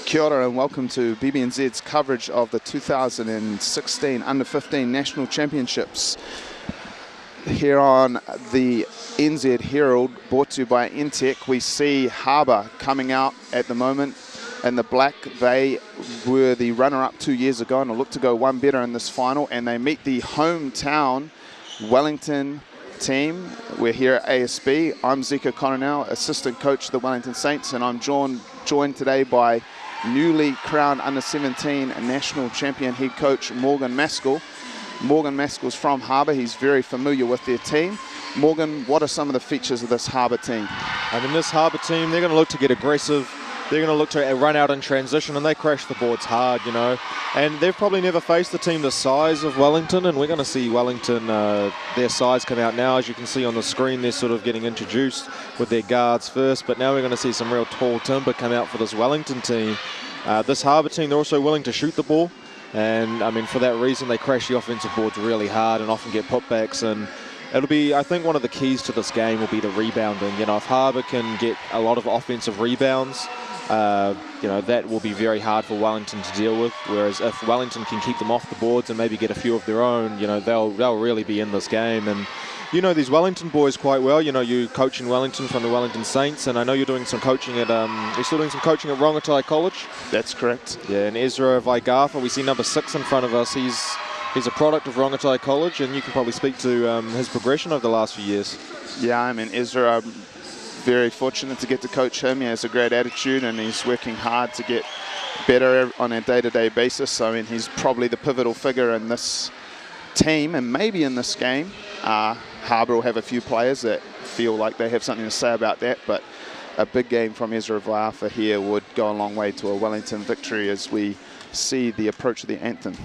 Kia ora and welcome to BBNZ's coverage of the 2016 Under-15 National Championships here on the NZ Herald, brought to you by Entech. We see Harbour coming out at the moment in the black. They were the runner-up 2 years ago and will look to go one better in this final, and they meet the hometown Wellington team. We're here at ASB. I'm Zika Coronel, assistant coach of the Wellington Saints, and I'm joined today by newly crowned Under-17 national champion head coach Morgan Maskell. Morgan Maskell's from Harbour. He's very familiar with their team. Morgan, what are some of the features of this Harbour team? I mean, this Harbour team, they're going to look to get aggressive. They're going to look to run out in transition, and they crash the boards hard, you know. And they've probably never faced a team the size of Wellington, and we're going to see Wellington, their size come out now. As you can see on the screen, they're sort of getting introduced with their guards first, but now we're going to see some real tall timber come out for this Wellington team. This Harbour team, they're also willing to shoot the ball, and I mean, for that reason, they crash the offensive boards really hard and often get putbacks. And it'll be, I think, one of the keys to this game will be the rebounding. You know, if Harbour can get a lot of offensive rebounds, you know, that will be very hard for Wellington to deal with. Whereas if Wellington can keep them off the boards and maybe get a few of their own, you know, they'll really be in this game. And you know these Wellington boys quite well. You know, you coach in Wellington from the Wellington Saints, and I know you're doing some coaching at you're still doing some coaching at Rongotai College. That's correct. Yeah, and Ezra Vaigafa, we see number 6 in front of us. He's a product of Rongotai College, and you can probably speak to his progression over the last few years. Yeah, I mean, Ezra, I'm very fortunate to get to coach him. He has a great attitude, and he's working hard to get better on a day-to-day basis. I mean, he's probably the pivotal figure in this team, and maybe in this game. Harbour will have a few players that feel like they have something to say about that, but a big game from Ezra Vaigafa here would go a long way to a Wellington victory as we see the approach of the anthem.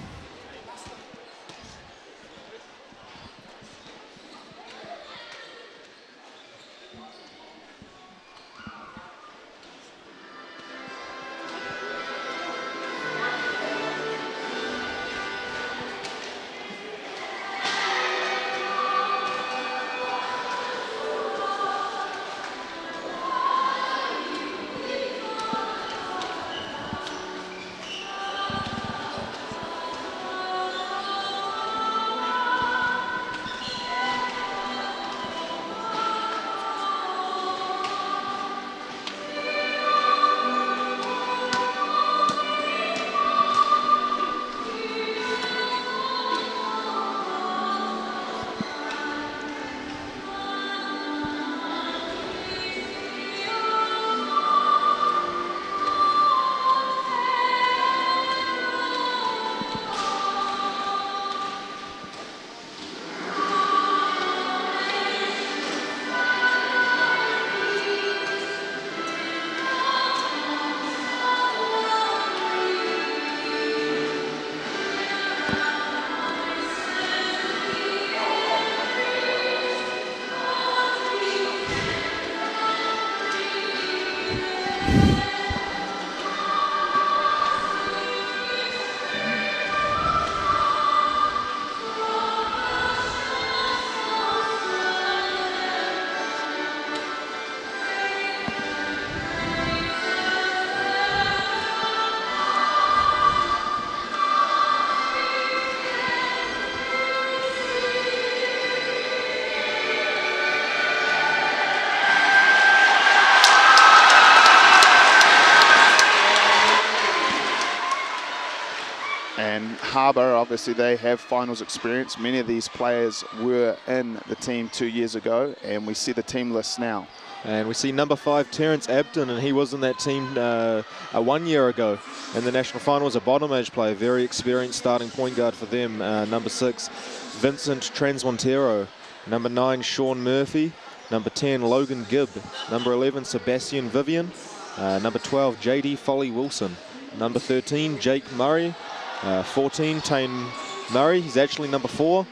And Harbour, obviously, they have finals experience. Many of these players were in the team 2 years ago, and we see the team list now. And we see number 5, Terence Abden, and he was in that team 1 year ago in the national final as a bottom age player. Very experienced starting point guard for them. Number 6, Vincent Transmontero. Number 9, Sean Murphy. Number 10, Logan Gibb. Number 11, Sebastian Vivian. Number 12, JD Foley Wilson. Number 13, Jake Murray. 14, Tane Murray. He's actually number 4.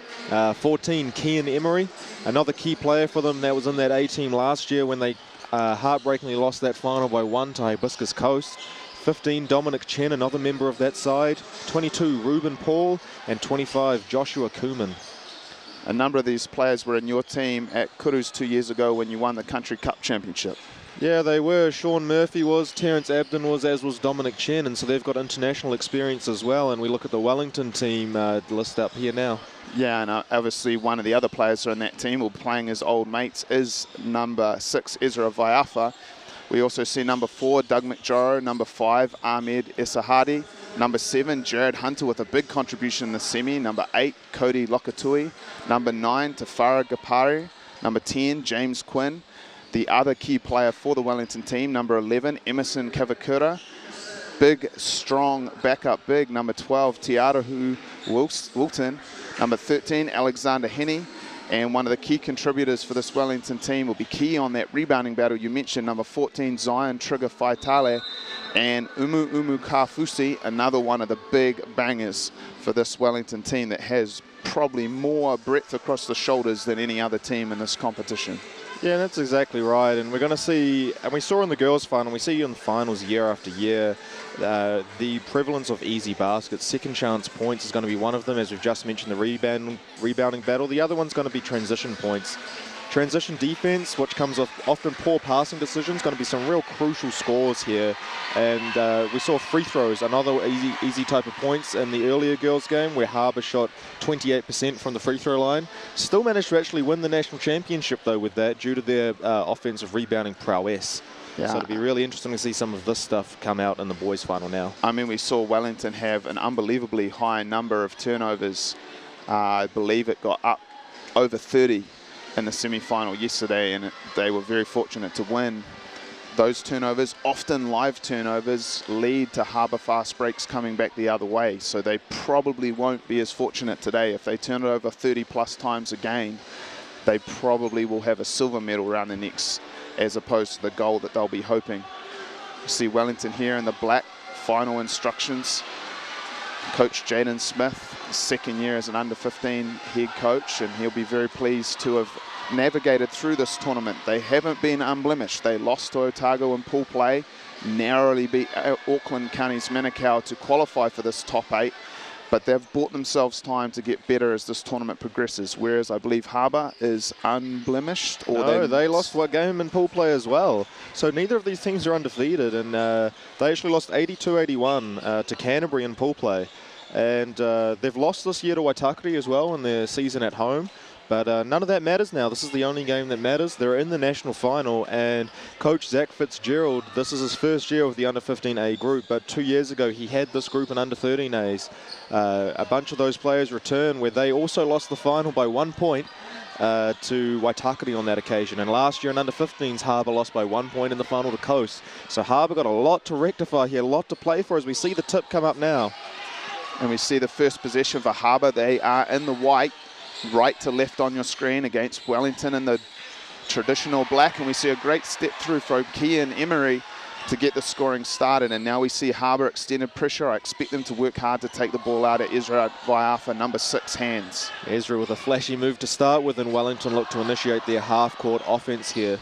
14, Kian Emery. Another key player for them that was in that A team last year when they heartbreakingly lost that final by 1 to Hibiscus Coast. 15, Dominic Chen, another member of that side. 22, Ruben Paul. And 25, Joshua Kuman. A number of these players were in your team at Kurus 2 years ago when you won the Country Cup Championship. Yeah, they were. Sean Murphy was, Terence Abden was, as was Dominic Chen, and so they've got international experience as well. And we look at the Wellington team list up here now. Yeah, and obviously one of the other players who are in that team, or playing as old mates, is number 6, Ezra Vaiafa. We also see number 4, Doug McJaro, number 5, Ahmed Esahadi, number 7, Jared Hunter with a big contribution in the semi, number 8, Cody Lokatui, number 9, Tafara Gapari, number 10, James Quinn. The other key player for the Wellington team, number 11, Emerson Kavakura. Big, strong backup big, number 12, Tiarahu Wilton. Number 13, Alexander Henney. And one of the key contributors for this Wellington team will be key on that rebounding battle you mentioned, number 14, Zion Trigger Faitale. And Umu Kafusi, another one of the big bangers for this Wellington team that has probably more breadth across the shoulders than any other team in this competition. Yeah, that's exactly right. And we're going to see, and we saw in the girls' final, we see in the finals year after year, the prevalence of easy baskets. Second chance points is going to be one of them, as we've just mentioned, the rebounding battle. The other one's going to be transition points. Transition defense, which comes off often poor passing decisions, going to be some real crucial scores here. And we saw free throws, another easy type of points in the earlier girls game where Harbour shot 28% from the free throw line. Still managed to actually win the national championship though with that due to their offensive rebounding prowess. Yeah. So it'll be really interesting to see some of this stuff come out in the boys' final now. I mean, we saw Wellington have an unbelievably high number of turnovers. I believe it got up over 30 in the semi-final yesterday, and they were very fortunate to win. Those turnovers, often live turnovers, lead to Harbour fast breaks coming back the other way. So they probably won't be as fortunate today. If they turn it over 30 plus times a game, they probably will have a silver medal around their necks as opposed to the gold that they'll be hoping. You see Wellington here in the black, final instructions. Coach Jaden Smith, second year as an under-15 head coach, and he'll be very pleased to have navigated through this tournament. They haven't been unblemished. They lost to Otago in pool play, narrowly beat Auckland County's Manukau to qualify for this top 8, but they've bought themselves time to get better as this tournament progresses, whereas I believe Harbour is unblemished. Or no, they lost one game in pool play as well. So neither of these teams are undefeated, and they actually lost 82-81 to Canterbury in pool play. And they've lost this year to Waitakere as well in their season at home. But none of that matters now. This is the only game that matters. They're in the national final, and Coach Zach Fitzgerald, this is his first year with the under-15A group, but 2 years ago he had this group in under-13As. A bunch of those players return where they also lost the final by 1 point to Waitakere on that occasion. And last year in under-15s, Harbour lost by 1 point in the final to Coast. So Harbour got a lot to rectify here, a lot to play for as we see the tip come up now. And we see the first possession for Harbour. They are in the white, right to left on your screen against Wellington in the traditional black, and we see a great step through from Kian Emery to get the scoring started. And now we see Harbour extended pressure. I expect them to work hard to take the ball out of Ezra Vaiafa, number 6 hands. Ezra with a flashy move to start with, and Wellington look to initiate their half-court offense here.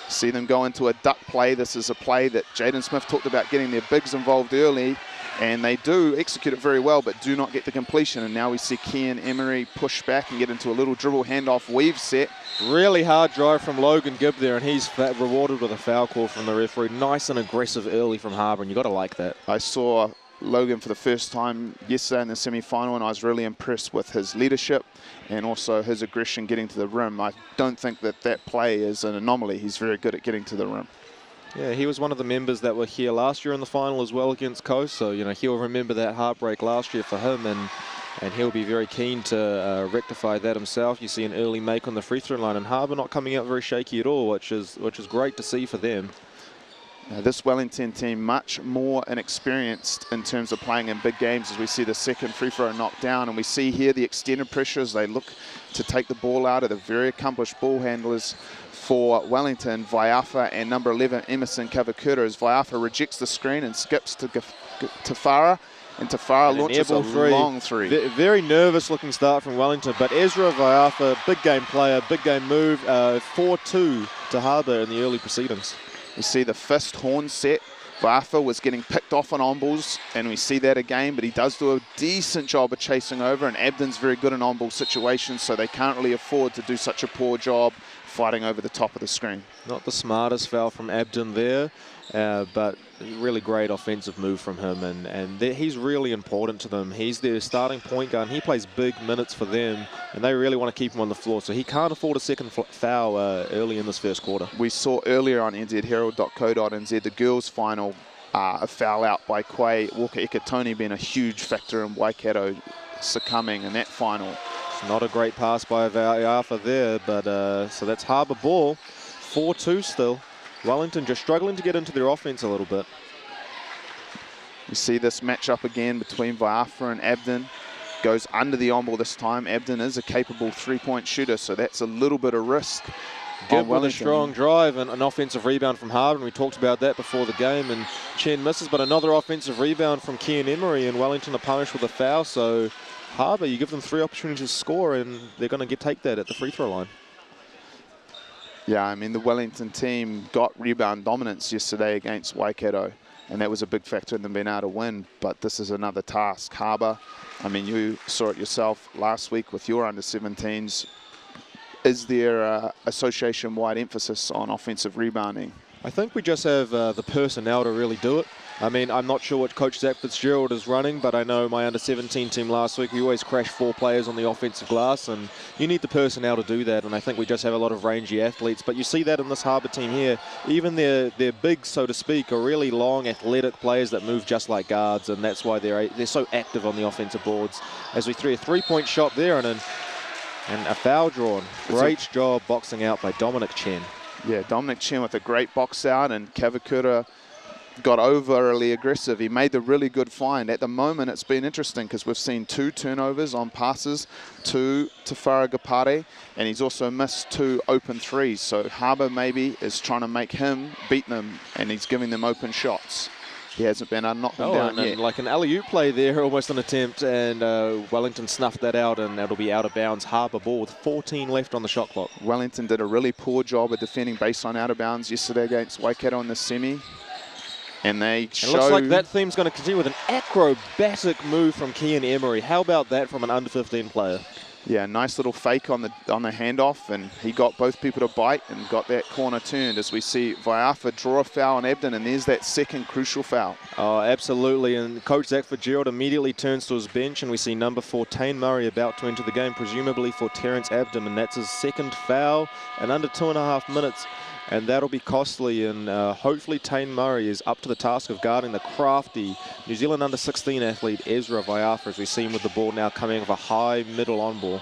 See them go into a duck play. This is a play that Jaden Smith talked about getting their bigs involved early, and they do execute it very well, but do not get the completion. And now we see Kian Emery push back and get into a little dribble handoff weave set. Really hard drive from Logan Gibb there, and he's rewarded with a foul call from the referee. Nice and aggressive early from Harbour, and you've got to like that. I saw Logan for the first time yesterday in the semi-final, and I was really impressed with his leadership and also his aggression getting to the rim. I don't think that that play is an anomaly. He's very good at getting to the rim. Yeah, he was one of the members that were here last year in the final as well against Coast. So, you know, he'll remember that heartbreak last year for him, and he'll be very keen to rectify that himself. You see an early make on the free throw line, and Harbour not coming out very shaky at all, which is great to see for them. This Wellington team much more inexperienced in terms of playing in big games, as we see the second free throw knocked down, and we see here the extended pressures. They look to take the ball out of the very accomplished ball handlers for Wellington, Vaiafa and number 11 Emerson Cavacuta, as Vaiafa rejects the screen and skips to Tafara, and Tafara launches a long three. Very nervous looking start from Wellington, but Ezra Vaiafa, big game player, big game move, 4-2 to Harbour in the early proceedings. We see the fist horn set. Vaiafa was getting picked off on on-balls, and we see that again, but he does do a decent job of chasing over, and Abden's very good in on-ball situations, so they can't really afford to do such a poor job fighting over the top of the screen. Not the smartest foul from Abden there, but really great offensive move from him, and he's really important to them. He's their starting point guard, and he plays big minutes for them, and they really want to keep him on the floor, so he can't afford a second foul early in this first quarter. We saw earlier on nzherald.co.nz the girls' final, a foul out by Quay Walker Ekatoni being a huge factor in Waikato succumbing in that final. Not a great pass by Vaiafa there, but so that's Harbour ball, 4-2 still. Wellington just struggling to get into their offense a little bit. You see this matchup again between Vaiafa and Abden. Goes under the on-ball this time. Abden is a capable three-point shooter, so that's a little bit of risk. Good with a strong drive and an offensive rebound from Harbour, and we talked about that before the game, and Chen misses, but another offensive rebound from Kian Emery, and Wellington are punished with a foul, so Harbour, you give them 3 opportunities to score, and they're going to take that at the free throw line. Yeah, I mean, the Wellington team got rebound dominance yesterday against Waikato, and that was a big factor in them being able to win, but this is another task. Harbour, I mean, you saw it yourself last week with your under-17s. Is there association-wide emphasis on offensive rebounding? I think we just have the personnel to really do it. I mean, I'm not sure what Coach Zach Fitzgerald is running, but I know my under-17 team last week, we always crashed 4 players on the offensive glass, and you need the personnel to do that, and I think we just have a lot of rangy athletes. But you see that in this Harbour team here. Even their big, so to speak, are really long, athletic players that move just like guards, and that's why they're so active on the offensive boards. As we threw a 3-point shot there, and a foul drawn. Great job boxing out by Dominic Chen. Yeah, Dominic Chen with a great box out, and Cavacuta got overly aggressive. He made the really good find. At the moment, it's been interesting because we've seen 2 turnovers on passes to Tafara Gapare, and he's also missed 2 open threes. So Harbour maybe is trying to make him beat them, and he's giving them open shots. He hasn't been able to knock them down yet. Like an alley-oop play there, almost an attempt, and Wellington snuffed that out, and that'll be out of bounds. Harbour ball with 14 left on the shot clock. Wellington did a really poor job of defending baseline out of bounds yesterday against Waikato in the semi. And they show... It looks like that theme's going to continue with an acrobatic move from Kian Emery. How about that from an under-15 player? Yeah, nice little fake on the handoff, and he got both people to bite and got that corner turned, as we see Vaiafa draw a foul on Abden, and there's that second crucial foul. Oh, absolutely, and Coach Zach Fitzgerald immediately turns to his bench, and we see number 14 Murray about to enter the game, presumably for Terrence Abden, and that's his second foul in under 2.5 minutes. And that'll be costly, and hopefully Tane Murray is up to the task of guarding the crafty New Zealand under-16 athlete Ezra Vaiafa, as we see him with the ball now coming with a high middle on ball.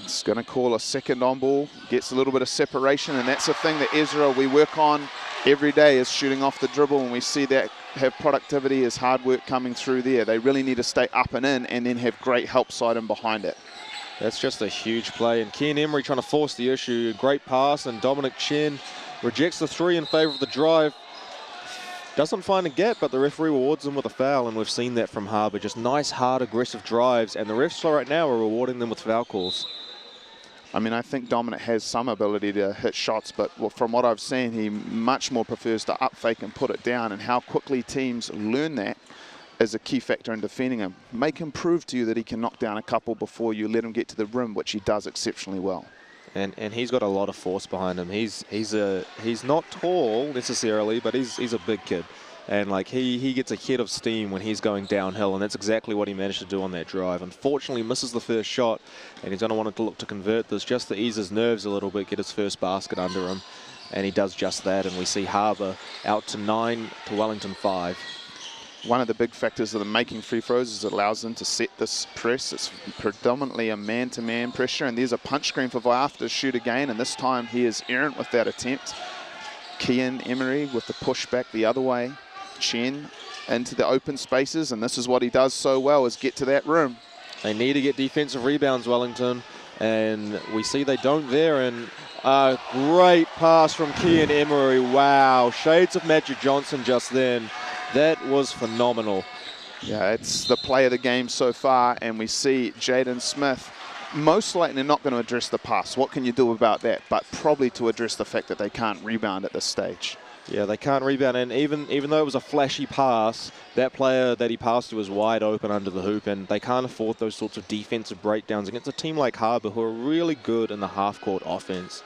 It's going to call a second on ball, gets a little bit of separation, and that's the thing that Ezra we work on every day, is shooting off the dribble, and we see that have productivity as hard work coming through there. They really need to stay up and in, and then have great help side and behind it. That's just a huge play, and Kian Emery trying to force the issue. Great pass, and Dominic Chen rejects the 3 in favour of the drive. Doesn't find a gap, but the referee rewards them with a foul, and we've seen that from Harbour. Just nice, hard, aggressive drives, and the refs right now are rewarding them with foul calls. I mean, I think Dominic has some ability to hit shots, but from what I've seen, he much more prefers to up fake and put it down, and how quickly teams learn that is a key factor in defending him. Make him prove to you that he can knock down a couple before you let him get to the rim, which he does exceptionally well. And he's got a lot of force behind him. He's not tall necessarily, but he's a big kid. And like he gets a head of steam when he's going downhill, and that's exactly what he managed to do on that drive. Unfortunately, misses the first shot, and he's going to want to look to convert this just to ease his nerves a little bit, get his first basket under him. and he does just that, and we see Harbour out to 9 to Wellington 5. One of the big factors of them making free throws is it allows them to set this press. It's predominantly a man-to-man pressure, and there's a punch screen for Vaiafa to shoot again, and this time he is errant with that attempt. Kian Emery with the push back the other way. Chen into the open spaces, and this is what he does so well, is get to that rim. They need to get defensive rebounds, Wellington, and we see they don't there, and a great pass from Kian Emery. Wow, shades of Magic Johnson just then. That was phenomenal. Yeah, it's the play of the game so far, and we see Jaden Smith most likely not going to address the pass. What can you do about that? But probably to address the fact that they can't rebound at this stage. Yeah, they can't rebound, and even though it was a flashy pass, that player that he passed to was wide open under the hoop, and they can't afford those sorts of defensive breakdowns against a team like Harbour, who are really good in the half-court offense.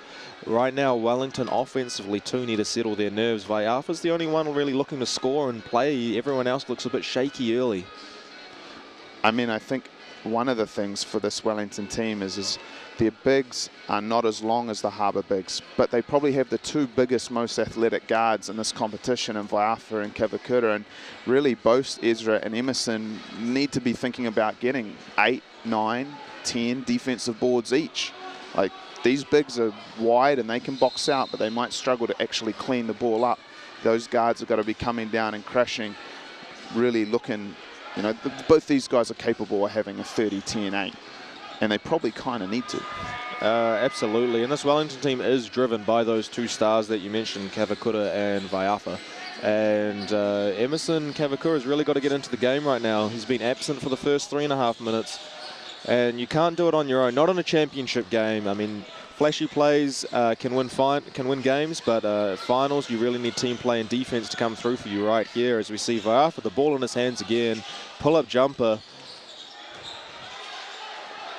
Right now, Wellington offensively too need to settle their nerves. Vaiafa's the only one really looking to score and play. Everyone else looks a bit shaky early. I mean, I think one of the things for this Wellington team is their bigs are not as long as the Harbour bigs, but they probably have the two biggest, most athletic guards in this competition in Vaiafa and Kavakura, and really both Ezra and Emerson need to be thinking about getting 8, 9, 10 defensive boards each. Like, these bigs are wide and they can box out, but they might struggle to actually clean the ball up. Those guards have got to be coming down and crashing, really looking, you know, both these guys are capable of having a 30, 10, 8. And they probably kind of need to. Absolutely. And this Wellington team is driven by those two stars that you mentioned, Kavakura and Vaiafa. And Emerson Kavakura has really got to get into the game right now. He's been absent for the first 3.5 minutes. And you can't do it on your own. Not in a championship game. I mean, flashy plays can win games, but finals, you really need team play and defense to come through for you right here. As we see Vaiafa, the ball in his hands again. Pull-up jumper.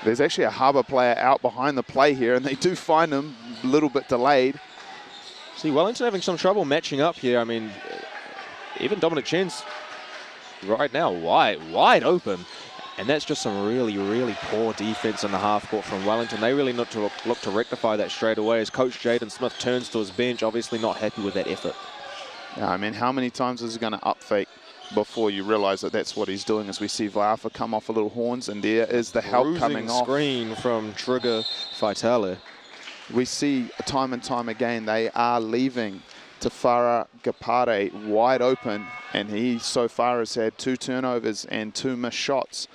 There's actually a Harbour player out behind the play here, and they do find him a little bit delayed. See, Wellington having some trouble matching up here. I mean, even Dominic Chen's right now wide open. And that's just some really, really poor defense in the half court from Wellington. They really need to look to rectify that straight away as Coach Jaden Smith turns to his bench, obviously not happy with that effort. Yeah, I mean, how many times is he going to up fake before you realize that that's what he's doing? As we see Vaiafa come off a little horns, and there is the help coming off. Screen from Trigger Faitale. We see time and time again they are leaving Tafara Gapare wide open, and he so far has had 2 turnovers and 2 missed shots.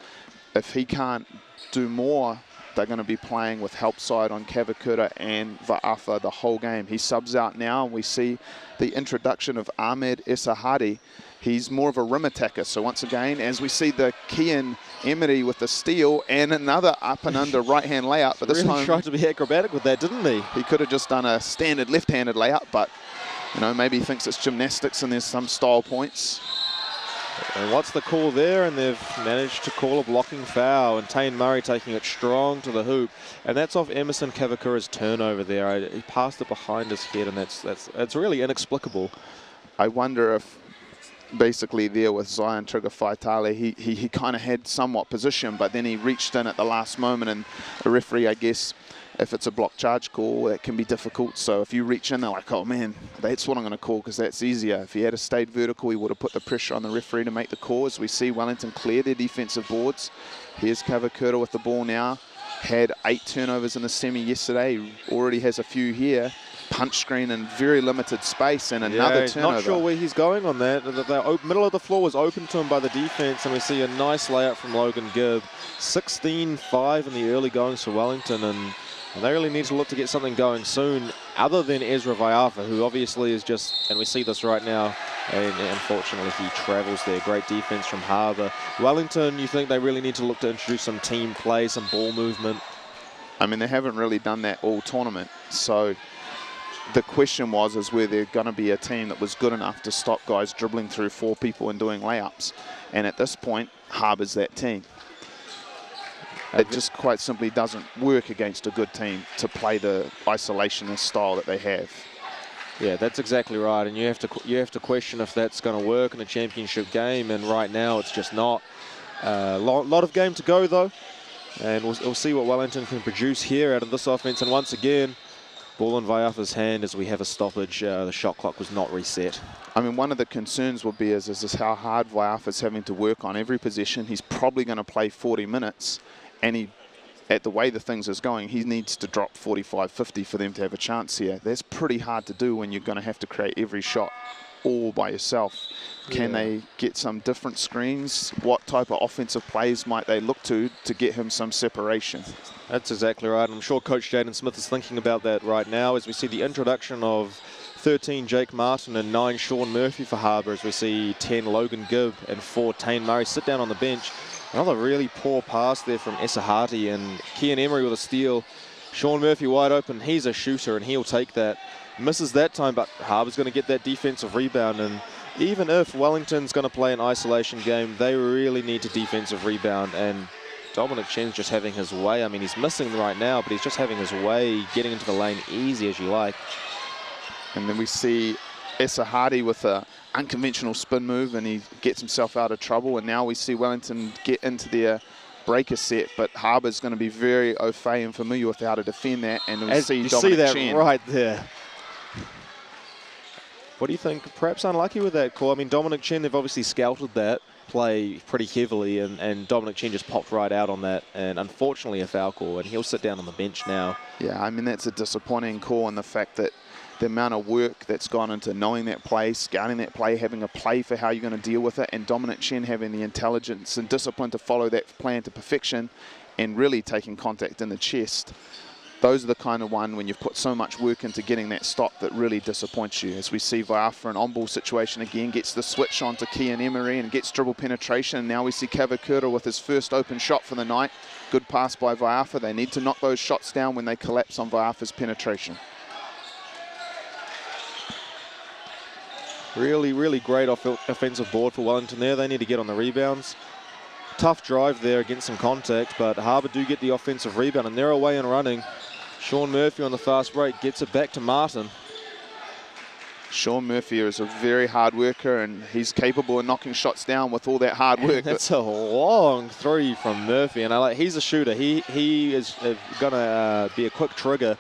If he can't do more, they're going to be playing with help side on Kavakura and Vaiafa the whole game. He subs out now, and we see the introduction of Ahmed Esahadi. He's more of a rim attacker. So once again, as we see the Kian Emery with the steal and another up and under right-hand layup. But this really time tried to be acrobatic with that, didn't he? He could have just done a standard left-handed layup, but you know, maybe he thinks it's gymnastics and there's some style points. And what's the call there? And they've managed to call a blocking foul, and Tane Murray taking it strong to the hoop, and that's off Emerson Kavakura's turnover there. He passed it behind his head, and that's really inexplicable. I wonder if basically there with Zion Trigger Faitale, he kind of had somewhat position, but then he reached in at the last moment, and the referee, I guess, if it's a block charge call, that can be difficult. So if you reach in, they're like, oh man, that's what I'm going to call because that's easier. If he had stayed vertical, he would have put the pressure on the referee to make the call. As we see Wellington clear their defensive boards. Here's Kavakura with the ball now. Had 8 turnovers in the semi yesterday. He already has a few here. Punch screen in very limited space, and another turnover. Not sure where he's going on that. The middle of the floor was open to him by the defense, and we see a nice layup from Logan Gibb. 16-5 in the early goings for Wellington, and they really need to look to get something going soon, other than Ezra Vaiafa, who obviously is just, and we see this right now, and unfortunately he travels there. Great defense from Harbour. Wellington, you think they really need to look to introduce some team play, some ball movement? I mean, they haven't really done that all tournament, so the question is where they're going to be a team that was good enough to stop guys dribbling through 4 people and doing layups. And at this point, Harbour's that team. It just quite simply doesn't work against a good team to play the isolationist style that they have. Yeah, that's exactly right. And you have to question if that's going to work in a championship game. And right now, it's just not. Lot of game to go though, and we'll see what Wellington can produce here out of this offense. And once again, Ball in Vaiafa's hand as we have a stoppage. The shot clock was not reset. I mean, one of the concerns would be is how hard Vaiafa's having to work on every possession. He's probably going to play 40 minutes, and at the way the things is going, he needs to drop 45, 50 for them to have a chance here. That's pretty hard to do when you're going to have to create every shot all by yourself. Can they get some different screens? What type of offensive plays might they look to get him some separation? That's exactly right. I'm sure Coach Jaden Smith is thinking about that right now as we see the introduction of 13 Jake Martin and 9 Sean Murphy for Harbour, as we see 10 Logan Gibb and 4 Tane Murray sit down on the bench. Another really poor pass there from Esahati, and Kian Emery with a steal. Sean Murphy wide open. He's a shooter and he'll take that. Misses that time, but Harbour's going to get that defensive rebound. And even if Wellington's going to play an isolation game, they really need to defensive rebound. And Dominic Chen's just having his way. I mean, he's missing right now, but he's just having his way, getting into the lane easy as you like. And then we see Esahati with a unconventional spin move, and he gets himself out of trouble. And now we see Wellington get into their breaker set, but Harbour's going to be very au fait and familiar with how to defend that. And we see Dominic Chen right there. What do you think? Perhaps unlucky with that call. I mean, Dominic Chen, they've obviously scouted that play pretty heavily, and Dominic Chen just popped right out on that, and unfortunately a foul call, and he'll sit down on the bench now. Yeah, I mean, that's a disappointing call, and the fact that the amount of work that's gone into knowing that play, scouting that play, having a play for how you're going to deal with it, and Dominic Chen having the intelligence and discipline to follow that plan to perfection and really taking contact in the chest. Those are the kind of one when you've put so much work into getting that stop that really disappoints you. As we see Vaiafa, an on-ball situation again, gets the switch on to Kian Emery and gets dribble penetration. And now we see Kavakura with his first open shot for the night. Good pass by Vaiafa. They need to knock those shots down when they collapse on Vaiafa's penetration. Really, really great offensive board for Wellington there. They need to get on the rebounds. Tough drive there against some contact, but Harbour do get the offensive rebound, and they're away and running. Sean Murphy on the fast break gets it back to Martin. Sean Murphy is a very hard worker, and he's capable of knocking shots down with all that hard work. That's a long three from Murphy, and he's a shooter. He is going to be a quick trigger,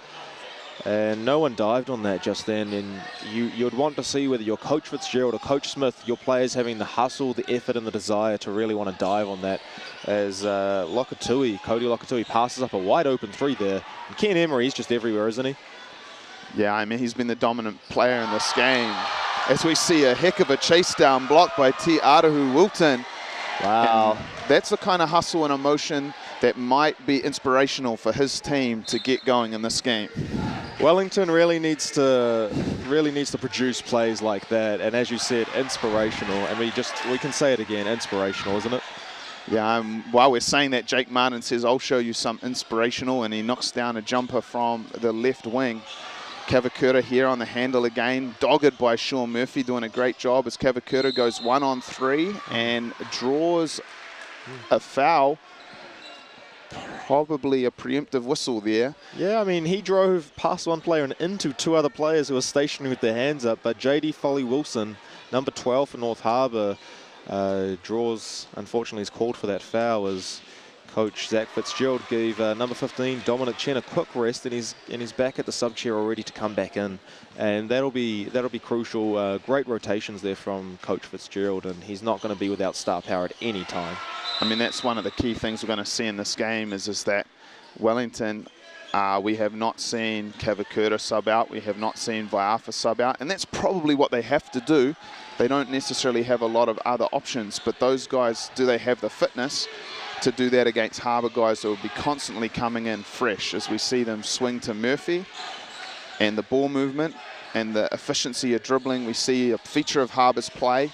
and no one dived on that just then. And you'd want to see whether you're Coach Fitzgerald or Coach Smith, your players having the hustle, the effort, and the desire to really want to dive on that. As Cody Lokatui passes up a wide open three there. And Ken Emery, he's just everywhere, isn't he? Yeah, I mean, he's been the dominant player in this game. As we see a heck of a chase down block by Te Arahu Wilton. Wow. And that's the kind of hustle and emotion that might be inspirational for his team to get going in this game. Wellington really needs to produce plays like that, and as you said, inspirational. And we can say it again, inspirational, isn't it? Yeah, while we're saying that, Jake Martin says, I'll show you some inspirational, and he knocks down a jumper from the left wing. Kavakura here on the handle again, dogged by Sean Murphy, doing a great job as Kavakura goes 1-on-3 and draws a foul. Probably a preemptive whistle there. Yeah, I mean, he drove past one player and into two other players who were stationary with their hands up, but J.D. Foley-Wilson, number 12 for North Harbour, draws, unfortunately, is called for that foul as Coach Zach Fitzgerald gave number 15, Dominic Chen, a quick rest, and he's back at the sub chair already to come back in. And that'll be crucial. Great rotations there from Coach Fitzgerald, and he's not going to be without star power at any time. I mean, that's one of the key things we're going to see in this game is that Wellington, we have not seen Kavakura sub out. We have not seen Vaiafa sub out. And that's probably what they have to do. They don't necessarily have a lot of other options. But those guys, do they have the fitness to do that against Harbour guys that will be constantly coming in fresh? As we see them swing to Murphy and the ball movement and the efficiency of dribbling, we see a feature of Harbour's play.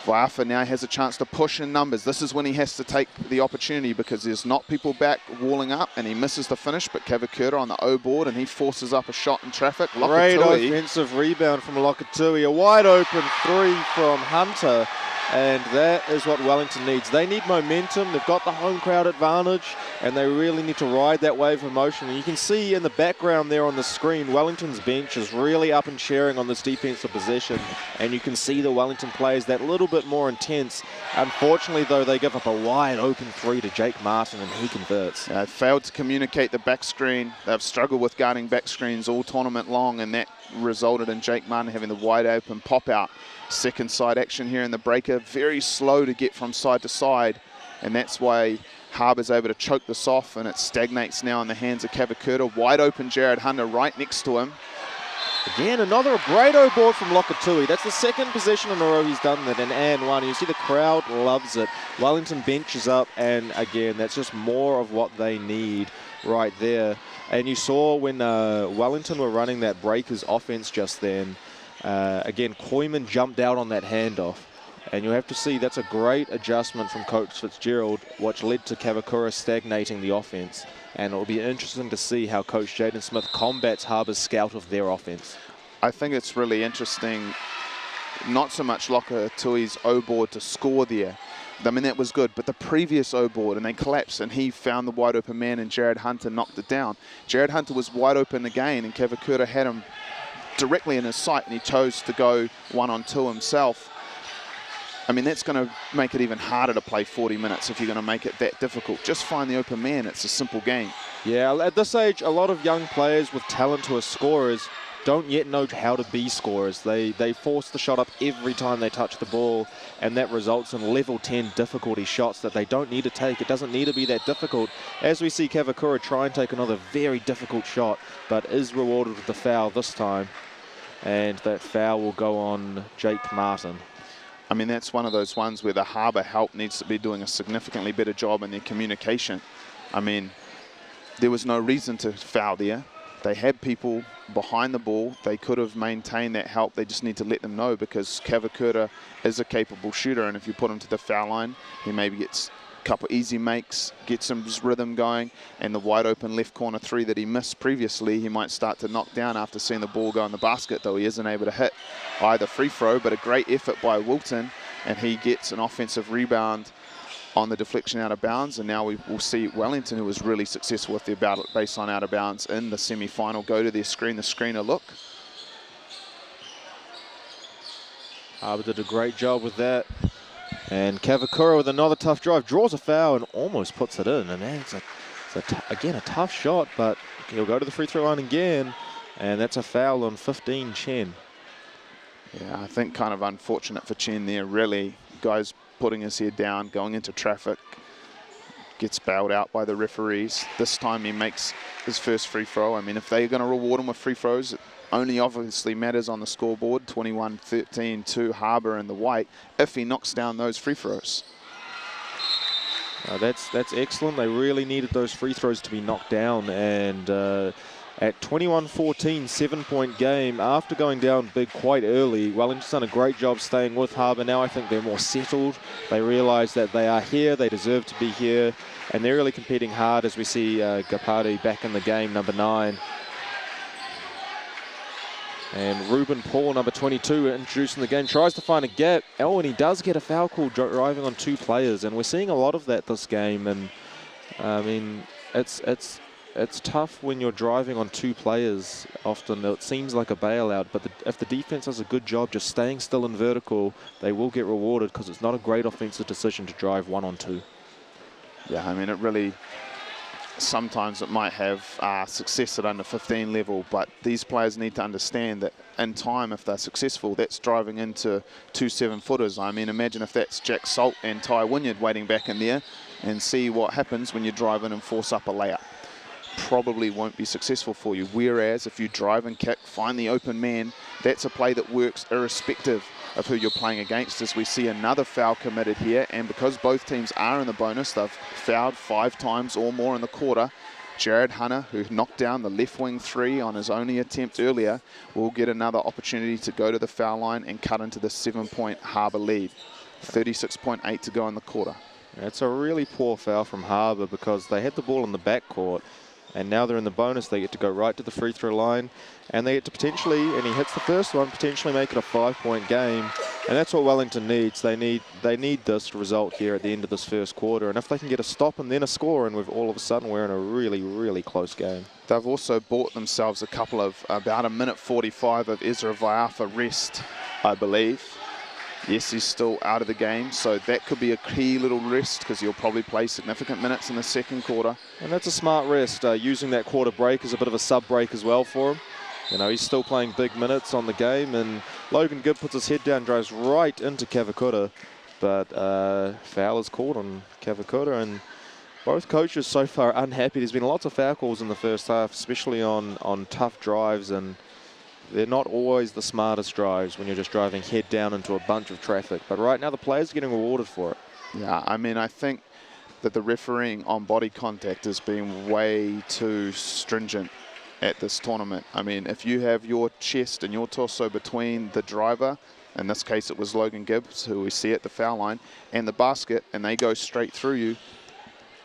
Vaiafa now has a chance to push in numbers. This is when he has to take the opportunity because there's not people back walling up, and he misses the finish, but Kavakura on the O board, and he forces up a shot in traffic. Great offensive rebound from Lokatui. A wide open three from Hunter. And that is what Wellington needs. They need momentum. They've got the home crowd advantage, and they really need to ride that wave of emotion. And you can see in the background there on the screen, Wellington's bench is really up and cheering on this defensive possession. And you can see the Wellington players that little bit more intense. Unfortunately, though, they give up a wide open 3 to Jake Martin, and he converts. Failed to communicate the back screen. They've struggled with guarding back screens all tournament long, and that resulted in Jake Martin having the wide open pop out. Second side action here in the breaker, very slow to get from side to side, and that's why Harbour's able to choke this off, and it stagnates now in the hands of Kavakura. Wide open Jared Hunter right next to him. Again, another great O board from Lokatui. That's the second possession in a row he's done that, and one. You see the crowd loves it. Wellington benches up, and again, that's just more of what they need right there. And you saw when Wellington were running that breakers offense just then, again, Koyman jumped out on that handoff. And you'll have to see that's a great adjustment from Coach Fitzgerald, which led to Kavakura stagnating the offense. And it'll be interesting to see how Coach Jaden Smith combats Harbour's scout of their offense. I think it's really interesting, not so much Lokatui's O board to score there. I mean, that was good, but the previous O board, and they collapsed, and he found the wide open man, and Jared Hunter knocked it down. Jared Hunter was wide open again, and Kavakura had him directly in his sight, and he chose to go 1-on-2 himself. I mean, that's going to make it even harder to play 40 minutes if you're going to make it that difficult. Just find the open man. It's a simple game. Yeah, at this age, a lot of young players with talent who are scorers don't yet know how to be scorers. They force the shot up every time they touch the ball, and that results in level 10 difficulty shots that they don't need to take. It doesn't need to be that difficult. As we see Kavakura try and take another very difficult shot, but is rewarded with the foul this time. And that foul will go on Jake Martin. I mean, that's one of those ones where the Harbour help needs to be doing a significantly better job in their communication. I mean, there was no reason to foul there. They had people behind the ball. They could have maintained that help. They just need to let them know, because Kavakura is a capable shooter, and if you put him to the foul line, he maybe gets a couple easy makes, gets some rhythm going, and the wide open left corner 3 that he missed previously, he might start to knock down after seeing the ball go in the basket, though he isn't able to hit either free throw. But a great effort by Wilton, and he gets an offensive rebound on the deflection out of bounds. And now we will see Wellington, who was really successful with their baseline out of bounds in the semi-final, go to their screen, the screener look. Harbour did a great job with that. And Kavakura with another tough drive, draws a foul and almost puts it in. And it's again a tough shot, but he'll go to the free throw line again, and that's a foul on 15 Chen. Yeah, I think kind of unfortunate for Chen there, really. Guy's putting his head down, going into traffic, gets bailed out by the referees. This time he makes his first free throw. I mean, if they're going to reward him with free throws, it only obviously matters on the scoreboard, 21-13 to Harbour in the white, if he knocks down those free throws. That's excellent. They really needed those free throws to be knocked down, and at 21-14, 7-point game, after going down big quite early, Wellington's done a great job staying with Harbour. Now I think they're more settled. They realise that they are here, they deserve to be here, and they're really competing hard, as we see Gapari back in the game, number 9. And Ruben Paul, number 22, introducing the game, tries to find a gap. Oh, and he does get a foul call driving on 2 players, and we're seeing a lot of that this game. And I mean, it's tough when you're driving on 2 players. Often it seems like a bailout, but if the defense does a good job just staying still and vertical, they will get rewarded, because it's not a great offensive decision to drive 1-on-2. Yeah, I mean, it really, sometimes it might have success at under 15 level, but these players need to understand that in time, if they're successful, that's driving into 2 7-footers. I mean, imagine if that's Jack Salt and Ty Wynyard waiting back in there, and see what happens when you drive in and force up a layup. Probably won't be successful for you. Whereas if you drive and kick, find the open man, that's a play that works irrespective of who you're playing against. As we see another foul committed here, and because both teams are in the bonus, they've fouled 5 times or more in the quarter. Jared Hunter, who knocked down the left wing 3 on his only attempt earlier, will get another opportunity to go to the foul line and cut into the 7-point Harbour lead. 36.8 to go in the quarter. It's a really poor foul from Harbour, because they had the ball in the backcourt, and now they're in the bonus. They get to go right to the free throw line, and they get to potentially, and he hits the first one, potentially make it a 5-point game. And that's what Wellington needs. They need this result here at the end of this first quarter. And if they can get a stop and then a score, and all of a sudden we're in a really, really close game. They've also bought themselves a couple of, about a minute 45 of Ezra Vaiafa rest, I believe. Yes, he's still out of the game, so that could be a key little rest because he'll probably play significant minutes in the second quarter. And that's a smart rest, using that quarter break as a bit of a sub break as well for him. You know, he's still playing big minutes on the game, and Logan Gibb puts his head down, drives right into Kavakura, but foul is called on Kavakura, and both coaches so far unhappy. There's been lots of foul calls in the first half, especially on tough drives, and they're not always the smartest drives when you're just driving head down into a bunch of traffic. But right now the players are getting rewarded for it. Yeah, I mean, I think that the refereeing on body contact has been way too stringent at this tournament. I mean, if you have your chest and your torso between the driver, in this case it was Logan Gibbs, who we see at the foul line, and the basket, and they go straight through you,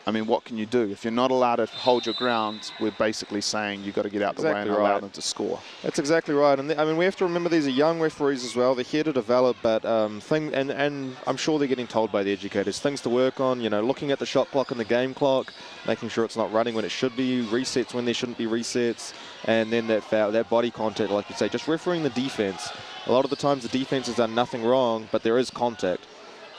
I mean, what can you do? If you're not allowed to hold your ground, we're basically saying you've got to get out the way and allow them to score. That's exactly right. And I mean, we have to remember these are young referees as well. They're here to develop, but and I'm sure they're getting told by the educators things to work on. You know, looking at the shot clock and the game clock, making sure it's not running when it should be, resets when there shouldn't be resets, and then that foul, that body contact, like you say, just refereeing the defense. A lot of the times the defense has done nothing wrong, but there is contact.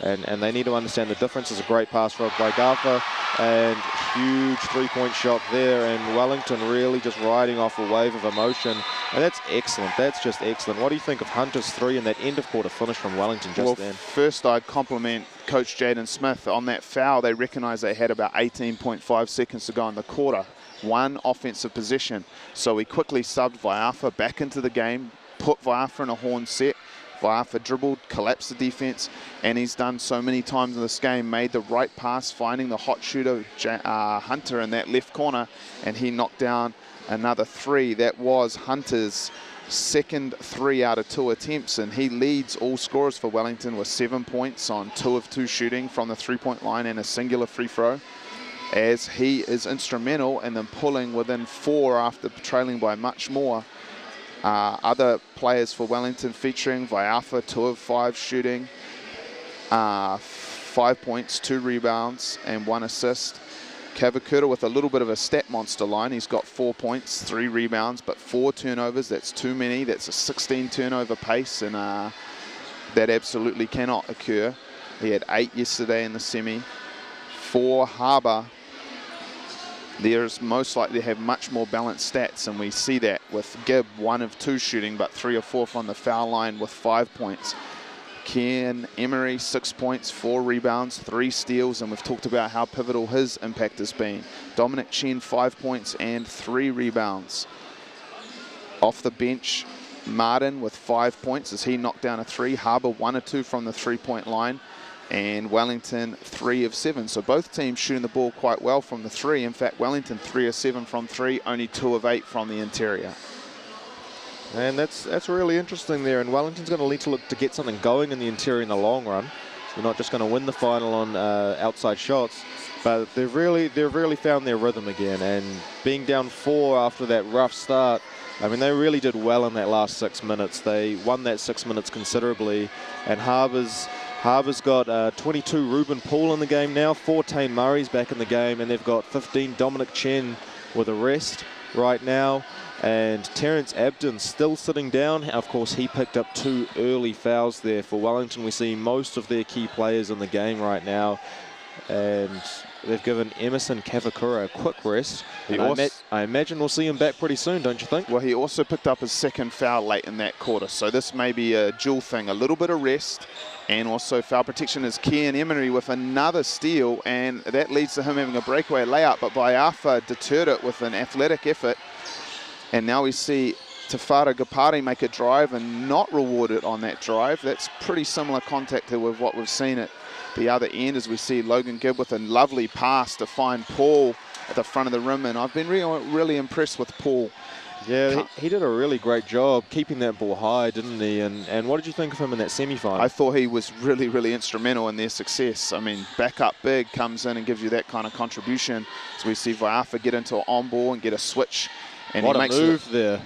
And they need to understand the difference. Is a great pass from Gafa, and huge three-point shot there, and Wellington really just riding off a wave of emotion, and that's excellent. That's just excellent. What do you think of Hunter's three and that end of quarter finish from Wellington just then? First I'd compliment Coach Jaden Smith on that foul. They recognised they had about 18.5 seconds to go in the quarter, one offensive possession, so he quickly subbed Vaiafa back into the game, put Vaiafa in a horn set. Vaiafa dribbled, collapsed the defense, and he's done so many times in this game, made the right pass, finding the hot shooter Hunter in that left corner, and he knocked down another three. That was Hunter's second 3 out of 2 attempts, and he leads all scorers for Wellington with 7 points on 2 of 2 shooting from the three-point line and a singular free throw, as he is instrumental in them pulling within 4 after trailing by much more. Other players for Wellington featuring Vaiafa, 2 of 5 shooting, 5 points, 2 rebounds, and 1 assist. Kavakura with a little bit of a stat monster line. He's got 4 points, 3 rebounds, but 4 turnovers. That's too many. That's a 16 turnover pace, and that absolutely cannot occur. He had 8 yesterday in the semi. For Harbour, there's most likely to have much more balanced stats, and we see that with Gibb 1 of 2 shooting, but 3 of 4 from the foul line with 5 points. Kian Emery 6 points, 4 rebounds, 3 steals, and we've talked about how pivotal his impact has been. Dominic Chen 5 points and 3 rebounds. Off the bench, Martin with 5 points as he knocked down a 3. Harbour 1 of 2 from the 3-point line, and Wellington 3 of 7. So both teams shooting the ball quite well from the 3. In fact, Wellington 3 of 7 from 3, only 2 of 8 from the interior. And that's really interesting there. And Wellington's going to need to look to get something going in the interior in the long run. They're not just going to win the final on outside shots, but they've really found their rhythm again. And being down 4 after that rough start, I mean, they really did well in that last 6 minutes. They won that 6 minutes considerably, and Harbour's got 22 Ruben Poole in the game now, 14 Murray's back in the game, and they've got 15 Dominic Chen with a rest right now. And Terence Abden still sitting down. Of course, he picked up 2 early fouls there for Wellington. We see most of their key players in the game right now, and they've given Emerson Kavakura a quick rest. I imagine we'll see him back pretty soon, don't you think? Well, he also picked up his 2nd foul late in that quarter, so this may be a dual thing, a little bit of rest and also foul protection. Is Kian Emery with another steal, and that leads to him having a breakaway layup, but Vaiafa deterred it with an athletic effort. And now we see Tafara Gapari make a drive and not rewarded on that drive. That's pretty similar contact to with what we've seen at the other end, as we see Logan Gibb with a lovely pass to find Paul at the front of the rim. And I've been really impressed with Paul. Yeah, he did a really great job keeping that ball high, didn't he? And what did you think of him in that semi-final? I thought he was really, really instrumental in their success. I mean, backup big comes in and gives you that kind of contribution. So we see Vaiafa get into an on-ball and get a switch. And what he a makes move there.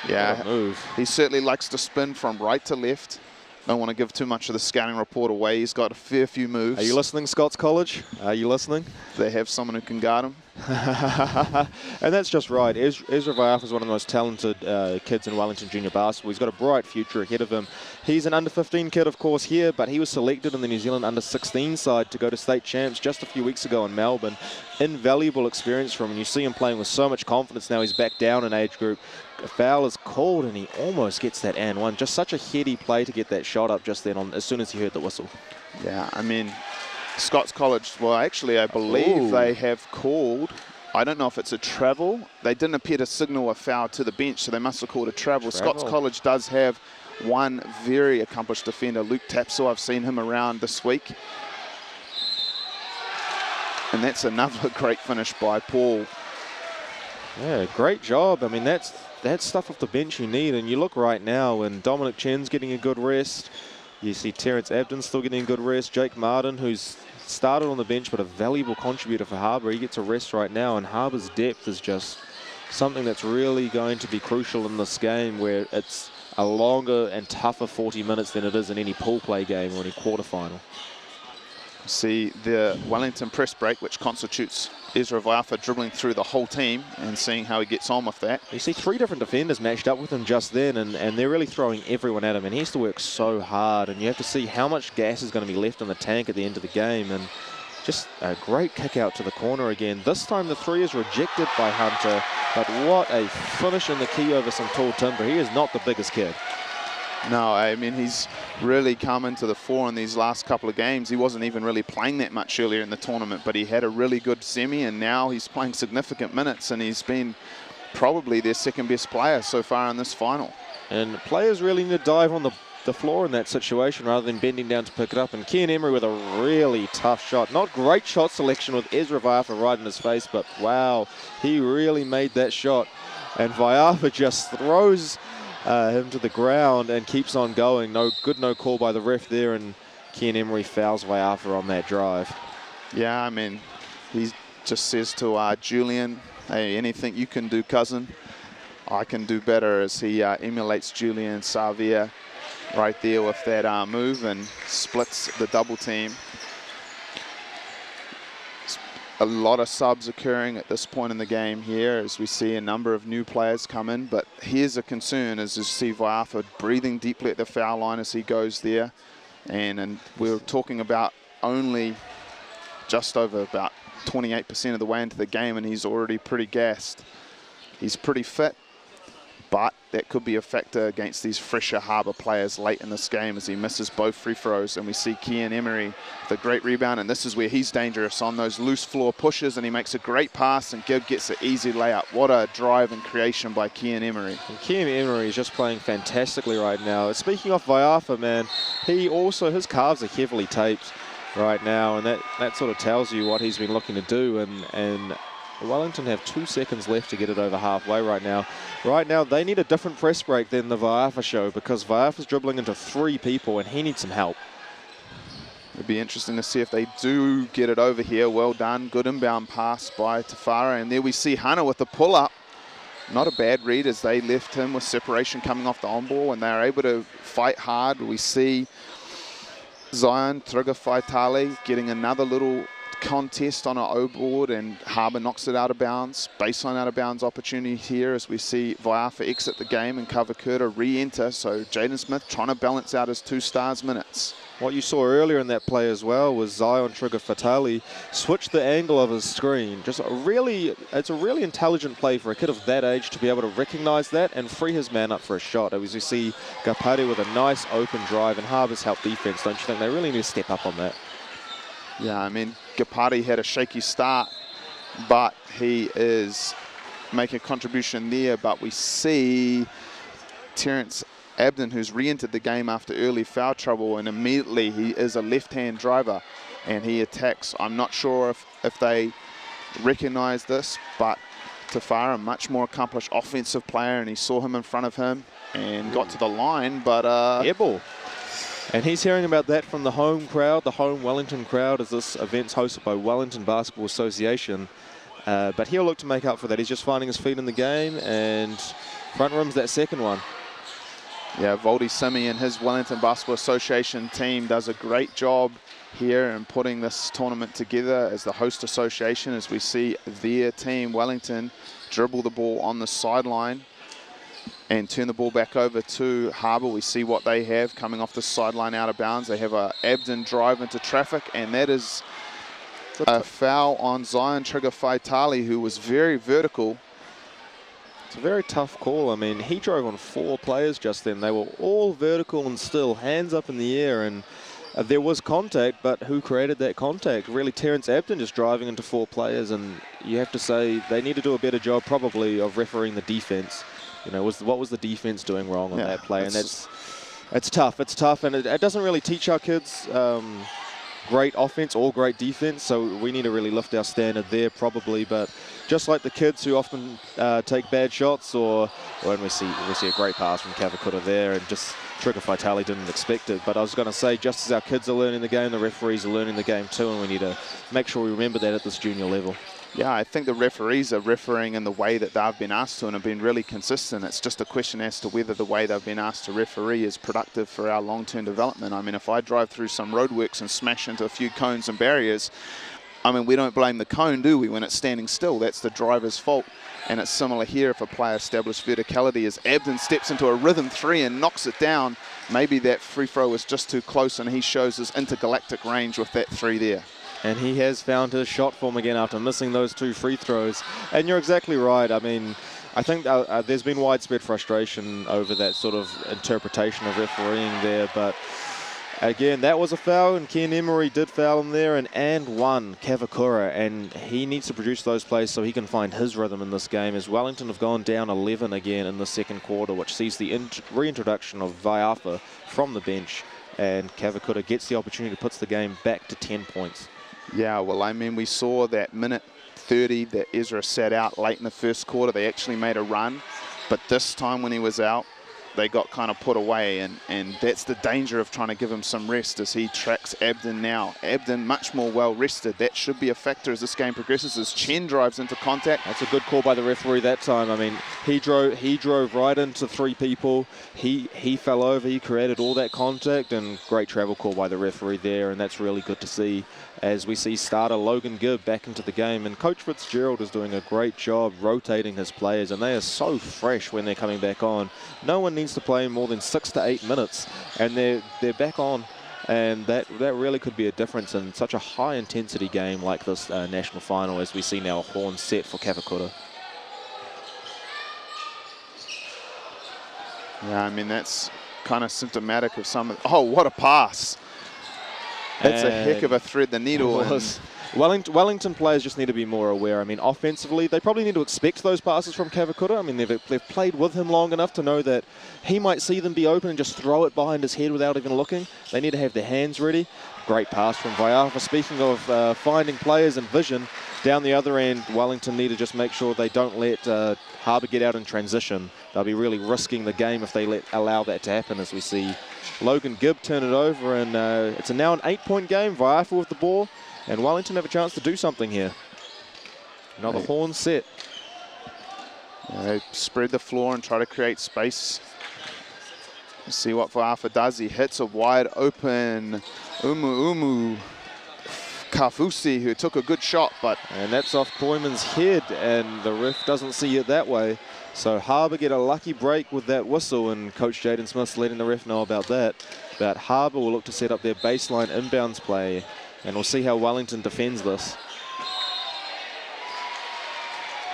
Yeah, what a move. He certainly likes to spin from right to left. Don't want to give too much of the scouting report away. He's got a fair few moves. Are you listening, Scots College? Are you listening? They have someone who can guard him. And that's just right. Ezra Viafa is one of the most talented kids in Wellington junior basketball. He's got a bright future ahead of him. He's an under-15 kid, of course, here, but he was selected in the New Zealand under-16 side to go to state champs just a few weeks ago in Melbourne. Invaluable experience from him. You see him playing with so much confidence now. He's back down in age group. A foul is called, and he almost gets that and one. Just such a heady play to get that shot up just then as soon as he heard the whistle. Yeah, I mean, Scots College, well, actually, I believe they have called, I don't know if it's a travel. They didn't appear to signal a foul to the bench, so they must have called a travel. Scots College does have one very accomplished defender, Luke Tapsell. I've seen him around this week. And that's another great finish by Paul. Yeah, great job. I mean, that's stuff off the bench you need. And you look right now, and Dominic Chen's getting a good rest. You see Terence Abden still getting a good rest. Jake Martin, who's started on the bench but a valuable contributor for Harbour, he gets a rest right now. And Harbour's depth is just something that's really going to be crucial in this game, where it's a longer and tougher 40 minutes than it is in any pool play game or any quarterfinal. See the Wellington press break, which constitutes Ezra Viafa dribbling through the whole team and seeing how he gets on with that. You see 3 different defenders matched up with him just then, and they're really throwing everyone at him, and he has to work so hard, and you have to see how much gas is going to be left in the tank at the end of the game. And just a great kick out to the corner again. This time the 3 is rejected by Hunter, but what a finish in the key over some tall timber. He is not the biggest kid. No, I mean, he's really come into the fore in these last couple of games. He wasn't even really playing that much earlier in the tournament, but he had a really good semi, and now he's playing significant minutes, and he's been probably their second best player so far in this final. And players really need to dive on the floor in that situation rather than bending down to pick it up. And Kian Emery with a really tough shot. Not great shot selection with Ezra Viafa right in his face, but wow, he really made that shot. And Viafa just throws him to the ground and keeps on going. No call by the ref there, and Kian Emery fouls Viafa on that drive. Yeah, I mean, he just says to Julian, hey, anything you can do, cousin, I can do better, as he emulates Julian Savia right there with that move and splits the double team. A lot of subs occurring at this point in the game here as we see a number of new players come in, but here's a concern as you see Viafa breathing deeply at the foul line as he goes there, and we're talking about only just over about 28% of the way into the game, and he's already pretty gassed. He's pretty fit, but that could be a factor against these fresher Harbour players late in this game as he misses both free throws. And we see Kian Emery with a great rebound, and this is where he's dangerous on those loose floor pushes, and he makes a great pass, and Gibb gets an easy layup. What a drive and creation by Kian Emery. And Kian Emery is just playing fantastically right now. Speaking of Viafa, man, his calves are heavily taped right now, and that sort of tells you what he's been looking to do. And Wellington have 2 seconds left to get it over halfway right now. Right now, they need a different press break than the Viafa show, because Viafa's dribbling into 3 people, and he needs some help. It'd be interesting to see if they do get it over here. Well done. Good inbound pass by Tafara. And there we see Hunter with the pull-up. Not a bad read as they left him with separation coming off the on-ball, and they're able to fight hard. We see Zion Trigafaitale getting another little contest on our O-board, and Harbour knocks it out of bounds. Baseline out of bounds opportunity here as we see Viafa exit the game and Kavakurta re-enter. So Jaden Smith trying to balance out his 2 stars minutes. What you saw earlier in that play as well was Zion Trigafaitale switch the angle of his screen. It's a really intelligent play for a kid of that age to be able to recognize that and free his man up for a shot. As you see Gapare with a nice open drive, and Harbour's help defense, don't you think? They really need to step up on that. Yeah, I mean, Gapare had a shaky start, but he is making a contribution there. But we see Terence Abden, who's re-entered the game after early foul trouble, and immediately he is a left-hand driver, and he attacks. I'm not sure if they recognize this, but Tafara, a much more accomplished offensive player, and he saw him in front of him and got to the line, but air ball. And he's hearing about that from the home crowd, the home Wellington crowd, as this event's hosted by Wellington Basketball Association. But he'll look to make up for that. He's just finding his feet in the game, and front room's that second one. Yeah, Voldy Simi and his Wellington Basketball Association team does a great job here in putting this tournament together as the host association, as we see their team, Wellington, dribble the ball on the sideline and turn the ball back over to Harbour. We see what they have coming off the sideline out of bounds. They have a Abden drive into traffic, and that is a foul on Zion Trigger-Faitali, who was very vertical. It's a very tough call. I mean, he drove on 4 players just then. They were all vertical and still, hands up in the air, and there was contact, but who created that contact? Really, Terrence Abden just driving into 4 players, and you have to say they need to do a better job probably of refereeing the defense. You know, what was the defense doing wrong on that play? And it's tough. It's tough, and it doesn't really teach our kids great offense or great defense, so we need to really lift our standard there probably. But just like the kids who often take bad shots, or when we see a great pass from Kavakura there, and just Trigger-Faitali didn't expect it. But I was going to say, just as our kids are learning the game, the referees are learning the game too, and we need to make sure we remember that at this junior level. Yeah, I think the referees are refereeing in the way that they've been asked to and have been really consistent. It's just a question as to whether the way they've been asked to referee is productive for our long-term development. I mean, if I drive through some roadworks and smash into a few cones and barriers, I mean, we don't blame the cone, do we, when it's standing still? That's the driver's fault. And it's similar here if a player established verticality as Abden steps into a rhythm 3 and knocks it down. Maybe that free throw was just too close, and he shows his intergalactic range with that 3 there. And he has found his shot form again after missing those 2 free throws. And you're exactly right. I mean, I think there's been widespread frustration over that sort of interpretation of refereeing there. But again, that was a foul, and Ken Emery did foul him there, and one, Kavakura. And he needs to produce those plays so he can find his rhythm in this game, as Wellington have gone down 11 again in the second quarter, which sees the reintroduction of Vaiafa from the bench. And Kavakura gets the opportunity to put the game back to 10 points. Yeah, well, I mean, we saw that minute 30 that Ezra sat out late in the first quarter. They actually made a run, but this time when he was out, they got kind of put away, and that's the danger of trying to give him some rest as he tracks Abden now. Abden much more well rested. That should be a factor as this game progresses, as Chen drives into contact. That's a good call by the referee that time. I mean, he drove right into 3 people. He fell over, he created all that contact, and great travel call by the referee there, and that's really good to see as we see starter Logan Gibb back into the game. And Coach Fitzgerald is doing a great job rotating his players, and they are so fresh when they're coming back on. No one needs to play more than 6 to 8 minutes, and they're back on, and that really could be a difference in such a high intensity game like this national final, as we see now a horn set for Kavakura. Yeah, I mean, that's kind of symptomatic of some of... Oh, what a pass. That's a heck of a thread the needle. Wellington players just need to be more aware. I mean, offensively, they probably need to expect those passes from Kavakura. I mean, they've played with him long enough to know that he might see them be open and just throw it behind his head without even looking. They need to have their hands ready. Great pass from Vaiafa. Speaking of finding players and vision, down the other end, Wellington need to just make sure they don't let Harbour get out in transition. They'll be really risking the game if they allow that to happen, as we see Logan Gibb turn it over, and it's now an 8-point game. Vaiafa with the ball, and Wellington have a chance to do something here. Another horn set. Yeah, they spread the floor and try to create space. Let's see what Vaiafa does. He hits a wide open Umu Kafusi, who took a good shot, but... And that's off Koiman's head, and the ref doesn't see it that way. So Harbour get a lucky break with that whistle, and Coach Jaden Smith's letting the ref know about that. But Harbour will look to set up their baseline inbounds play, and we'll see how Wellington defends this.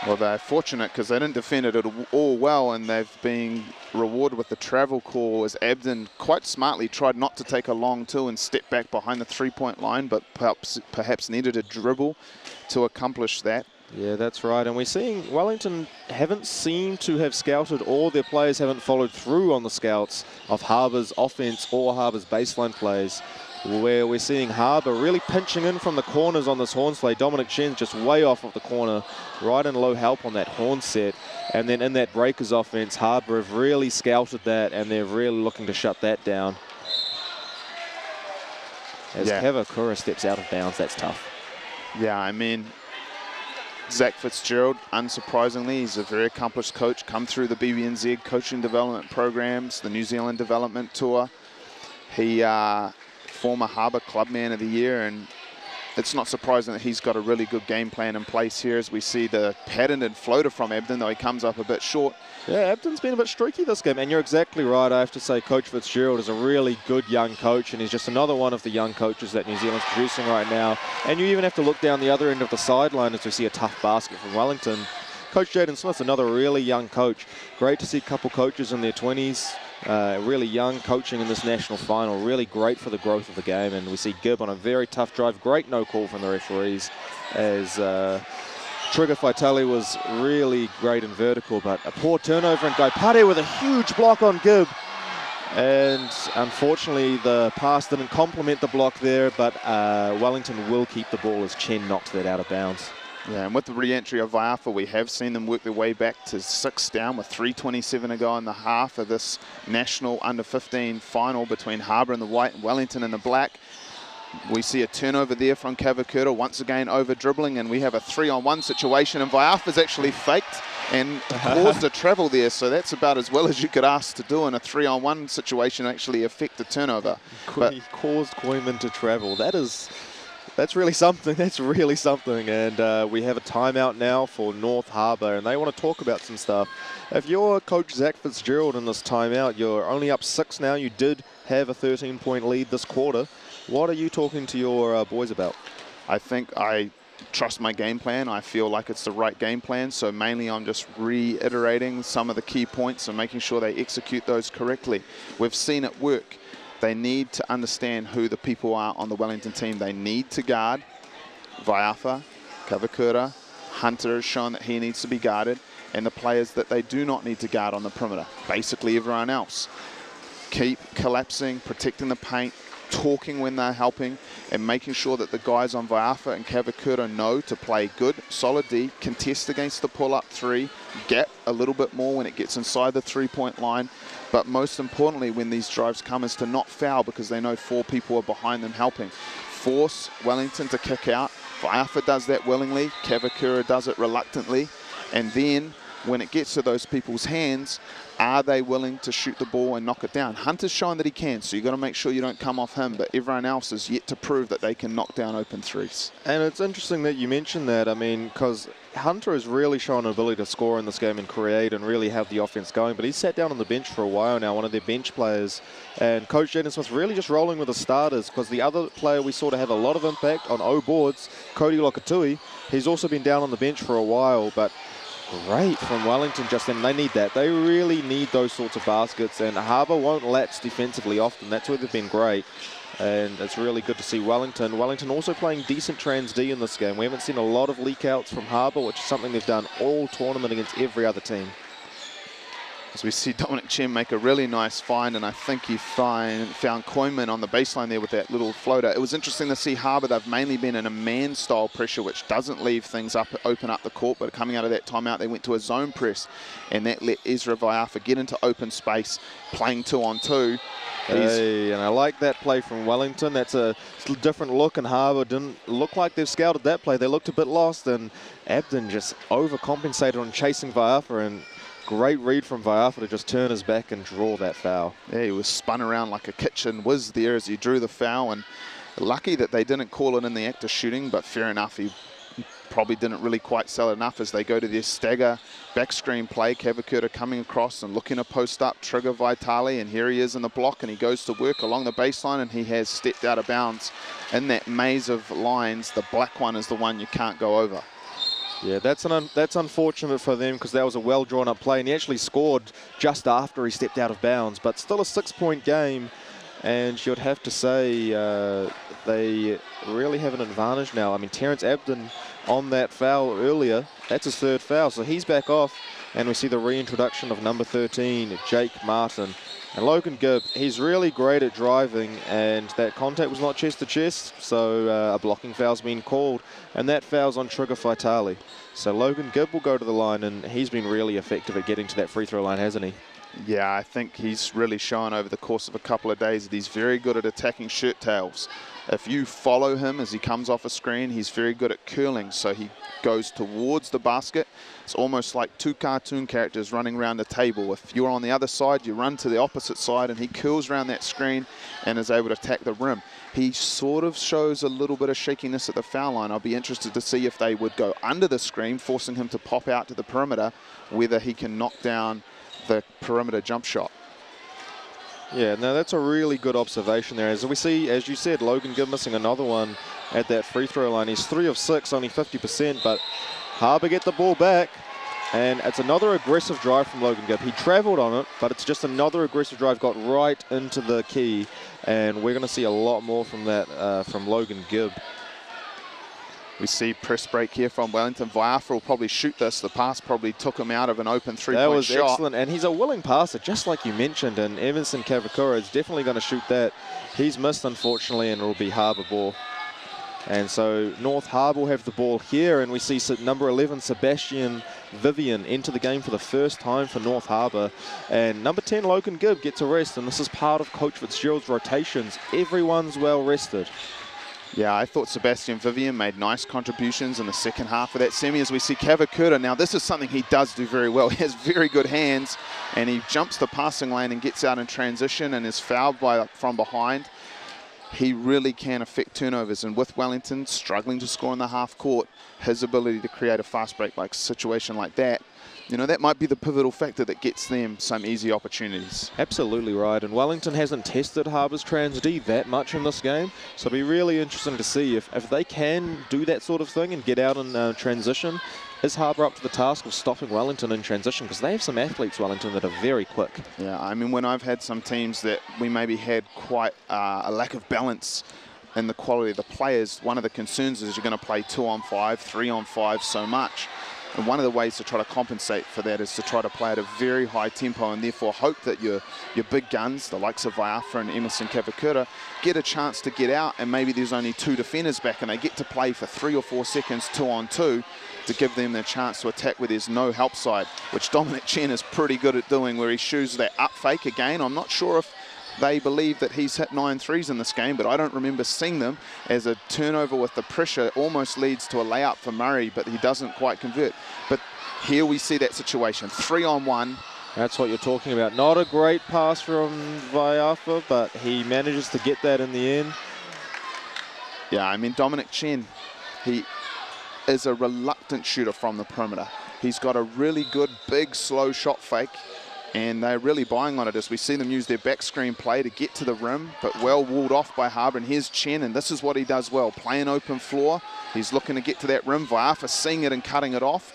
Well, they're fortunate because they didn't defend it at all well, and they've been rewarded with the travel call as Abden quite smartly tried not to take a long two and step back behind the three-point line, but perhaps needed a dribble to accomplish that. Yeah, that's right. And we're seeing Wellington haven't seemed to have scouted, or their players haven't followed through on the scouts of Harbour's offense or Harbour's baseline plays, where we're seeing Harbour really pinching in from the corners on this horn play. Dominic Chen's just way off of the corner, right in low help on that horn set. And then in that breakers offense, Harbour have really scouted that, and they're really looking to shut that down. As Kavakura steps out of bounds, that's tough. Yeah, I mean, Zach Fitzgerald, unsurprisingly, he's a very accomplished coach, come through the BBNZ coaching development programs, the New Zealand Development Tour. He former Harbour Club Man of the Year, and it's not surprising that he's got a really good game plan in place here as we see the patented floater from Abden, though he comes up a bit short. Yeah, Abden's been a bit streaky this game, and you're exactly right. I have to say Coach Fitzgerald is a really good young coach, and he's just another one of the young coaches that New Zealand's producing right now. And you even have to look down the other end of the sideline as we see a tough basket from Wellington. Coach Jaden Smith's another really young coach. Great to see a couple coaches in their 20s. Really young coaching in this national final, really great for the growth of the game. And we see Gibb on a very tough drive, great no call from the referees, as Trigger Faitali was really great in vertical, but a poor turnover, and Gaipare with a huge block on Gibb. And unfortunately the pass didn't complement the block there, but Wellington will keep the ball as Chen knocks that out of bounds. Yeah, and with the re-entry of Vaiafa, we have seen them work their way back to 6 down with 3:27 to go in the half of this national under-15 final between Harbour in the white and Wellington in the black. We see a turnover there from Kavakura, once again over dribbling, and we have a 3-on-1 situation, and Vaiafa's actually faked and caused a travel there, so that's about as well as you could ask to do in a 3-on-1 situation, actually affect the turnover. He caused Koeman to travel. That's really something. That's really something. And we have a timeout now for North Harbour, and they want to talk about some stuff. If you're Coach Zach Fitzgerald in this timeout, you're only up 6 now. You did have a 13-point lead this quarter. What are you talking to your boys about? I think I trust my game plan. I feel like it's the right game plan. So mainly I'm just reiterating some of the key points and making sure they execute those correctly. We've seen it work. They need to understand who the people are on the Wellington team. They need to guard Vaiafa, Kavakura. Hunter has shown that he needs to be guarded, and the players that they do not need to guard on the perimeter, basically everyone else. Keep collapsing, protecting the paint, talking when they're helping, and making sure that the guys on Vaiafa and Kavakura know to play good, solid D, contest against the pull-up 3, gap a little bit more when it gets inside the 3-point line, but most importantly when these drives come is to not foul because they know 4 people are behind them helping. Force Wellington to kick out. Vaiafa does that willingly, Kavakura does it reluctantly, and then when it gets to those people's hands, are they willing to shoot the ball and knock it down? Hunter's shown that he can, so you've got to make sure you don't come off him, but everyone else is yet to prove that they can knock down open threes. And it's interesting that you mentioned that, I mean, because Hunter has really shown an ability to score in this game and create and really have the offense going, but he's sat down on the bench for a while now, one of their bench players, and Coach Jaden Smith's really just rolling with the starters, because the other player we sort of have a lot of impact on O boards, Cody Lokatui, he's also been down on the bench for a while, but great from Wellington just then. They need that. They really need those sorts of baskets, and Harbour won't lapse defensively often. That's where they've been great, and it's really good to see Wellington. Wellington also playing decent trans D in this game. We haven't seen a lot of leak-outs from Harbour, which is something they've done all tournament against every other team. As we see Dominic Chen make a really nice find, and I think he found Koeman on the baseline there with that little floater. It was interesting to see Harbour. They've mainly been in a man-style pressure, which doesn't leave things open up the court, but coming out of that timeout, they went to a zone press, and that let Ezra Vaiafa get into open space, playing 2-on-2. Hey, and I like that play from Wellington. That's a different look, and Harbour didn't look like they've scouted that play. They looked a bit lost, and Abden just overcompensated on chasing Vaiafa, and great read from Vaiafa to just turn his back and draw that foul. Yeah, he was spun around like a kitchen whiz there as he drew the foul, and lucky that they didn't call it in the act of shooting, but fair enough, he probably didn't really quite sell enough as they go to their stagger back screen play. Kavakura coming across and looking to post up, trigger Vitali, and here he is in the block, and he goes to work along the baseline, and he has stepped out of bounds. In that maze of lines, the black one is the one you can't go over. Yeah, that's unfortunate for them because that was a well drawn up play, and he actually scored just after he stepped out of bounds, but still a 6-point game, and you'd have to say they really have an advantage now. I mean, Terrence Abden on that foul earlier, that's his 3rd foul, so he's back off, and we see the reintroduction of number 13, Jake Martin. And Logan Gibb, he's really great at driving, and that contact was not chest to chest, so a blocking foul's been called, and that foul's on Trigger Faitali. So Logan Gibb will go to the line, and he's been really effective at getting to that free throw line, hasn't he? Yeah, I think he's really shown over the course of a couple of days that he's very good at attacking shirt tails. If you follow him as he comes off a screen, he's very good at curling. So he goes towards the basket. It's almost like two cartoon characters running around the table. If you're on the other side, you run to the opposite side, and he curls around that screen and is able to attack the rim. He sort of shows a little bit of shakiness at the foul line. I'll be interested to see if they would go under the screen, forcing him to pop out to the perimeter, whether he can knock down the perimeter jump shot. Yeah, no, that's a really good observation there. As we see, as you said, Logan Gibb missing another one at that free throw line. He's 3 of 6, only 50%, but Harbour get the ball back, and it's another aggressive drive from Logan Gibb. He travelled on it, but it's just another aggressive drive, got right into the key, and we're going to see a lot more from that from Logan Gibb. We see press break here from Wellington. Viafa will probably shoot this. The pass probably took him out of an open three-point shot. That was excellent, and he's a willing passer, just like you mentioned, and Emerson Kavakura is definitely going to shoot that. He's missed, unfortunately, and it will be Harbour ball. And so North Harbour will have the ball here, and we see number 11, Sebastian Vivian, enter the game for the first time for North Harbour. And number 10, Logan Gibb, gets a rest, and this is part of Coach Fitzgerald's rotations. Everyone's well rested. Yeah, I thought Sebastian Vivian made nice contributions in the second half of that semi, as we see Kavakura. Now, this is something he does do very well. He has very good hands, and he jumps the passing lane and gets out in transition and is fouled from behind. He really can affect turnovers, and with Wellington struggling to score in the half court, his ability to create a fast break like situation like that, you know, that might be the pivotal factor that gets them some easy opportunities. Absolutely right, and Wellington hasn't tested Harbour's trans D that much in this game, so it'll be really interesting to see if they can do that sort of thing and get out in transition. Is Harbour up to the task of stopping Wellington in transition? Because they have some athletes, Wellington, that are very quick. Yeah, I mean, when I've had some teams that we maybe had quite a lack of balance in the quality of the players, one of the concerns is you're going to play 2-on-5, 3-on-5 so much. And one of the ways to try to compensate for that is to try to play at a very high tempo and therefore hope that your big guns, the likes of Viafa and Emerson Kavakura, get a chance to get out, and maybe there's only 2 defenders back and they get to play for 3 or 4 seconds 2-on-2 to give them the chance to attack where there's no help side, which Dominic Chen is pretty good at doing, where he shoots that up fake again. I'm not sure if they believe that he's hit 9 threes in this game, but I don't remember seeing them, as a turnover with the pressure almost leads to a layup for Murray, but he doesn't quite convert. But here we see that situation, 3-on-1. That's what you're talking about. Not a great pass from Viafa, but he manages to get that in the end. Yeah, I mean, Dominic Chen, he is a reluctant shooter from the perimeter. He's got a really good, big, slow shot fake, and they're really buying on it as we see them use their back screen play to get to the rim, but well walled off by Harbour. And here's Chen, and this is what he does well. Play an open floor. He's looking to get to that rim. Viafa seeing it and cutting it off.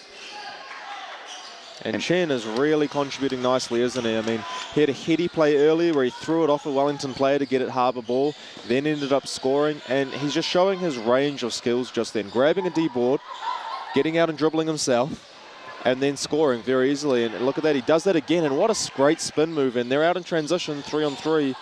And Chen is really contributing nicely, isn't he? I mean, he had a heady play earlier where he threw it off a Wellington player to get it Harbour ball, then ended up scoring, and he's just showing his range of skills just then. Grabbing a D-board, getting out and dribbling himself, and then scoring very easily. And look at that, he does that again, and what a great spin move. And they're out in transition, 3-on-3.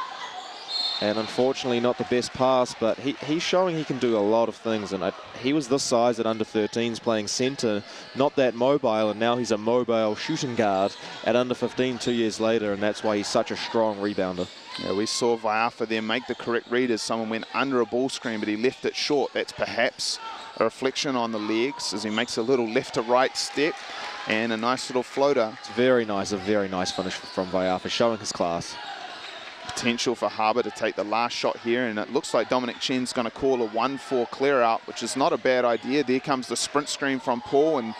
And unfortunately not the best pass, but he's showing he can do a lot of things. And he was this size at under 13s playing centre, not that mobile, and now he's a mobile shooting guard at under 15 2 years later, and that's why he's such a strong rebounder. Yeah, we saw Viafa there make the correct read as someone went under a ball screen, but he left it short. That's perhaps a reflection on the legs as he makes a little left to right step and a nice little floater. It's very nice, a very nice finish from Viafa, showing his class. Potential for Harbour to take the last shot here, and it looks like Dominic Chen's going to call a 1-4 clear out, which is not a bad idea. There comes the sprint screen from Paul, and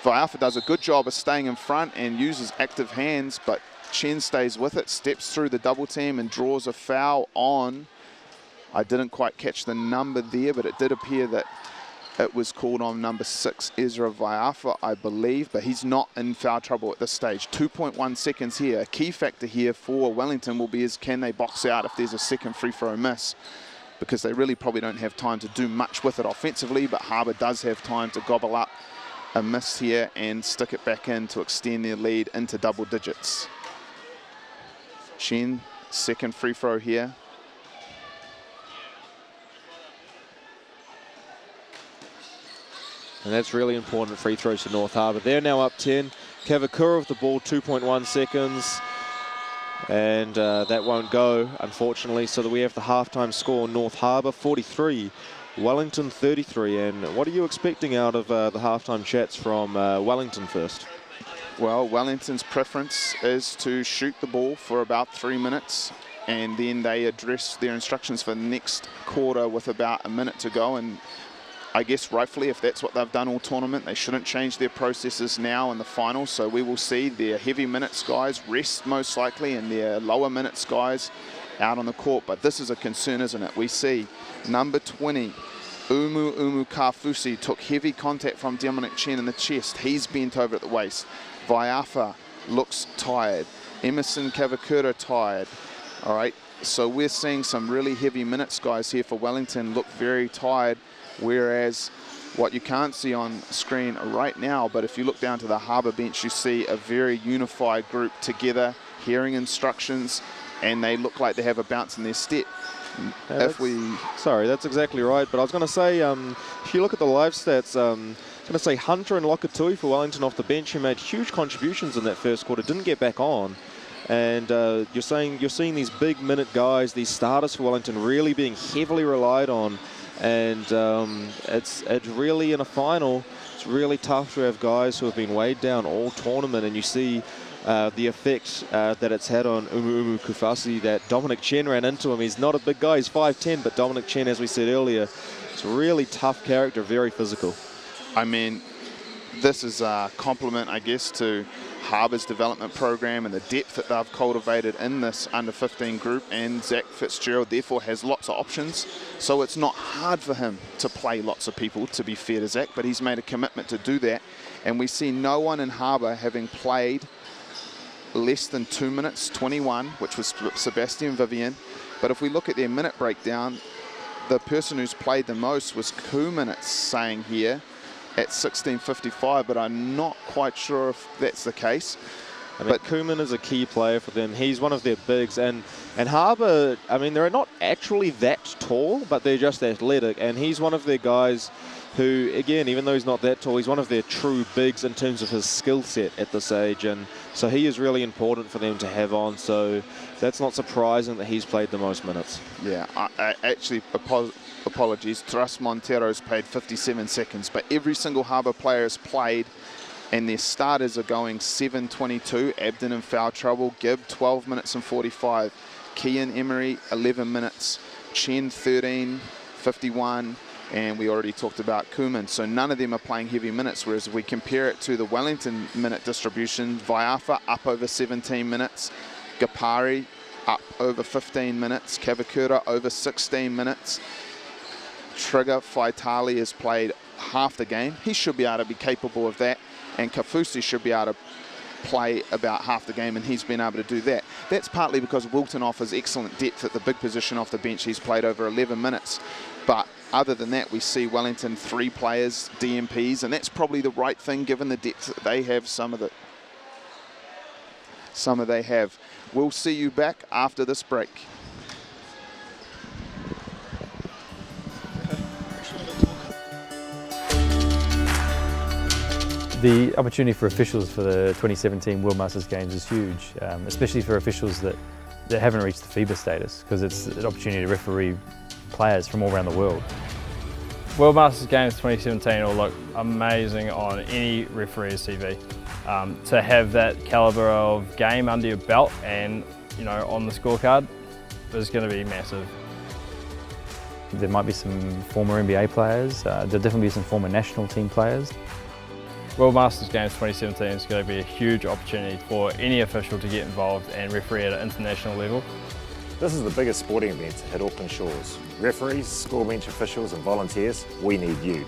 Viafa does a good job of staying in front and uses active hands, but Chen stays with it, steps through the double team and draws a foul on. I didn't quite catch the number there, but it did appear that it was called on number 6, Ezra Viafa, I believe, but he's not in foul trouble at this stage. 2.1 seconds here. A key factor here for Wellington will be is can they box out if there's a second free throw miss, because they really probably don't have time to do much with it offensively, but Harbour does have time to gobble up a miss here and stick it back in to extend their lead into double digits. Chen, second free throw here. And that's really important free throws to North Harbour. They're now up 10. Kavakura with the ball, 2.1 seconds. And that won't go, unfortunately, so that we have the halftime score: North Harbour 43, Wellington 33. And what are you expecting out of the halftime chats from Wellington first? Well, Wellington's preference is to shoot the ball for about 3 minutes, and then they address their instructions for the next quarter with about a minute to go. And I guess rightfully, if that's what they've done all tournament, they shouldn't change their processes now in the final. So we will see their heavy minutes guys rest most likely, and their lower minutes guys out on the court. But this is a concern, isn't it? We see number 20, Umu Kafusi, took heavy contact from Dominic Chen in the chest. He's bent over at the waist. Vaiafa looks tired. Emerson Kavakura tired. All right, so we're seeing some really heavy minutes guys here for Wellington look very tired, whereas what you can't see on screen right now, but if you look down to the Harbour bench, you see a very unified group together, hearing instructions, and they look like they have a bounce in their step. Sorry, that's exactly right. But I was going to say, if you look at the live stats, I'm going to say Hunter and Lokatui for Wellington off the bench, who made huge contributions in that first quarter, didn't get back on. And you're seeing these big minute guys, these starters for Wellington, really being heavily relied on. And it's really, in a final, it's really tough to have guys who have been weighed down all tournament, and you see the effect that it's had on Umu Kufasi, that Dominic Chen ran into him. He's not a big guy, he's 5'10", but Dominic Chen, as we said earlier, it's a really tough character, very physical. I mean, this is a compliment, I guess, to Harbour's development program and the depth that they've cultivated in this under-15 group, and Zach Fitzgerald therefore has lots of options, so it's not hard for him to play lots of people, to be fair to Zach, but he's made a commitment to do that. And we see no one in Harbour having played less than 2 minutes 21, which was Sebastian Vivian. But if we look at their minute breakdown, the person who's played the most was Kumanitz, saying here, at 16:55, but I'm not quite sure if that's the case. I mean, Kuman is a key player for them. He's one of their bigs, and Harbour, I mean, they're not actually that tall, but they're just athletic, and he's one of their guys who, again, even though he's not that tall, he's one of their true bigs in terms of his skill set at this age, and so he is really important for them to have on, so that's not surprising that he's played the most minutes. Yeah, I actually, apologies, Tras Montero's played 57 seconds, but every single Harbour player has played, and their starters are going 7:22. Abden in foul trouble. Gibb 12 minutes and 45. Kian Emery 11 minutes. Chen 13:51. And we already talked about Kuman. So none of them are playing heavy minutes, whereas if we compare it to the Wellington minute distribution, Vaiafa up over 17 minutes. Gapari up over 15 minutes. Kavakura over 16 minutes. Trigger Faitali has played half the game. He should be able to be capable of that. And Kafusi should be able to play about half the game, and he's been able to do that. That's partly because Wilton offers excellent depth at the big position off the bench. He's played over 11 minutes. But other than that, we see Wellington 3 players, DMPs, and that's probably the right thing given the depth that they have. Some of they have. We'll see you back after this break. The opportunity for officials for the 2017 World Masters Games is huge, especially for officials that haven't reached the FIBA status, because it's an opportunity to referee players from all around the world. World Masters Games 2017 will look amazing on any referee's CV. To have that calibre of game under your belt and, you know, on the scorecard is going to be massive. There might be some former NBA players, there'll definitely be some former national team players. World Masters Games 2017 is going to be a huge opportunity for any official to get involved and referee at an international level. This is the biggest sporting event to hit Auckland shores. Referees, score bench officials and volunteers, we need you.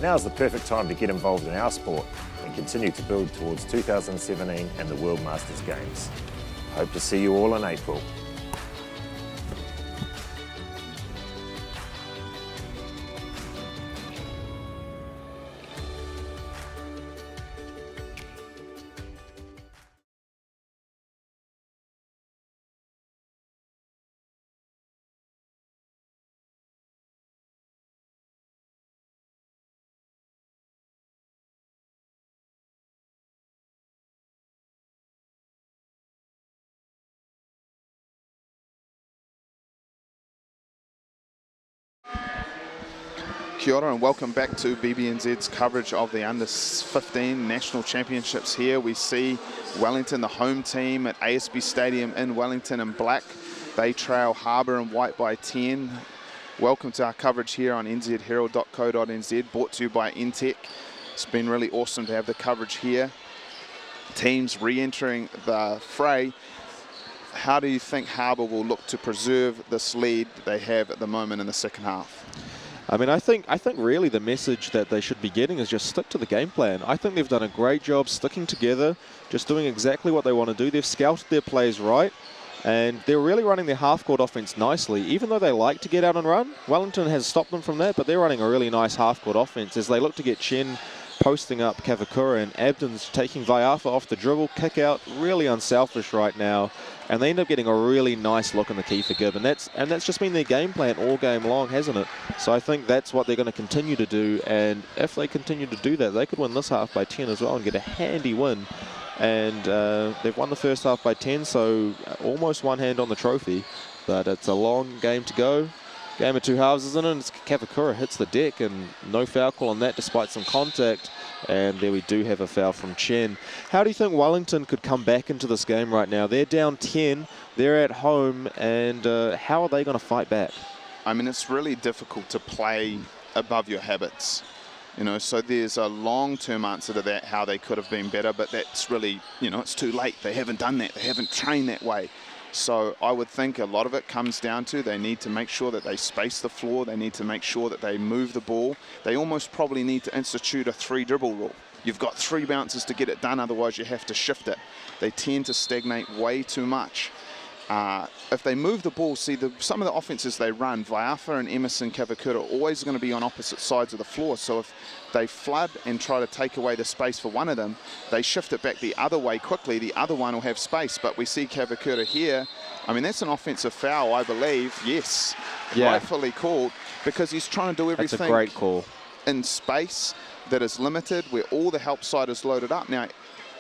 Now is the perfect time to get involved in our sport and continue to build towards 2017 and the World Masters Games. Hope to see you all in April. Kia ora and welcome back to BBNZ's coverage of the Under-15 National Championships here. We see Wellington, the home team at ASB Stadium in Wellington in black. They trail Harbour in white by 10. Welcome to our coverage here on nzherald.co.nz, brought to you by Intech. It's been really awesome to have the coverage here. Teams re-entering the fray. How do you think Harbour will look to preserve this lead they have at the moment in the second half? I mean, I think really the message that they should be getting is just stick to the game plan. I think they've done a great job sticking together, just doing exactly what they want to do. They've scouted their plays right, and they're really running their half-court offense nicely. Even though they like to get out and run, Wellington has stopped them from that, but they're running a really nice half-court offense as they look to get Chen posting up Kavakura, and Abden's taking Vaiafa off the dribble, kick out, really unselfish right now, and they end up getting a really nice look in the key for Gibb, and that's just been their game plan all game long, hasn't it? So I think that's what they're going to continue to do, and if they continue to do that, they could win this half by 10 as well and get a handy win. And they've won the first half by 10, so almost one hand on the trophy, but it's a long game to go. Game of two halves, isn't it? It's Kavakura hits the deck, and no foul call on that despite some contact. And there we do have a foul from Chen. How do you think Wellington could come back into this game right now? They're down 10, they're at home, and how are they going to fight back? I mean, it's really difficult to play above your habits. You know, so there's a long-term answer to that, how they could have been better, but that's really, you know, it's too late. They haven't done that. They haven't trained that way. So I would think a lot of it comes down to they need to make sure that they space the floor. They need to make sure that they move the ball. They almost probably need to institute a 3-dribble rule. You've got 3 bounces to get it done, otherwise you have to shift it. They tend to stagnate way too much. If they move the ball, see some of the offenses they run, Vaiafa and Emerson Kavakura are always going to be on opposite sides of the floor. So if they flood and try to take away the space for one of them, they shift it back the other way quickly, the other one will have space. But we see Kavakura here. I mean, that's an offensive foul, I believe. Yes, yeah. Rightfully called, because he's trying to do everything. That's a great call. In space that is limited, where all the help side is loaded up. Now,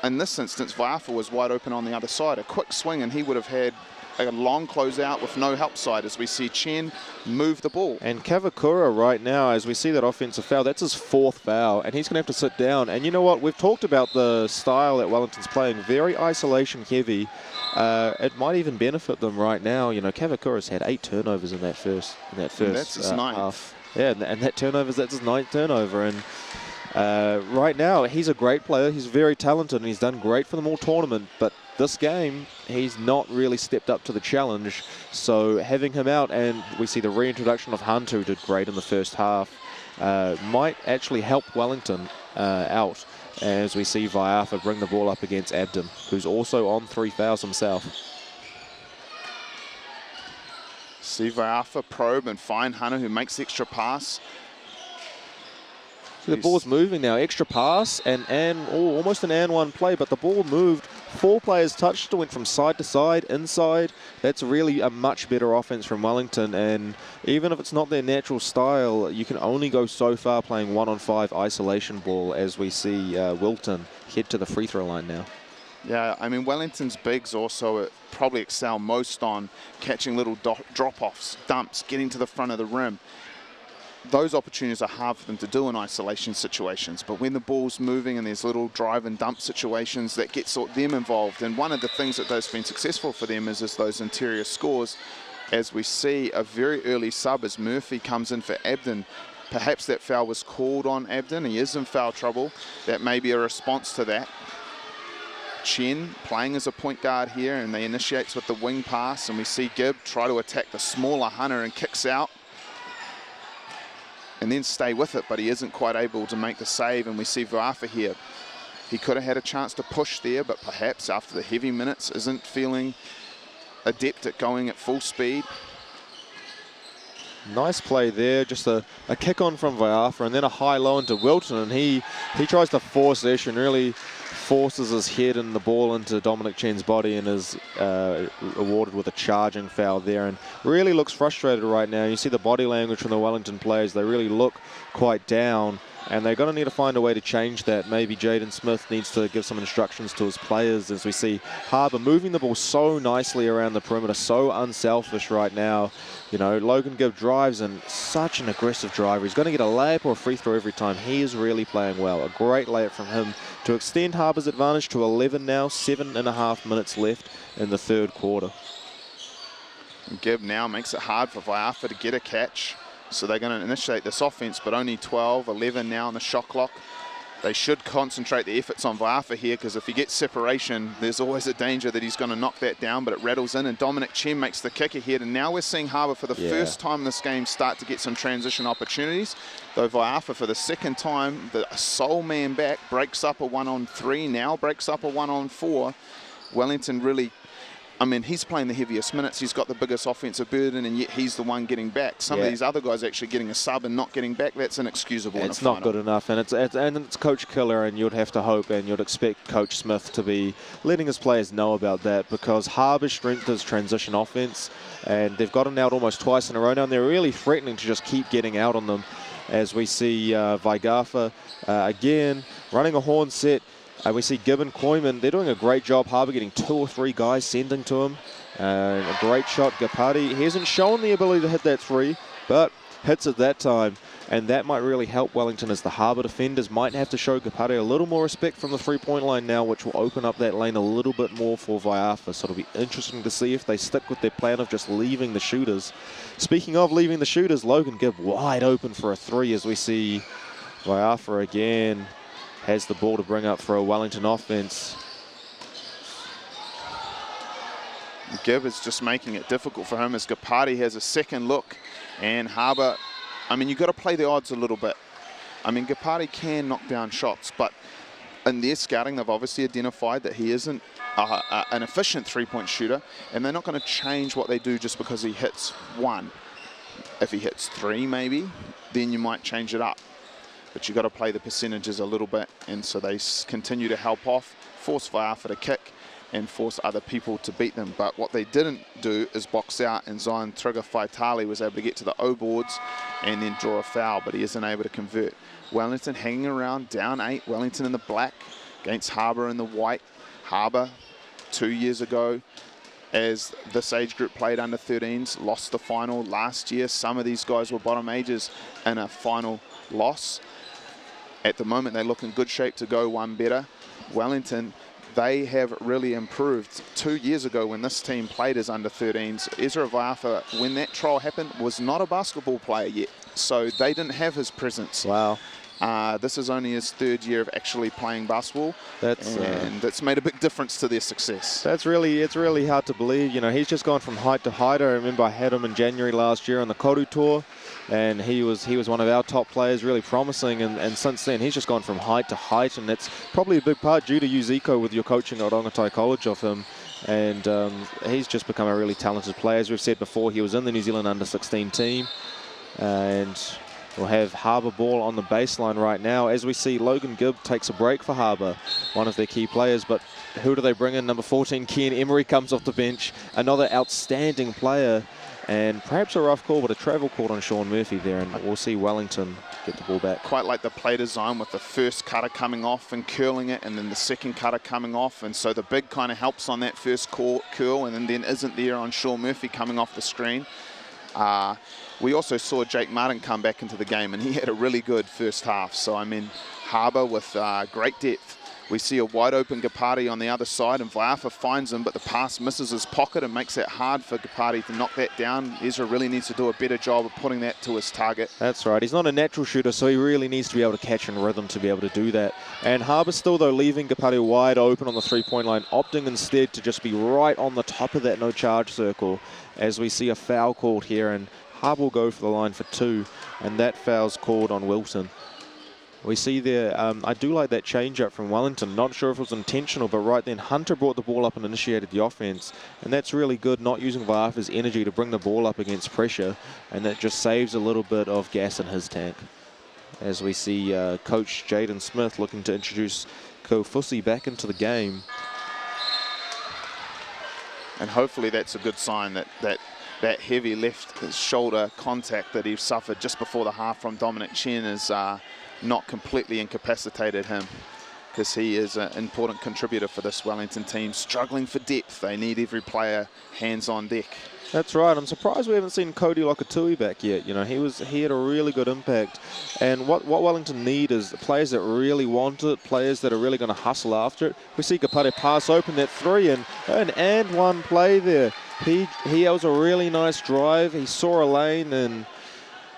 in this instance, Vaiafa was wide open on the other side. A quick swing and he would have had a long closeout with no help side as we see Chen move the ball. And Kavakura right now, as we see that offensive foul, that's his 4th foul, and he's going to have to sit down. And you know what? We've talked about the style that Wellington's playing, very isolation heavy. It might even benefit them right now. You know, Kavakura's had 8 turnovers in that first that's his 9th half. Yeah, and that turnovers, that's his 9th turnover. And right now, he's a great player. He's very talented, and he's done great for them all tournament. But this game, he's not really stepped up to the challenge. So having him out, and we see the reintroduction of Hunt, who did great in the first half, might actually help Wellington out, as we see Vaiafa bring the ball up against Abden, who's also on 3 fouls himself. See Vaiafa probe and find Hunter, who makes the extra pass. The ball's moving now, extra pass and almost an and one play, but the ball moved. 4 players touched it, went from side to side, inside. That's really a much better offense from Wellington, and even if it's not their natural style, you can only go so far playing 1-on-5 isolation ball, as we see Wilton head to the free throw line now. Yeah, I mean, Wellington's bigs also probably excel most on catching little drop-offs, dumps, getting to the front of the rim. Those opportunities are hard for them to do in isolation situations, but when the ball's moving and there's little drive and dump situations, that gets them involved. And one of the things that has been successful for them is those interior scores, as we see a very early sub as Murphy comes in for Abden. Perhaps that foul was called on Abden. He is in foul trouble. That may be a response to that. Chen playing as a point guard here, and they initiates with the wing pass, and we see Gibb try to attack the smaller Hunter and kicks out and then stay with it, but he isn't quite able to make the save. And we see Vaiafa here. He could have had a chance to push there, but perhaps after the heavy minutes isn't feeling adept at going at full speed. Nice play there, just a kick on from Vaiafa and then a high low into Wilton, and he tries to force ish and really forces his head and the ball into Dominic Chen's body and is awarded with a charging foul there, and really looks frustrated right now. You see the body language from the Wellington players. They really look quite down, and they're going to need to find a way to change that. Maybe Jaden Smith needs to give some instructions to his players, as we see Harbour moving the ball so nicely around the perimeter, so unselfish right now. You know, Logan Gibb drives, and such an aggressive driver. He's going to get a layup or a free throw every time. He is really playing well. A great layup from him to extend Harbour's advantage to 11 now. 7.5 minutes left in the third quarter. Gibb now makes it hard for Vaiafa to get a catch. So they're going to initiate this offense, but only 12, 11 now on the shot clock. They should concentrate the efforts on Vaiafa here, because if he gets separation, there's always a danger that he's going to knock that down, but it rattles in, and Dominic Chen makes the kick ahead, and now we're seeing Harbour for the first time in this game start to get some transition opportunities, though Vaiafa for the second time, the sole man back, breaks up a 1-on-3, now breaks up a 1-on-4. Wellington really, I mean, he's playing the heaviest minutes. He's got the biggest offensive burden, and yet he's the one getting back. Some of these other guys actually getting a sub and not getting back. That's inexcusable. It's not good enough, and it's coach killer, and you'd have to hope and you'd expect Coach Smith to be letting his players know about that, because Harbour's strength is transition offense, and they've gotten out almost twice in a row now, and they're really threatening to just keep getting out on them, as we see Vaiafa again running a horn set. We see Gibbon, Koyman, they're doing a great job. Harbour getting 2 or 3 guys sending to him. A great shot. Gapati, he hasn't shown the ability to hit that 3, but hits it that time. And that might really help Wellington, as the Harbour defenders might have to show Gapati a little more respect from the three-point line now, which will open up that lane a little bit more for Vaiafa. So it'll be interesting to see if they stick with their plan of just leaving the shooters. Speaking of leaving the shooters, Logan Gibb wide open for a 3, as we see Vaiafa again has the ball to bring up for a Wellington offense. Gibb is just making it difficult for him, as Gapati has a second look, and Harbour, I mean, you've got to play the odds a little bit. I mean, Gapati can knock down shots, but in their scouting, they've obviously identified that he isn't an efficient three-point shooter, and they're not going to change what they do just because he hits 1. If he hits 3, maybe, then you might change it up. But you've got to play the percentages a little bit, and so they continue to help off, force Vaiafa to kick, and force other people to beat them. But what they didn't do is box out, and Zion Trigger Faitali was able to get to the O boards and then draw a foul, but he isn't able to convert. Wellington hanging around, down 8. Wellington in the black against Harbour in the white. Harbour 2 years ago, as this age group played under 13s, lost the final last year. Some of these guys were bottom ages in a final loss. At the moment, they look in good shape to go one better. Wellington, they have really improved. 2 years ago, when this team played as under 13s, Ezra Vaiafa, when that trial happened, was not a basketball player yet. So they didn't have his presence. Wow. This is only his 3rd year of actually playing basketball, and that's made a big difference to their success. It's really hard to believe. You know, he's just gone from height to height. I remember I had him in January last year on the Koru Tour, and he was one of our top players, really promising, and since then he's just gone from height to height, and that's probably a big part due to you, Zico, with your coaching at Rongotai College of him. And he's just become a really talented player. As we've said before, he was in the New Zealand under-16 team, and we'll have Harbour ball on the baseline right now, as we see Logan Gibb takes a break for Harbour, one of their key players. But who do they bring in? Number 14, Ken Emery, comes off the bench, another outstanding player, and perhaps a rough call, but a travel call on Sean Murphy there, and we'll see Wellington get the ball back. Quite like the play design, with the first cutter coming off and curling it, and then the second cutter coming off, and so the big kind of helps on that first curl, and then isn't there on Sean Murphy coming off the screen. We also saw Jake Martin come back into the game, and he had a really good first half. So, I mean, Harbour with great depth. We see a wide open Gapati on the other side, and Vaiafa finds him, but the pass misses his pocket and makes it hard for Gapati to knock that down. Ezra really needs to do a better job of putting that to his target. That's right. He's not a natural shooter, so he really needs to be able to catch in rhythm to be able to do that. And Harbour still, though, leaving Gapati wide open on the three-point line, opting instead to just be right on the top of that no-charge circle, as we see a foul called here, and Harbour will go for the line for 2, and that foul's called on Wilson. We see there, I do like that change-up from Wellington. Not sure if it was intentional, but right then Hunter brought the ball up and initiated the offense. And that's really good, not using Vaiafa's energy to bring the ball up against pressure. And that just saves a little bit of gas in his tank. As we see Coach Jaden Smith looking to introduce Kofusi back into the game. And hopefully that's a good sign that heavy left shoulder contact that he suffered just before the half from Dominic Chen has not completely incapacitated him, because he is an important contributor for this Wellington team. Struggling for depth. They need every player hands on deck. That's right. I'm surprised we haven't seen Cody Lokatui back yet. You know, he had a really good impact. And what Wellington need is players that really want it, players that are really going to hustle after it. We see Kapare pass open that three, and one play there. He was a really nice drive. He saw a lane, and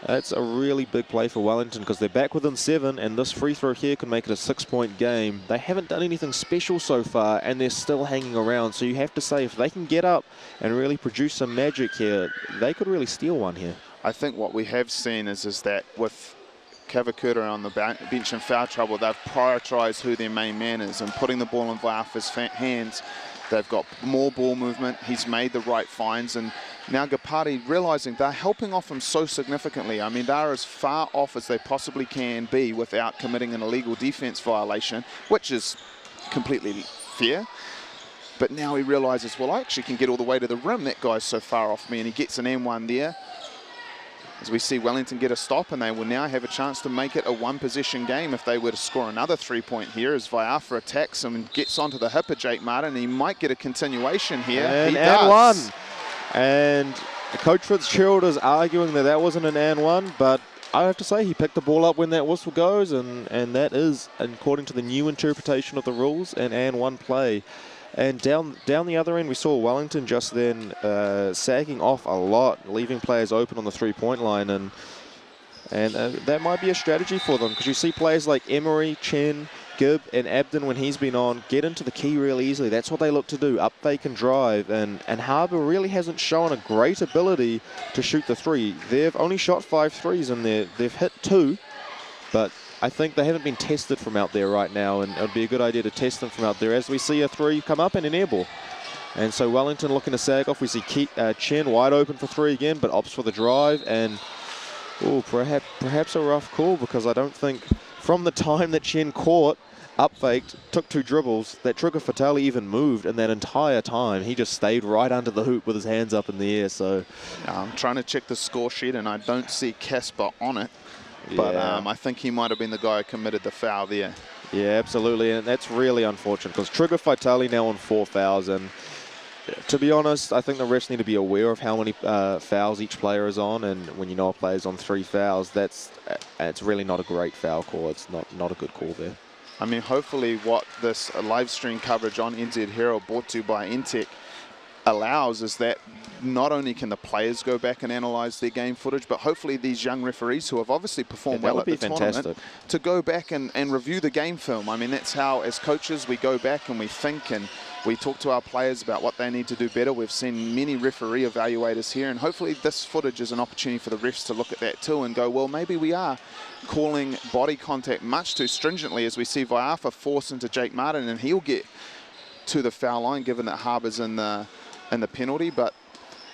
that's a really big play for Wellington, because they're back within 7, and this free throw here can make it a 6-point game. They haven't done anything special so far, and they're still hanging around. So you have to say, if they can get up and really produce some magic here, they could really steal one here. I think what we have seen is that with Kavakura on the bench in foul trouble, they've prioritised who their main man is, and putting the ball in Vaiafa's hands. They've got more ball movement. He's made the right finds, and now Gapari realising they're helping off him so significantly. I mean, they're as far off as they possibly can be without committing an illegal defence violation, which is completely fair. But now he realises, well, I actually can get all the way to the rim. That guy's so far off me, and he gets an M1 there. As we see Wellington get a stop, and they will now have a chance to make it a one-possession game if they were to score another 3-point here, as Vaiafa attacks him and gets onto the hip of Jake Martin. He might get a continuation here. And he does. one. And Coach Fitzgerald is arguing that wasn't an and one, but I have to say he picked the ball up when that whistle goes, and that is, according to the new interpretation of the rules, an and one play. And down the other end, we saw Wellington just then sagging off a lot, leaving players open on the three-point line, and that might be a strategy for them, because you see players like Emery, Chen, Gibb, and Abden, when he's been on, get into the key really easily. That's what they look to do, up fake and drive, and Harbour really hasn't shown a great ability to shoot the three. They've only shot 5 threes, and they've hit 2, but I think they haven't been tested from out there right now, and it would be a good idea to test them from out there, as we see a 3 come up and an air ball. And so Wellington looking to sag off. We see Chen wide open for 3 again, but opts for the drive, and perhaps a rough call, because I don't think from the time that Chen caught, up faked, took 2 dribbles, that Trigger Fatali even moved, and that entire time he just stayed right under the hoop with his hands up in the air. So I'm trying to check the score sheet, and I don't see Casper on it. But I think he might have been the guy who committed the foul there. Yeah, absolutely, and that's really unfortunate, because Trigger Fatali now on 4 fouls, and to be honest, I think the refs need to be aware of how many fouls each player is on, and when you know a player's on 3 fouls, it's really not a great foul call. It's not a good call there. I mean, hopefully what this live stream coverage on NZ Herald, brought to you by Entech, allows is that not only can the players go back and analyse their game footage, but hopefully these young referees who have obviously performed well at the tournament to go back and review the game film. I mean, that's how, as coaches, we go back and we think and we talk to our players about what they need to do better. We've seen many referee evaluators here, and hopefully this footage is an opportunity for the refs to look at that too and go, well, maybe we are calling body contact much too stringently, as we see Vaiafa force into Jake Martin, and he'll get to the foul line given that Harbour's in the penalty. But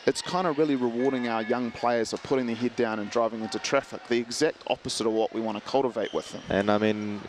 it's kind of really rewarding our young players for putting their head down and driving into traffic, the exact opposite of what we want to cultivate with them. And I mean,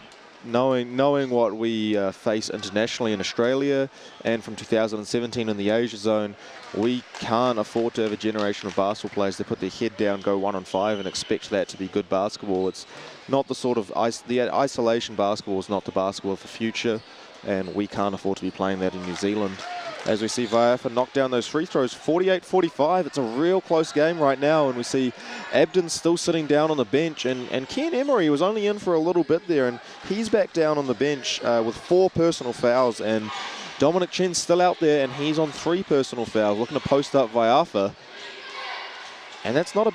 knowing what we face internationally in Australia and from 2017 in the Asia zone, we can't afford to have a generation of basketball players that put their head down, go 1 on 5 and expect that to be good basketball. It's not the sort of, the isolation basketball is not the basketball of the future, and we can't afford to be playing that in New Zealand. As we see Vaiafa knock down those free throws, 48-45. It's a real close game right now, and we see Abden still sitting down on the bench, and Ken Emery was only in for a little bit there, and he's back down on the bench with 4 personal fouls, and Dominic Chen's still out there, and he's on 3 personal fouls, looking to post up Vaiafa. And that's not a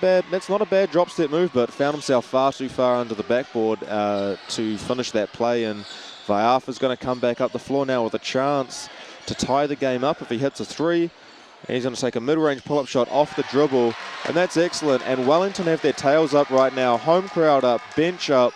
bad drop step move, but found himself far too far under the backboard to finish that play, and Vaiafa's going to come back up the floor now with a chance to tie the game up if he hits a 3. He's going to take a mid-range pull-up shot off the dribble, and that's excellent. And Wellington have their tails up right now. Home crowd up, bench up.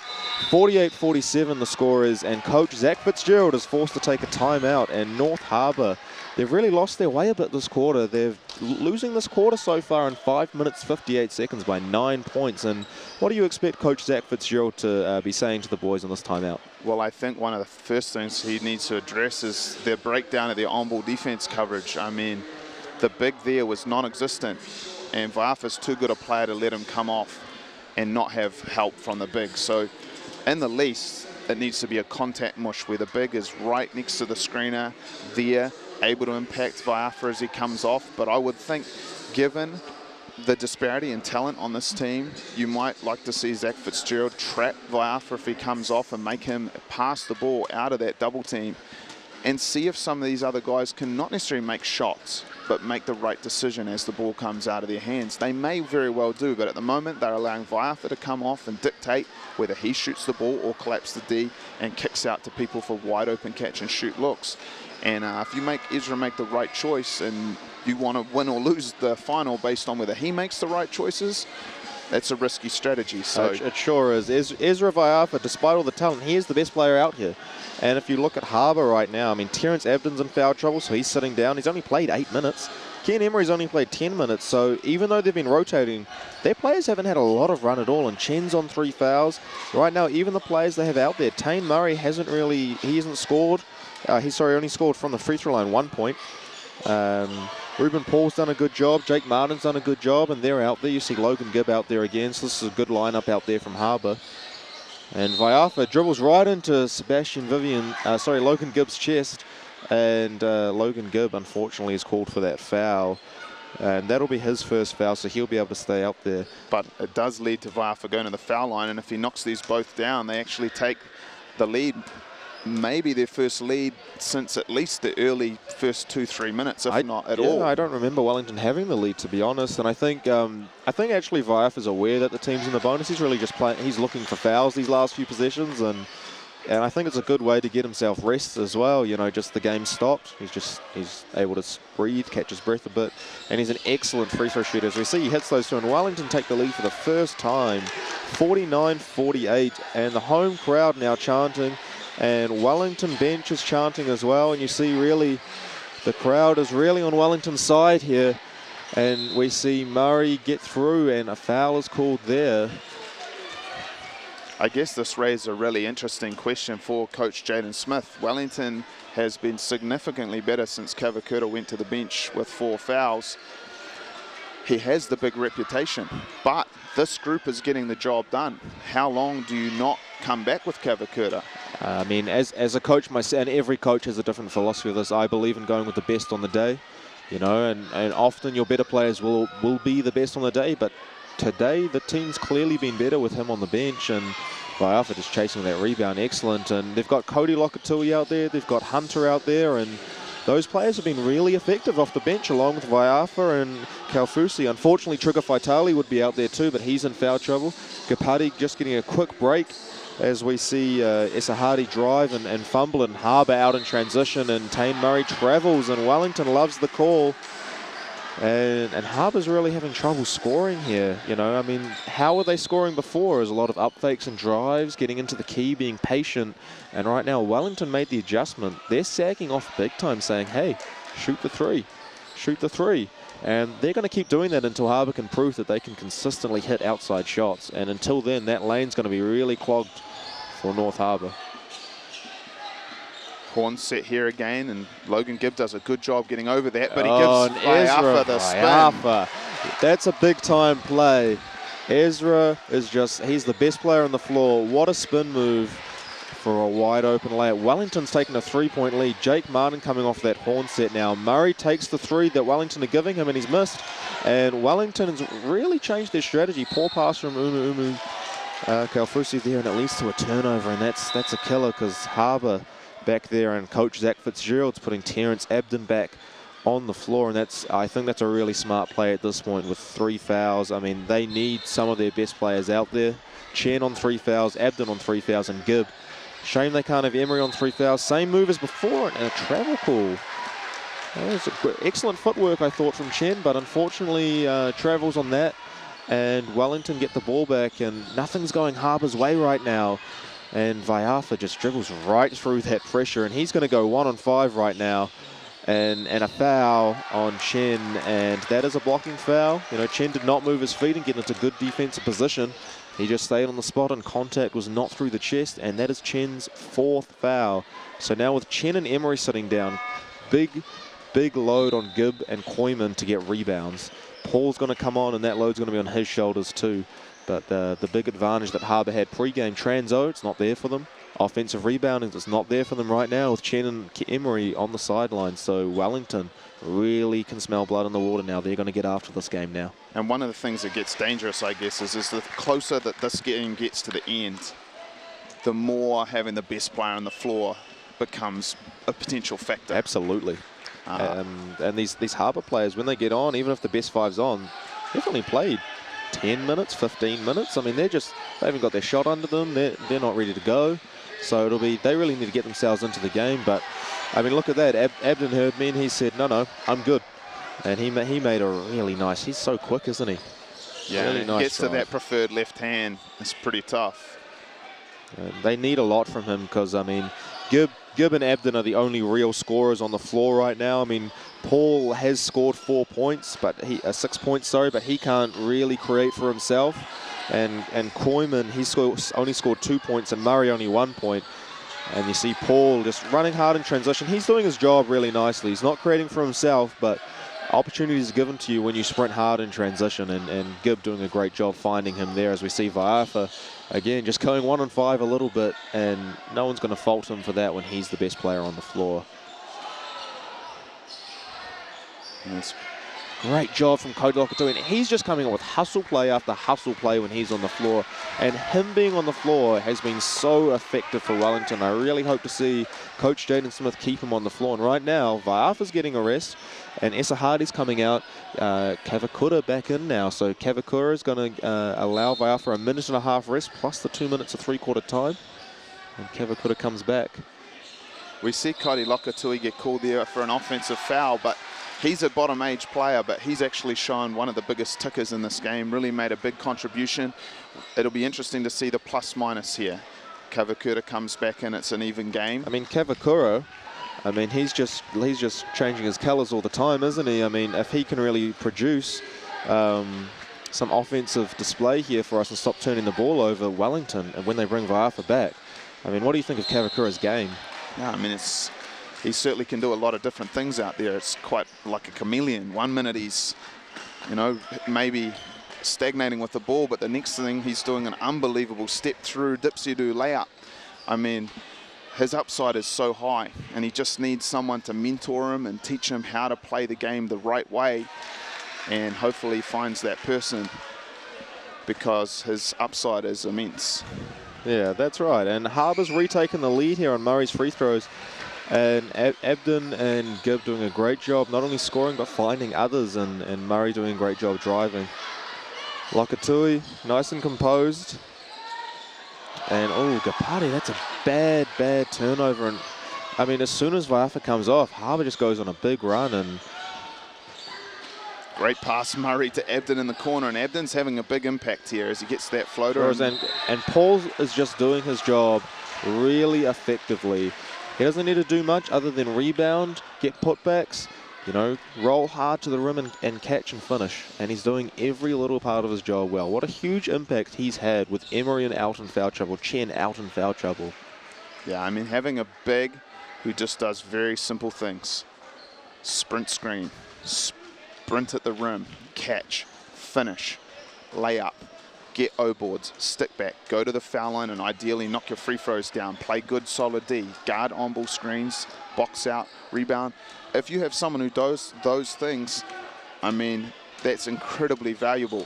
48-47 the score is, and coach Zach Fitzgerald is forced to take a timeout. And North Harbour, they've really lost their way a bit this quarter. They're losing this quarter so far in 5 minutes 58 seconds by 9 points. And what do you expect coach Zach Fitzgerald to be saying to the boys in this timeout? Well, I think one of the first things he needs to address is their breakdown of their on-ball defense coverage. I mean, the big there was non-existent, and Vaiafa's too good a player to let him come off and not have help from the big. So in the least, it needs to be a contact mush where the big is right next to the screener there, able to impact Vaiafa as he comes off. But I would think, given the disparity in talent on this team, you might like to see Zach Fitzgerald trap Vaiafa if he comes off and make him pass the ball out of that double team, and see if some of these other guys can not necessarily make shots, but make the right decision as the ball comes out of their hands. They may very well do, but at the moment they're allowing Vaiafa to come off and dictate whether he shoots the ball or collapse the D and kicks out to people for wide open catch and shoot looks. And if you make Ezra make the right choice and you want to win or lose the final based on whether he makes the right choices, that's a risky strategy. So it sure is. Ezra Vaiafa, despite all the talent, he is the best player out here. And if you look at Harbour right now, I mean, Terence Abden's in foul trouble, so he's sitting down. He's only played 8 minutes. Ken Emery's only played 10 minutes, so even though they've been rotating, their players haven't had a lot of run at all, and Chen's on 3 fouls. Right now, even the players they have out there, Tane Murray hasn't scored. He's only scored from the free throw line 1 point. Ruben Paul's done a good job. Jake Martin's done a good job, and they're out there. You see Logan Gibb out there again, so this is a good lineup out there from Harbour. And Vaiafa dribbles right into Logan Gibb's chest, and Logan Gibb unfortunately is called for that foul, and that'll be his first foul, so he'll be able to stay up there. But it does lead to Vaiafa going to the foul line, and if he knocks these both down, they actually take the lead, maybe their first lead since at least the early first 2-3 minutes, if not at all. I don't remember Wellington having the lead, to be honest, and I think actually Vaiafa is aware that the team's in the bonus. He's really just playing. He's looking for fouls these last few possessions, and I think it's a good way to get himself rest as well. You know, just the game stopped. He's able to breathe, catch his breath a bit, and he's an excellent free throw shooter. As we see, he hits those two, and Wellington take the lead for the first time, 49-48, and the home crowd now chanting. And Wellington bench is chanting as well, and you see really the crowd is really on Wellington's side here, and we see Murray get through and a foul is called there. I guess this raises a really interesting question for Coach Jaden Smith. Wellington has been significantly better since Kavakura went to the bench with 4 fouls. He has the big reputation, but this group is getting the job done. How long do you not come back with Kavakura? I mean, as a coach myself, and every coach has a different philosophy of this, I believe in going with the best on the day, you know, and often your better players will be the best on the day, but today the team's clearly been better with him on the bench, and Vaiafa just chasing that rebound, excellent. And they've got Cody Lokatui out there, they've got Hunter out there, and those players have been really effective off the bench along with Vaiafa and Kaufusi. Unfortunately, Trigger Faitali would be out there too, but he's in foul trouble. Gapati just getting a quick break as we see Esahadi drive and fumble, and Harbour out in transition, and Tane Murray travels, and Wellington loves the call. And Harbour's really having trouble scoring here. You know, I mean, how were they scoring before? There's a lot of up fakes and drives, getting into the key, being patient. And right now, Wellington made the adjustment. They're sagging off big time, saying, hey, shoot the three. Shoot the three. And they're going to keep doing that until Harbour can prove that they can consistently hit outside shots. And until then, that lane's going to be really clogged for North Harbour. Horn set here again, and Logan Gibb does a good job getting over that, but he gives Vaiafa the spin. That's a big time play. Ezra is he's the best player on the floor. What a spin move for a wide open layup. Wellington's taken a 3-point lead. Jake Martin coming off that horn set now. Murray takes the 3 that Wellington are giving him, and he's missed. And Wellington has really changed their strategy. Poor pass from Umu Kaufusi there, and it leads to a turnover, and that's a killer, because Harbour back there, and Coach Zach Fitzgerald's putting Terence Abden back on the floor, and I think that's a really smart play at this point with 3 fouls. I mean, they need some of their best players out there. Chen on 3 fouls, Abden on 3 fouls, and Gibb. Shame they can't have Emery on 3 fouls. Same move as before, and a travel call. Well, it's excellent footwork, I thought, from Chen, but unfortunately travels on that, and Wellington get the ball back, and nothing's going Harbour's way right now. And Vaiafa just dribbles right through that pressure, and he's going to go 1-on-5 right now. And a foul on Chen, and that is a blocking foul. You know, Chen did not move his feet and get into good defensive position. He just stayed on the spot, and contact was not through the chest, and that is Chen's 4th foul. So now with Chen and Emery sitting down, big load on Gibb and Koyman to get rebounds. Paul's going to come on, and that load's going to be on his shoulders too. But the big advantage that Harbour had pre-game, transo, it's not there for them. Offensive rebounding, it's not there for them right now with Chen and Emery on the sidelines. So Wellington really can smell blood in the water now. They're going to get after this game now. And one of the things that gets dangerous, I guess, is the closer that this game gets to the end, the more having the best player on the floor becomes a potential factor. Absolutely. And these Harbour players, when they get on, even if the best five's on, they've only played 10 minutes, 15 minutes. I mean, they haven't got their shot under them. They're not ready to go. So they really need to get themselves into the game. But, I mean, look at that. Abden heard me and he said, no, I'm good. And he made a really nice, he's so quick, isn't he? Yeah, really nice gets drive. to that preferred left hand. It's pretty tough. They need a lot from him because, I mean, Gibb and Abden are the only real scorers on the floor right now. I mean, Paul has scored 4 points, but 6 points, sorry, but he can't really create for himself. And Koyman, only scored 2 points, and Murray only 1 point. And you see Paul just running hard in transition. He's doing his job really nicely. He's not creating for himself, but opportunities are given to you when you sprint hard in transition. And Gibb doing a great job finding him there, as we see Vaiafa again just going 1-on-5 a little bit, and no one's going to fault him for that when he's the best player on the floor. Yes. Great job from Coach Lokatui, and he's just coming up with hustle play after hustle play when he's on the floor. And him being on the floor has been so effective for Wellington. I really hope to see Coach Jaden Smith keep him on the floor. And right now, Vaiafa's getting a rest, and Esahadi's coming out. Kavakura back in now. So Kavakura is going to allow Vaiafa a 1.5 rest, plus the 2 minutes of three-quarter time. And Kavakura comes back. We see Kairi Lokatui get called there for an offensive foul, but he's a bottom age player, but he's actually shown one of the biggest tickers in this game, really made a big contribution. It'll be interesting to see the plus-minus here. Kavakura comes back and it's an even game. I mean, Kavakura, I mean, he's just changing his colours all the time, isn't he? I mean, if he can really produce some offensive display here for us and stop turning the ball over Wellington, and when they bring Vaiafa back, I mean, what do you think of Kavakura's game? Yeah, I mean, he certainly can do a lot of different things out there. It's quite like a chameleon. 1 minute he's, you know, maybe stagnating with the ball, but the next thing he's doing an unbelievable step through dipsy-do layup. I mean, his upside is so high, and he just needs someone to mentor him and teach him how to play the game the right way, and hopefully finds that person, because his upside is immense. Yeah, that's right. And Harbour's retaken the lead here on Murray's free throws. And Abden and Gibb doing a great job, not only scoring, but finding others. And Murray doing a great job driving. Lokatui, nice and composed. And, oh, Gapati, that's a bad turnover. And, I mean, as soon as Vaiafa comes off, Harbour just goes on a big run. And great pass, Murray, to Abden in the corner, and Abden's having a big impact here as he gets that floater. And Paul is just doing his job really effectively. He doesn't need to do much other than rebound, get putbacks, you know, roll hard to the rim and catch and finish. And he's doing every little part of his job well. What a huge impact he's had with Emery and out in foul trouble, Chen out in foul trouble. Yeah, I mean, having a big who just does very simple things. Sprint screen, sprint at the rim, catch, finish, layup, get O-boards, stick back, go to the foul line, and ideally knock your free throws down. Play good, solid D, guard on-ball screens, box out, rebound. If you have someone who does those things, I mean, that's incredibly valuable.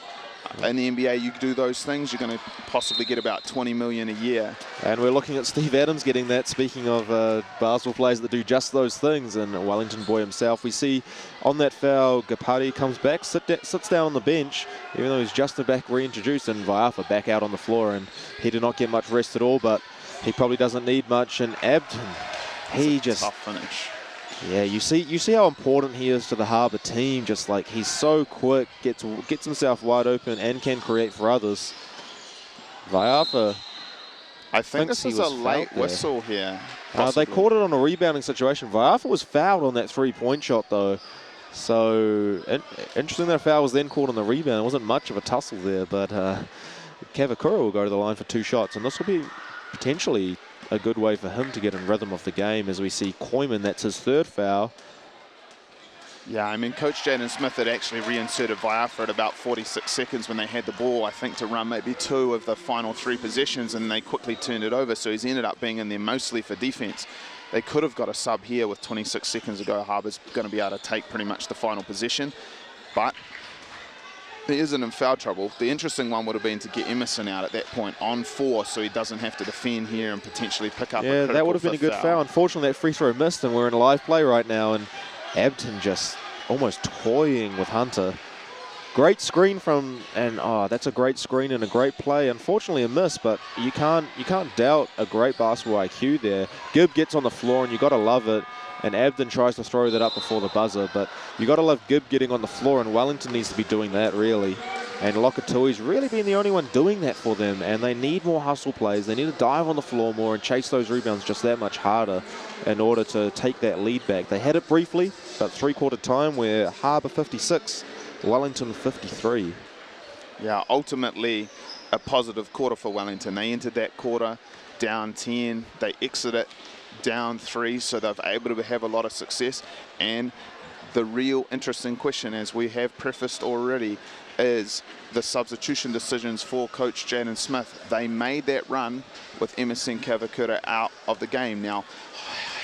In the NBA, you do those things, you're going to possibly get about $20 million a year. And we're looking at Steve Adams getting that. Speaking of basketball players that do just those things, and a Wellington boy himself, we see on that foul, Gapati comes back, sits down on the bench, even though he's just back reintroduced, and Vaiafa back out on the floor, and he did not get much rest at all, but he probably doesn't need much. And Abden, he just tough finish. Yeah, you see how important he is to the Harbour team. Just like he's so quick, gets himself wide open and can create for others. Vaiafa. I think this is a late whistle here. They called it on a rebounding situation. Vaiafa was fouled on that three-point shot though. So interesting that a foul was then called on the rebound. It wasn't much of a tussle there, but Kavakura will go to the line for 2 shots, and this will be potentially a good way for him to get in rhythm of the game as we see Koiman, that's his 3rd foul. Yeah, I mean, Coach Jaden Smith had actually reinserted Vaiafa at about 46 seconds when they had the ball, I think, to run maybe 2 of the final 3 possessions, and they quickly turned it over, so he's ended up being in there mostly for defense. They could have got a sub here with 26 seconds to go. Harbour's going to be able to take pretty much the final possession, but he isn't in foul trouble. The interesting one would have been to get Emerson out at that point on 4, so he doesn't have to defend here and potentially pick up a critical that would have been a good foul. Unfortunately, that free throw missed, and we're in live play right now, and Abton just almost toying with Hunter. Great screen from, and that's a great screen and a great play. Unfortunately, a miss, but you can't doubt a great basketball IQ there. Gibb gets on the floor, and you got to love it. And Abden tries to throw that up before the buzzer, but you got to love Gibb getting on the floor, and Wellington needs to be doing that really. And Lokatui's really been the only one doing that for them, and they need more hustle plays. They need to dive on the floor more and chase those rebounds just that much harder in order to take that lead back. They had it briefly, but 3/4 time where Harbour 56, Wellington 53. Yeah, ultimately a positive quarter for Wellington. They entered that quarter down 10. They exit it down 3, so they've able to have a lot of success. And the real interesting question, as we have prefaced already, is the substitution decisions for Coach Jaden Smith. They made that run with Emerson Kavakura out of the game. Now,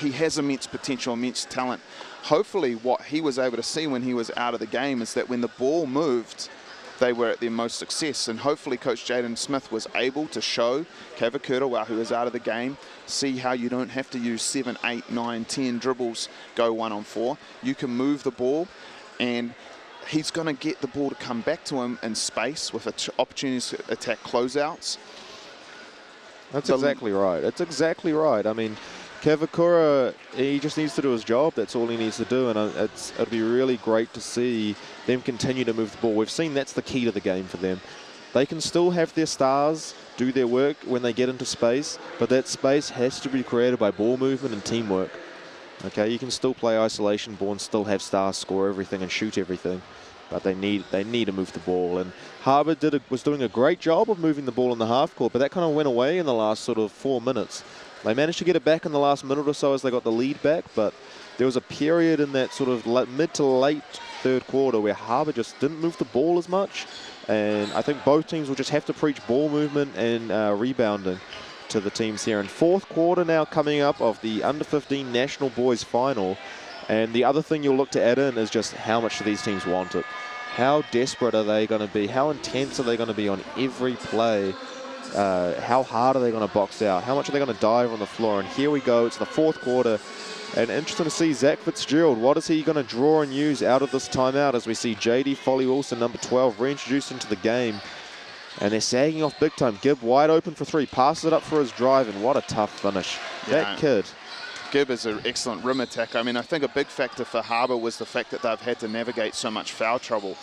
he has immense potential, immense talent. Hopefully what he was able to see when he was out of the game is that when the ball moved, they were at their most success, and hopefully Coach Jaden Smith was able to show Kavakura, who is out of the game, see how you don't have to use 7, 8, 9, 10 dribbles, go 1-on-4. You can move the ball, and he's going to get the ball to come back to him in space with opportunities to attack closeouts. That's exactly right. That's exactly right. I mean, Kavakura, he just needs to do his job. That's all he needs to do, and it'll be really great to see them continue to move the ball. We've seen that's the key to the game for them. They can still have their stars do their work when they get into space, but that space has to be created by ball movement and teamwork. Okay, you can still play isolation ball and still have stars score everything and shoot everything, but they need to move the ball. And Harbour was doing a great job of moving the ball in the half court, but that kind of went away in the last sort of 4 minutes. They managed to get it back in the last minute or so as they got the lead back, but there was a period in that sort of mid to late 3rd quarter where Harbour just didn't move the ball as much, and I think both teams will just have to preach ball movement and rebounding to the teams here. And 4th quarter now coming up of the under-15 National Boys Final, and the other thing you'll look to add in is just how much do these teams want it. How desperate are they going to be? How intense are they going to be on every play? How hard are they going to box out? How much are they going to dive on the floor? And here we go, it's the 4th quarter. And interesting to see Zach Fitzgerald. What is he going to draw and use out of this timeout as we see JD Foley-Wilson, number 12, reintroduced into the game. And they're sagging off big time. Gibb wide open for 3, passes it up for his drive, and what a tough finish. Yeah. That kid. Gibb is an excellent rim attack. I mean, I think a big factor for Harbour was the fact that they've had to navigate so much foul trouble.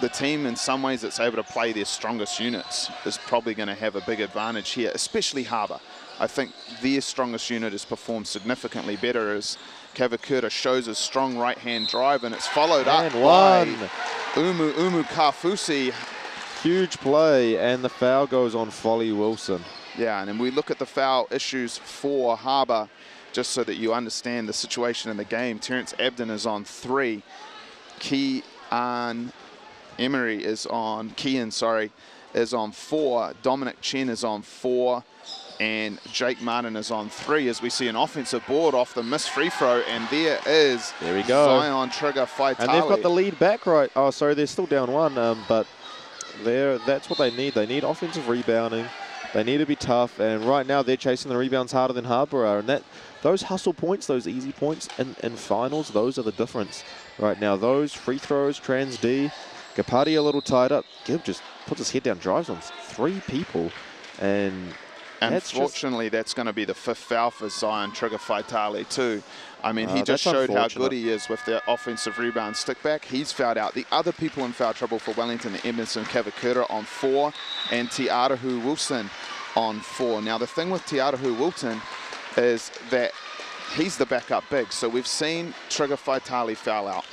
The team, in some ways, that's able to play their strongest units is probably going to have a big advantage here, especially Harbour. I think their strongest unit has performed significantly better as Kavakura shows his strong right-hand drive, and it's followed up by Umu Kafusi. Huge play, and the foul goes on Foley-Wilson. Yeah, and then we look at the foul issues for Harbour, just so that you understand the situation in the game. Terrence Abden is on 3. Kean is on 4. Dominic Chen is on 4. And Jake Martin is on 3 as we see an offensive board off the missed free throw. And there we go. Zion Trigger Faitali. And they've got the lead back right. Oh, sorry, they're still down 1, but that's what they need. They need offensive rebounding. They need to be tough. And right now they're chasing the rebounds harder than Harbour are. And those hustle points, those easy points in finals, those are the difference right now. Those free throws, trans D, Gapati a little tied up. Gibb just puts his head down, drives on 3 people. And Unfortunately, that's going to be the 5th foul for Zion Trigger-Faitale too. I mean, he just that's showed how good he is with the offensive rebound stick back. He's fouled out. The other people in foul trouble for Wellington, Emerson Kavakura on 4 and Tiarahu Wilson on 4. Now, the thing with Tiarahu Wilson is that he's the backup big. So we've seen Trigger-Faitale foul out.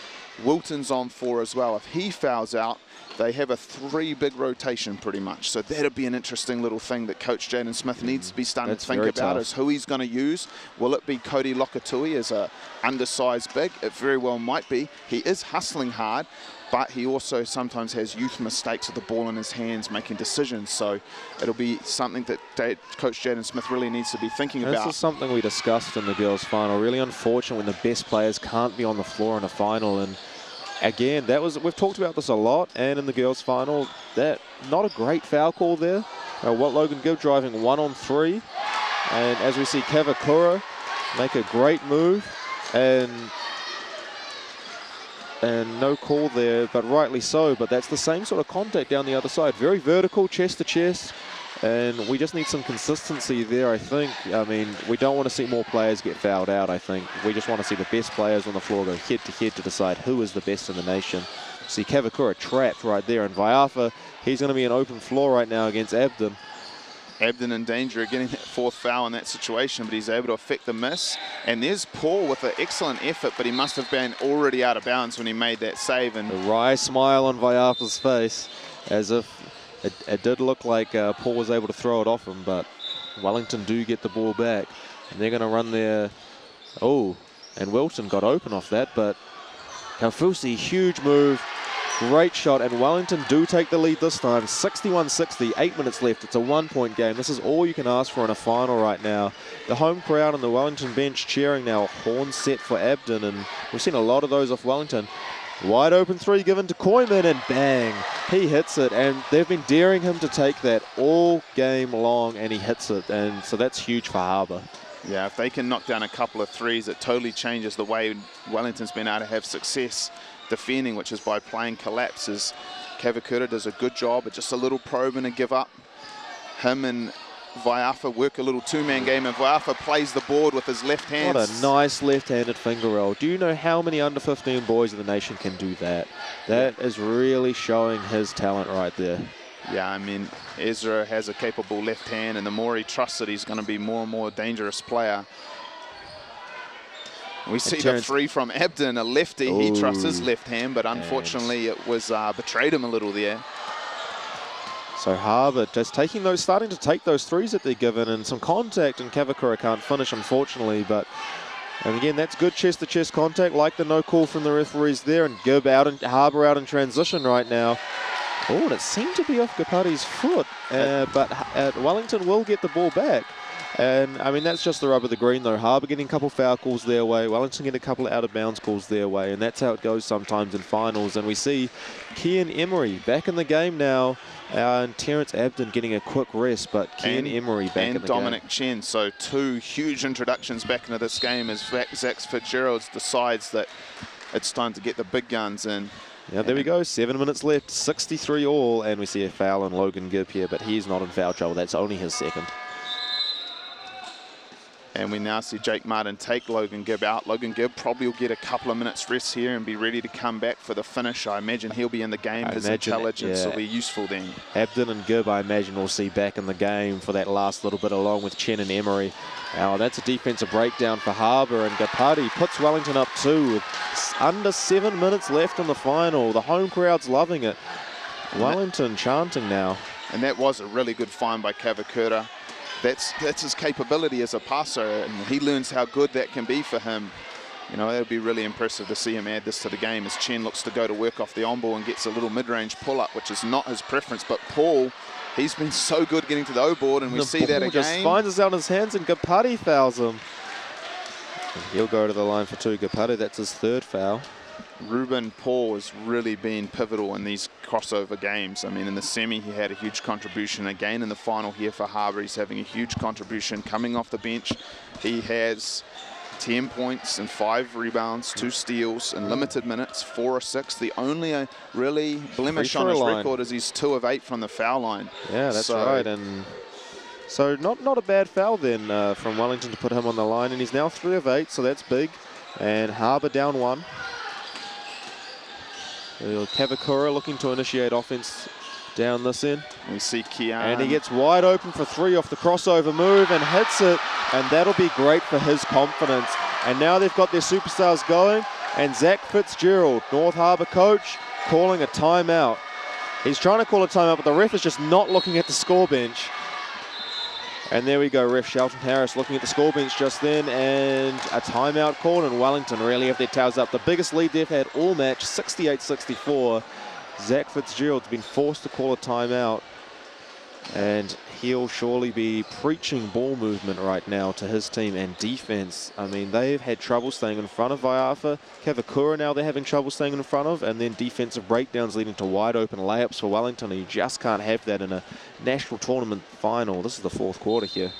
Wilton's on 4 as well. If he fouls out, they have a 3 big rotation pretty much. So that'll be an interesting little thing that Coach Jaden Smith needs to be starting to think about is who he's going to use. Will it be Cody Lokatui as a undersized big? It very well might be. He is hustling hard, but he also sometimes has youth mistakes with the ball in his hands making decisions. So it'll be something that Coach Jaden Smith really needs to be thinking about. This is something we discussed in the girls' final. Really unfortunate when the best players can't be on the floor in a final. And again, we've talked about this a lot, and in the girls' final, that not a great foul call there. What Logan Gibb driving 1 on 3, and as we see Kavakura make a great move, and no call there, but rightly so. But that's the same sort of contact down the other side, very vertical, chest to chest. And we just need some consistency there, I think. I mean, we don't want to see more players get fouled out, I think. We just want to see the best players on the floor go head-to-head to decide who is the best in the nation. See Kavakura trapped right there, and Vaiafa, he's going to be an open floor right now against Abden. Abden in danger of getting that 4th foul in that situation, but he's able to affect the miss. And there's Paul with an excellent effort, but he must have been already out of bounds when he made that save. And a wry smile on Vaiafa's face, as if it did look like Paul was able to throw it off him, but Wellington do get the ball back. And they're going to run there. Oh, and Wilton got open off that, but Kaufusi, huge move. Great shot, and Wellington do take the lead this time. 61-60, 8 minutes left. It's a 1-point game. This is all you can ask for in a final right now. The home crowd on the Wellington bench cheering now. Horn set for Abden, and we've seen a lot of those off Wellington. Wide open 3 given to Koiman, and bang, he hits it. And they've been daring him to take that all game long, and he hits it. And so that's huge for Harbour. Yeah, if they can knock down a couple of threes, it totally changes the way Wellington's been able to have success defending, which is by playing collapses. Kavakura does a good job, but just a little probe and a give up. Him and Vaiafa work a little 2-man game, and Vaiafa plays the board with his left hand. What a nice left-handed finger roll. Do you know how many under 15 boys in the nation can do that? That is really showing his talent right there. Yeah, I mean, Ezra has a capable left hand, and the more he trusts it, he's going to be more and more dangerous player. We see the 3 from Abden, a lefty. Ooh. He trusts his left hand, but unfortunately it was betrayed him a little there. So Harbour just starting to take those 3s that they're given, and some contact, and Kavakura can't finish, unfortunately. And again, that's good chest-to-chest contact, like the no call from the referees there, and Gibb out and Harbour out in transition right now. Oh, and it seemed to be off Gapati's foot, but Wellington will get the ball back. And, I mean, that's just the rub of the green, though. Harbour getting a couple foul calls their way. Wellington getting a couple of out-of-bounds calls their way. And that's how it goes sometimes in finals. And we see Kian Emery back in the game now. And Terrence Abden getting a quick rest. But Kian Emery back in the game. And Dominic Chen. So 2 huge introductions back into this game as Zach Fitzgerald decides that it's time to get the big guns in. Yeah, there we go. 7 minutes left. 63 all. And we see a foul on Logan Gibb here. But he's not in foul trouble. That's only his 2nd. And we now see Jake Martin take Logan Gibb out. Logan Gibb probably will get a couple of minutes rest here and be ready to come back for the finish. I imagine he'll be in the game. His intelligence will be useful then. Abden and Gibb, I imagine, we'll see back in the game for that last little bit, along with Chen and Emery. Now, that's a defensive breakdown for Harbour, and Gapati puts Wellington up 2 with under 7 minutes left in the final. The home crowd's loving it. Wellington chanting now. And that was a really good find by Kavakura. That's his capability as a passer, and he learns how good that can be for him. You know, it'll be really impressive to see him add this to the game as Chen looks to go to work off the on-ball and gets a little mid-range pull-up, which is not his preference. But Paul, he's been so good getting to the O-board, and we see that again. Just finds us out in his hands, and Gapati fouls him. And he'll go to the line for 2. Gapati, that's his 3rd foul. Ruben Paul has really been pivotal in these crossover games. I mean, in the semi, he had a huge contribution. Again, in the final here for Harbour, he's having a huge contribution coming off the bench. He has 10 points and 5 rebounds, 2 steals in limited minutes, 4 or 6. The only really blemish on his record is he's 2 of 8 from the foul line. Yeah, that's right. And So not a bad foul then from Wellington to put him on the line, and he's now 3 of 8, so that's big. And Harbour down 1. Kavakura looking to initiate offense down this end. We see Kian. And he gets wide open for 3 off the crossover move and hits it, and that'll be great for his confidence. And now they've got their superstars going, and Zach Fitzgerald, North Harbour coach, calling a timeout. He's trying to call a timeout, but the ref is just not looking at the score bench. And there we go, ref Shelton Harris looking at the score bench just then, and a timeout called, and Wellington really have their tails up. The biggest lead they've had all match, 68-64. Zach Fitzgerald's been forced to call a timeout, and he'll surely be preaching ball movement right now to his team and defense. I mean, they've had trouble staying in front of Vaiafa. Kavakura now they're having trouble staying in front of, and then defensive breakdowns leading to wide open layups for Wellington. You just can't have that in a national tournament final. This is the 4th quarter here.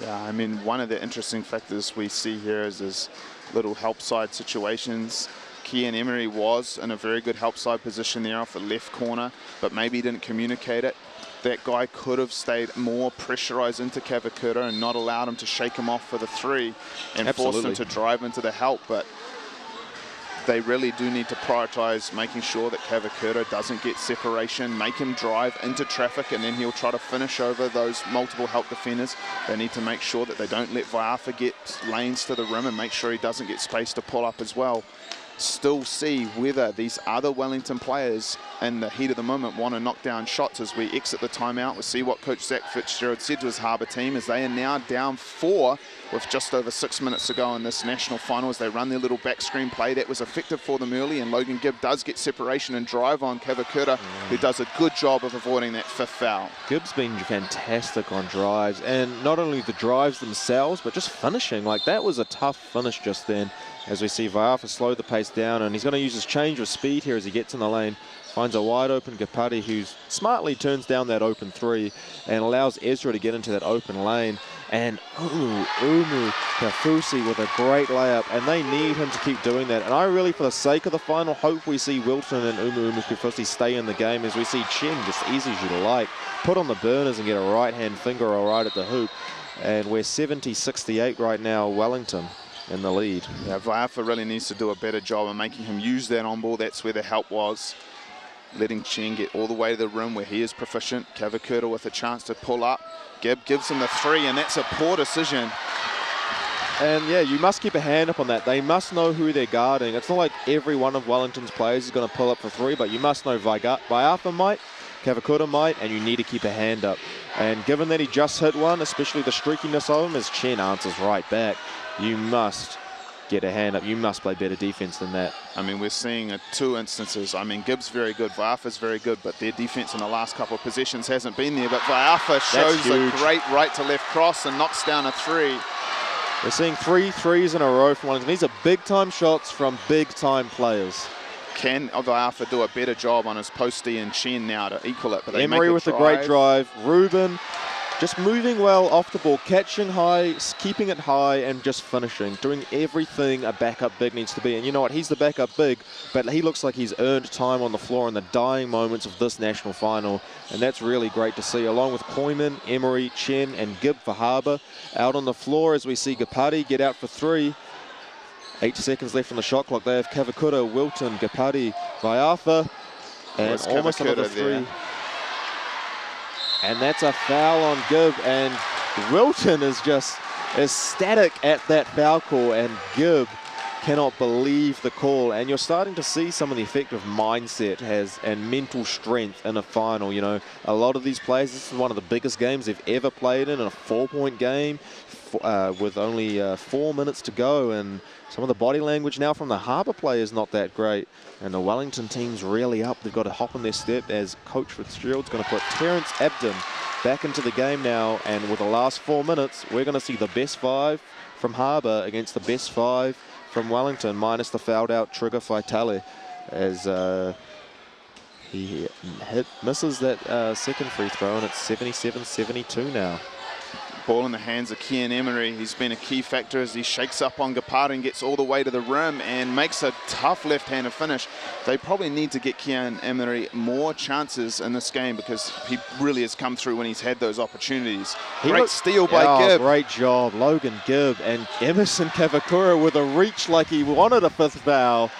Yeah, I mean, one of the interesting factors we see here is this little help side situations. Kian Emery was in a very good help side position there off the left corner, but maybe he didn't communicate it. That guy could have stayed more pressurized into Kavakura and not allowed him to shake him off for the 3 and force him to drive into the help. But they really do need to prioritize making sure that Kavakura doesn't get separation, make him drive into traffic, and then he'll try to finish over those multiple help defenders. They need to make sure that they don't let Vaiafa get lanes to the rim and make sure he doesn't get space to pull up as well. Still see whether these other Wellington players in the heat of the moment want to knock down shots as we exit the timeout. We'll see what Coach Zach Fitzgerald said to his Harbour team as they are now down 4 with just over 6 minutes to go in this national final as they run their little back screen play. That was effective for them early, and Logan Gibb does get separation and drive on Kavakura, who does a good job of avoiding that 5th foul. Gibb's been fantastic on drives, and not only the drives themselves, but just finishing. Like, that was a tough finish just then, as we see Vaiafa slow the pace down, and he's going to use his change of speed here as he gets in the lane. Finds a wide open Gapati, who smartly turns down that open 3 and allows Ezra to get into that open lane. And Umu Kafusi with a great layup, and they need him to keep doing that. And I really, for the sake of the final, hope we see Wilton and Umu Kafusi stay in the game, as we see Chen, just easy as you like, put on the burners and get a right-hand finger all right at the hoop. And we're 70-68 right now, Wellington in the lead. Yeah, Vaiafa really needs to do a better job of making him use that on ball. That's where the help was. Letting Chen get all the way to the rim where he is proficient. Kavakura with a chance to pull up. Gibb gives him the 3, and that's a poor decision. And yeah, you must keep a hand up on that. They must know who they're guarding. It's not like every one of Wellington's players is going to pull up for 3, but you must know Vaiafa might, Kavakura might, and you need to keep a hand up. And given that he just hit one, especially the streakiness of him, as Chen answers right back, you must get a hand up. You must play better defense than that. I mean, we're seeing 2 instances. I mean, Gibbs very good, Vaiafa's very good, but their defense in the last couple of possessions hasn't been there. But Vaiafa shows a great right to left cross and knocks down a 3. We're seeing 3 threes in a row from Wellington. These are big-time shots from big-time players. Can Vaiafa do a better job on his postie and Chen now to equal it? But they Emery with a great drive. Ruben just moving well off the ball, catching high, keeping it high, and just finishing, doing everything a backup big needs to be. And you know what? He's the backup big, but he looks like he's earned time on the floor in the dying moments of this national final, and that's really great to see. Along with Koyman, Emery, Chen, and Gibb for Harbour out on the floor as we see Gapati get out for 3. 8 seconds left on the shot clock. They have Kavakura, Wilton, Gapati, Vaiafa, and almost another 3. There. And that's a foul on Gibb, and Wilton is just ecstatic at that foul call, and Gibb cannot believe the call. And you're starting to see some of the effective mindset and mental strength in a final. You know, a lot of these players, this is one of the biggest games they've ever played in a 4-point game with only 4 minutes to go, and some of the body language now from the Harbour players not that great. And the Wellington team's really up. They've got to hop on their step as Coach Fitzgerald's going to put Terrence Abden back into the game now. And with the last 4 minutes, we're going to see the best 5 from Harbour against the best 5 from Wellington, minus the fouled out Trigger Faitale, as he misses that second free throw, and it's 77-72 now. Ball in the hands of Kian Emery. He's been a key factor as he shakes up on Gapari and gets all the way to the rim and makes a tough left-handed finish. They probably need to get Kian Emery more chances in this game because he really has come through when he's had those opportunities. Great steal by Gibb. Great job, Logan Gibb, and Emerson Kavakura with a reach like he wanted a 5th foul.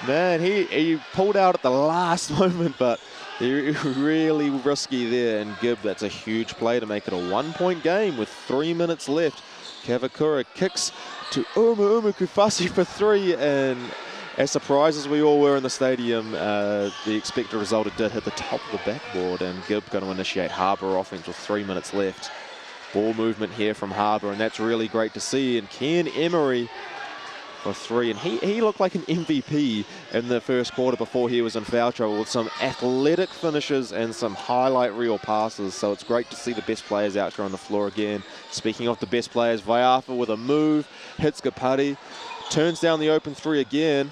Man, he pulled out at the last moment, but really risky there, and Gibb, that's a huge play to make it a 1-point game with 3 minutes left. Kavakura kicks to Uma Kufasi for 3, and as surprised as we all were in the stadium, the expected result, it did hit the top of the backboard, and Gibb going to initiate Harbour offense with 3 minutes left. Ball movement here from Harbour, and that's really great to see, and Kian Emery for 3, and he looked like an MVP in the first quarter before he was in foul trouble with some athletic finishes and some highlight reel passes. So it's great to see the best players out here on the floor again. Speaking of the best players, Vaiafa with a move, hits Gapari, turns down the open 3 again.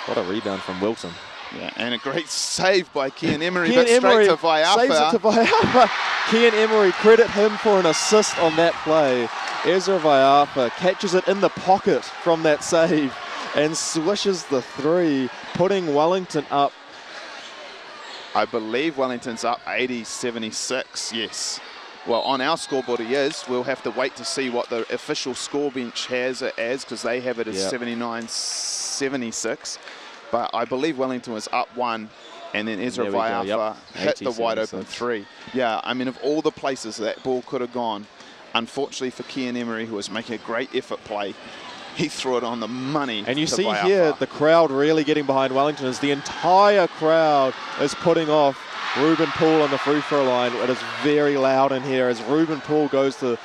What a rebound from Wilson. Yeah, and a great save by Kian Emery, but straight to Vaiafa. Saves it to Vaiafa. Kian Emery, credit him for an assist on that play. Ezra Vaiafa catches it in the pocket from that save and swishes the 3, putting Wellington up. I believe Wellington's up 80-76, yes. Well, on our scoreboard he is. We'll have to wait to see what the official score bench has it as, because they have it as 79-76. But I believe Wellington was up 1, and then Ezra Vaiafa hit the wide open 3. Yeah, I mean, of all the places that ball could have gone, unfortunately for Kian Emery, who was making a great effort play, he threw it on the money. And you see Vaiafa. here the crowd really getting behind Wellington as the entire crowd is putting off Ruben Poole on the free throw line. It is very loud in here as Ruben Poole goes to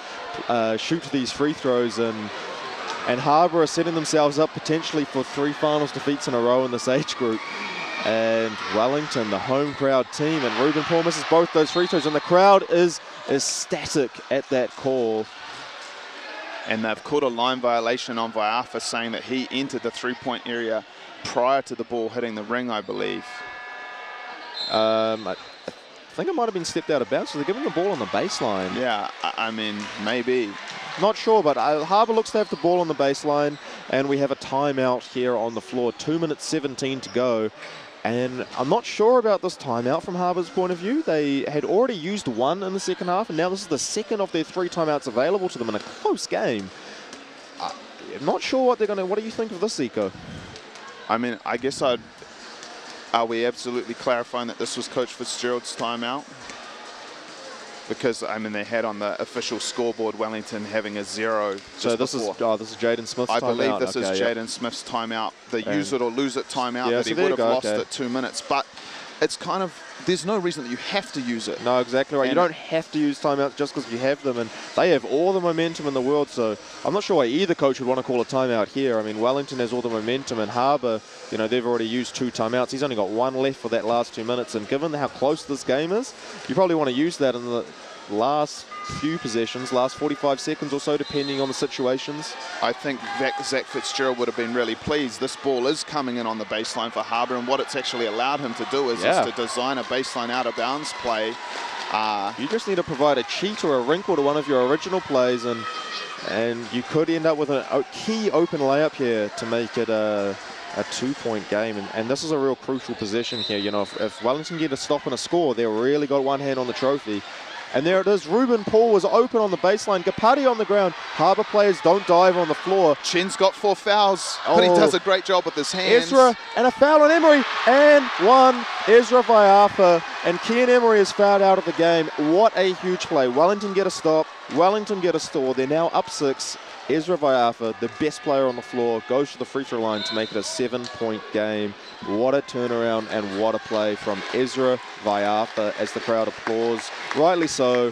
shoot these free throws, and Harbour are setting themselves up potentially for 3 finals defeats in a row in this age group. And Wellington, the home crowd team, and Ruben Poole misses both those free throws, and the crowd is ecstatic at that call. And they've caught a line violation on Vaiafa, saying that he entered the 3-point area prior to the ball hitting the ring, I believe. I think it might have been stepped out of bounds, so they're giving the ball on the baseline. Yeah, I mean, maybe. Not sure, but Harbour looks to have the ball on the baseline, and we have a timeout here on the floor. 2 minutes 17 to go. And I'm not sure about this timeout from Harbour's point of view. They had already used 1 in the second half, and now this is the second of their 3 timeouts available to them in a close game. I'm not sure what they're going to... What do you think of this, Zico? I mean, I guess are we absolutely clarifying that this was Coach Fitzgerald's timeout? Because, I mean, they had on the official scoreboard Wellington having a 0 just So this before. this is Jaden Smith's timeout. I believe this is Jaden Smith's timeout, the use it or lose it timeout that he would have lost at 2 minutes. But it's kind of, there's no reason that you have to use it. No, exactly right. And you don't have to use timeouts just because you have them, and they have all the momentum in the world. So I'm not sure why either coach would want to call a timeout here. I mean, Wellington has all the momentum, and Harbour, you know, they've already used 2 timeouts. He's only got 1 left for that last 2 minutes, and given how close this game is, you probably want to use that in the last few possessions, last 45 seconds or so, depending on the situations. I think Zach Fitzgerald would have been really pleased. This ball is coming in on the baseline for Harbour, and what it's actually allowed him to do is to design a baseline out of bounds play. You just need to provide a cheat or a wrinkle to one of your original plays, and you could end up with a key open layup here to make it a 2-point game, and this is a real crucial possession here. You know, if Wellington get a stop and a score, they've really got one hand on the trophy. And there it is. Ruben Poole was open on the baseline. Gapari on the ground. Harbour players don't dive on the floor. Chen's got 4 fouls, but he does a great job with his hands. Ezra, and a foul on Emery, and 1. Ezra Vaiafa, and Kian Emery is fouled out of the game. What a huge play. Wellington get a stop. Wellington get a score. They're now up 6. Ezra Vaiafa, the best player on the floor, goes to the free throw line to make it a 7-point game. What a turnaround and what a play from Ezra Vaiafa as the crowd applauds. Rightly so.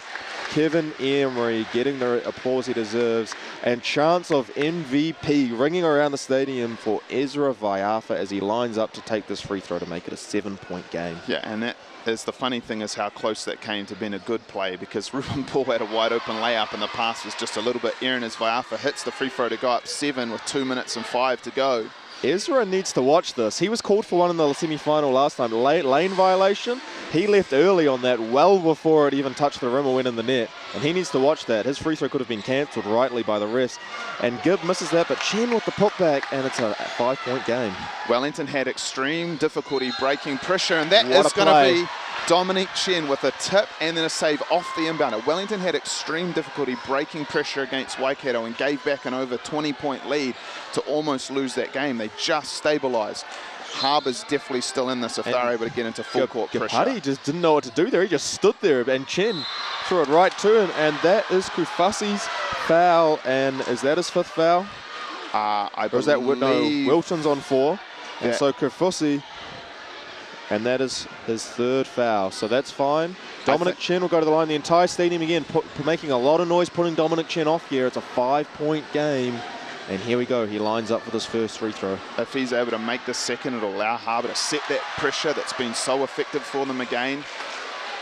Kevin Emery getting the applause he deserves, and chants of MVP ringing around the stadium for Ezra Vaiafa as he lines up to take this free throw to make it a 7-point game. Yeah, and that is the funny thing is how close that came to being a good play, because Ruben Poole had a wide open layup and the pass was just a little bit errant as Vaiafa hits the free throw to go up 7 with 2 minutes and 5 to go. Ezra needs to watch this. He was called for one in the semi-final last time. Lane violation. He left early on that, well before it even touched the rim or went in the net. And he needs to watch that. His free throw could have been cancelled rightly by the refs. And Gibb misses that, but Chen with the putback, and it's a 5-point game. Wellington had extreme difficulty breaking pressure, and that What is a going play. to be Dominic Chen with a tip and then a save off the inbounder. Wellington had extreme difficulty breaking pressure against Waikato and gave back an over 20-point lead to almost lose that game. They just stabilised. Harbour's definitely still in this if they're able to get into full court pressure. Gapati just didn't know what to do there. He just stood there, and Chen threw it right to him, and that is Kufusi's foul. And is that his 5th foul? I Or is that believe no? Wilson's on 4, and that- so Kufusi, and that is his 3rd foul. So that's fine. Dominic Chen will go to the line. The entire stadium again making a lot of noise, putting Dominic Chen off here. It's a 5-point game. And here we go, he lines up for this first free throw. If he's able to make the second, it'll allow Harbour to set that pressure that's been so effective for them again.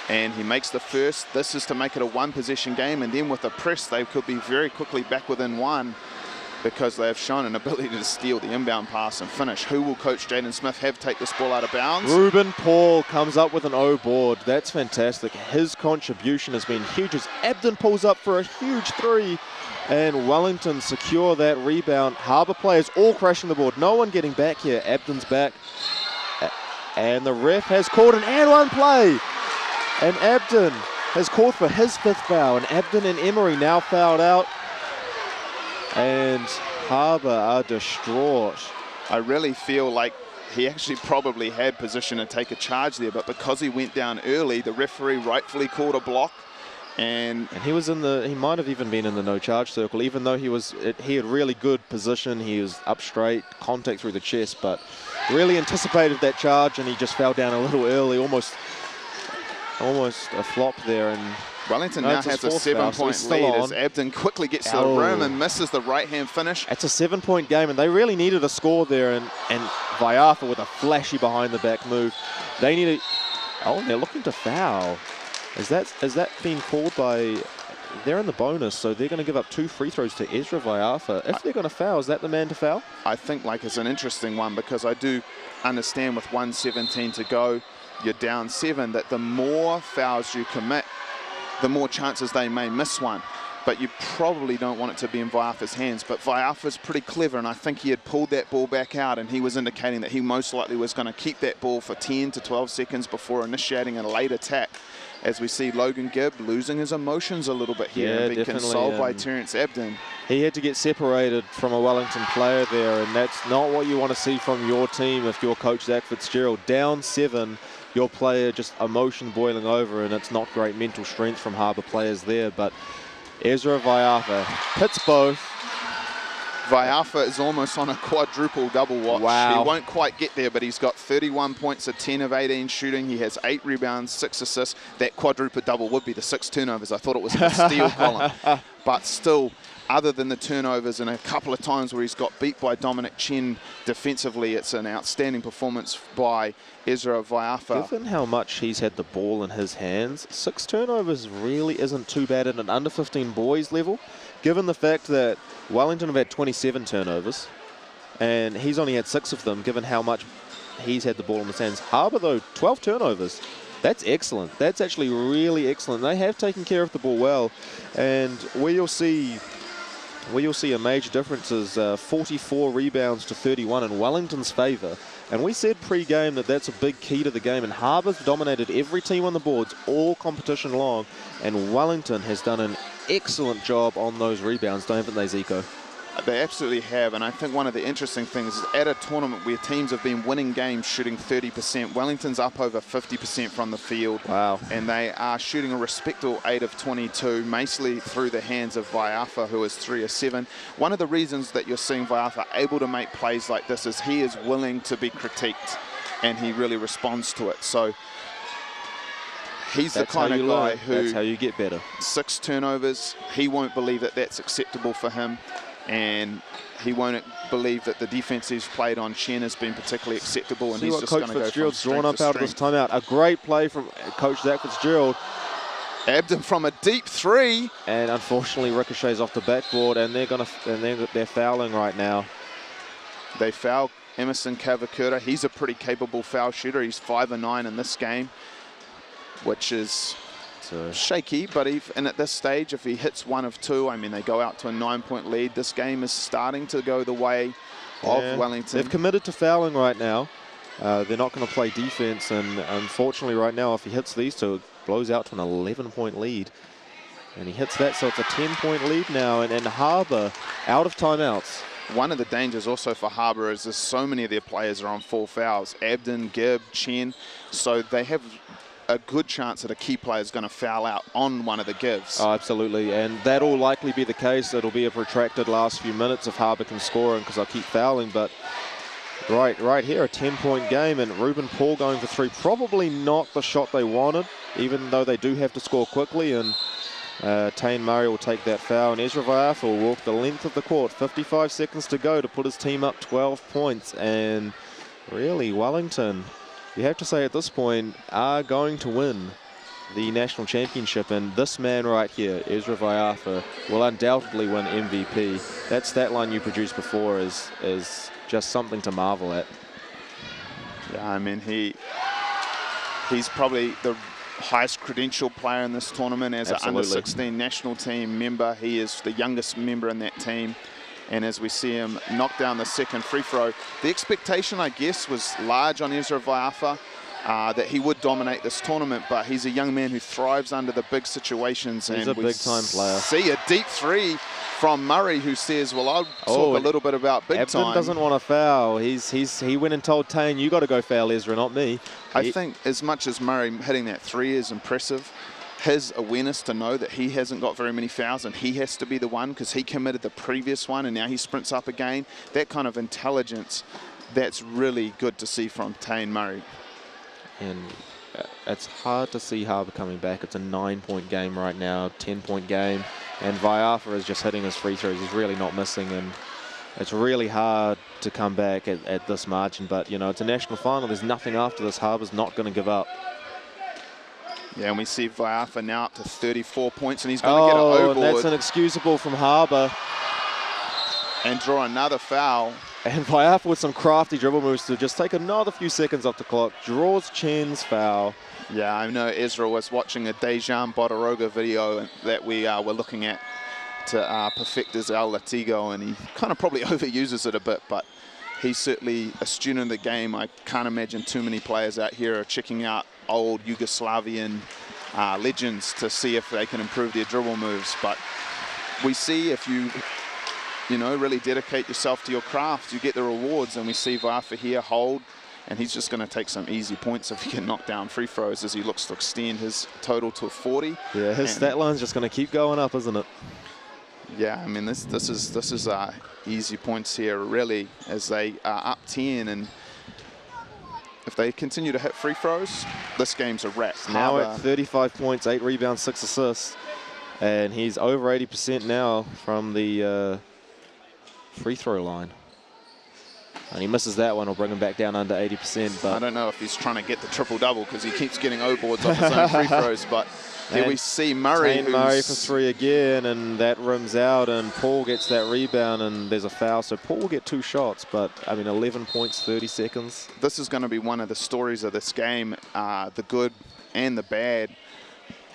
And he makes the first. This is to make it a 1-possession game, and then with the press, they could be very quickly back within 1 because they have shown an ability to steal the inbound pass and finish. Who will Coach Jaden Smith have take this ball out of bounds? Ruben Paul comes up with an O board. That's fantastic. His contribution has been huge as Abden pulls up for a huge 3. And Wellington secure that rebound. Harbour players all crashing the board. No one getting back here. Abden's back. And the ref has called an and 1 play. And Abden has called for his 5th foul. And Abden and Emery now fouled out. And Harbour are distraught. I really feel like he actually probably had position to take a charge there, but because he went down early, the referee rightfully called a block. And he was in the, he might have even been in the no charge circle, even though he had really good position. He was up straight, contact through the chest, but really anticipated that charge, and he just fell down a little early, almost a flop there. And Wellington now has a 7-point lead as Abden quickly gets to the rim and misses the right-hand finish. It's a 7-point game, and they really needed a score there. And Viafa with a flashy behind-the-back move. They need they're looking to foul. Is that being called by? They're in the bonus, so they're going to give up 2 free throws to Ezra Viafa. If they're going to foul, is that the man to foul? I think it's an interesting one because I do understand with 1:17 to go, you're down 7, that the more fouls you commit, the more chances they may miss one. But you probably don't want it to be in Viafa's hands. But Viafa's pretty clever, and I think he had pulled that ball back out, and he was indicating that he most likely was going to keep that ball for 10 to 12 seconds before initiating a late attack. As we see Logan Gibb losing his emotions a little bit here and being consoled by Terence Abden. He had to get separated from a Wellington player there, and that's not what you want to see from your team if you're Coach Zach Fitzgerald. Down 7, your player just emotion boiling over, and it's not great mental strength from Harbour players there. But Ezra Viafa hits both. Viafa is almost on a quadruple double watch. Wow. He won't quite get there, but he's got 31 points, a 10 of 18 shooting. He has 8 rebounds, 6 assists. That quadruple double would be the 6 turnovers. I thought it was in the steal column. But still, other than the turnovers and a couple of times where he's got beat by Dominic Chen defensively, it's an outstanding performance by Ezra Viafa. Given how much he's had the ball in his hands, 6 turnovers really isn't too bad at an under 15 boys level. Given the fact that Wellington have had 27 turnovers and he's only had 6 of them, given how much he's had the ball in his hands. Harbour, though, 12 turnovers. That's excellent. That's actually really excellent. They have taken care of the ball well, and where you'll see a major difference is 44 rebounds to 31 in Wellington's favour. And we said pre-game that that's a big key to the game, and Harbour's dominated every team on the boards all competition long, and Wellington has done an excellent job on those rebounds, haven't they, Zico? They absolutely have, and I think one of the interesting things is at a tournament where teams have been winning games shooting 30%, Wellington's up over 50% from the field. Wow. And they are shooting a respectable 8 of 22, mostly through the hands of Viafa, who is 3 of 7. One of the reasons that you're seeing Viafa able to make plays like this is he is willing to be critiqued, and he really responds to it. So he's the kind of guy who... That's how you get better. 6 turnovers, he won't believe that that's acceptable for him. And he won't believe that the defense he's played on Chen has been particularly acceptable, and he's just going to go from strength drawn up to out of this strength. timeout. A great play from Coach Zach Fitzgerald. Abden from a deep 3, and unfortunately ricochets off the backboard, and they're fouling right now. They foul Emerson Cavacura. He's a pretty capable foul shooter. He's 5 of 9 in this game. which is shaky, but and at this stage, if he hits one of two, I mean, they go out to a 9-point lead. This game is starting to go the way of Wellington. They've committed to fouling right now. They're not going to play defense, and unfortunately right now, if he hits these two, it blows out to an 11-point lead. And he hits that, so it's a 10-point lead now, and Harbour out of timeouts. One of the dangers also for Harbour is there's so many of their players are on 4 fouls. Abden, Gibb, Chen, so they have a good chance that a key player is going to foul out on one of the gives. Oh, absolutely, and that'll likely be the case. It'll be a protracted last few minutes if Harbour can score, because they'll keep fouling, but right here, a 10-point game, and Ruben Paul going for 3. Probably not the shot they wanted, even though they do have to score quickly, and Tane Murray will take that foul, and Ezra Vaiafa will walk the length of the court. 55 seconds to go to put his team up 12 points, and really, Wellington, you have to say at this point, are going to win the national championship, and this man right here, Ezra Vaiafa, will undoubtedly win MVP. That stat line you produced before is just something to marvel at. Yeah, I mean, he's probably the highest credential player in this tournament as an under-16 national team member. He is the youngest member in that team. And as we see him knock down the second free throw, the expectation, I guess, was large on Ezra Vaiafa, that he would dominate this tournament, but he's a young man who thrives under the big situations. He's and a big-time player. See a deep three from Murray, who says, well, I'll talk a little bit about big Abden time. Doesn't want to foul. He went and told Tane, you got to go foul Ezra, not me. I think as much as Murray hitting that 3 is impressive, his awareness to know that he hasn't got very many fouls and he has to be the one because he committed the previous one and now he sprints up again, that kind of intelligence, that's really good to see from Tane Murray. And it's hard to see Harbour coming back. It's a 9-point game right now, 10-point game, and Vaiafa is just hitting his free throws. He's really not missing, and it's really hard to come back at this margin, but you know, it's a national final. There's nothing after this. Harbour's not going to give up. Yeah, and we see Vaiafa now up to 34 points, and he's going to get an O-board. That's inexcusable from Harbour. And draw another foul. And Vaiafa with some crafty dribble moves to just take another few seconds off the clock. Draws Chen's foul. Yeah, I know Ezra was watching a Dejan Botoroga video that we were looking at to perfect his El Latigo, and he kind of probably overuses it a bit, but he's certainly a student of the game. I can't imagine too many players out here are checking out old Yugoslavian legends to see if they can improve their dribble moves. But we see if you know, really dedicate yourself to your craft, you get the rewards. And we see Vaiafa here hold, and he's just going to take some easy points if he can knock down free throws as he looks to extend his total to 40. Yeah, his stat line's just going to keep going up, isn't it? Yeah, I mean, this is easy points here, really, as they are up 10, and if they continue to hit free throws, this game's a wrap. Now at 35 points, 8 rebounds, 6 assists, and he's over 80% now from the free throw line. And he misses that one, will bring him back down under 80%. But I don't know if he's trying to get the triple-double because he keeps getting O-boards off his own free throws, but there we see Murray. Murray for 3 again, and that rims out, and Paul gets that rebound, and there's a foul. So Paul will get 2 shots, but I mean, 11 points, 30 seconds. This is going to be one of the stories of this game, the good and the bad.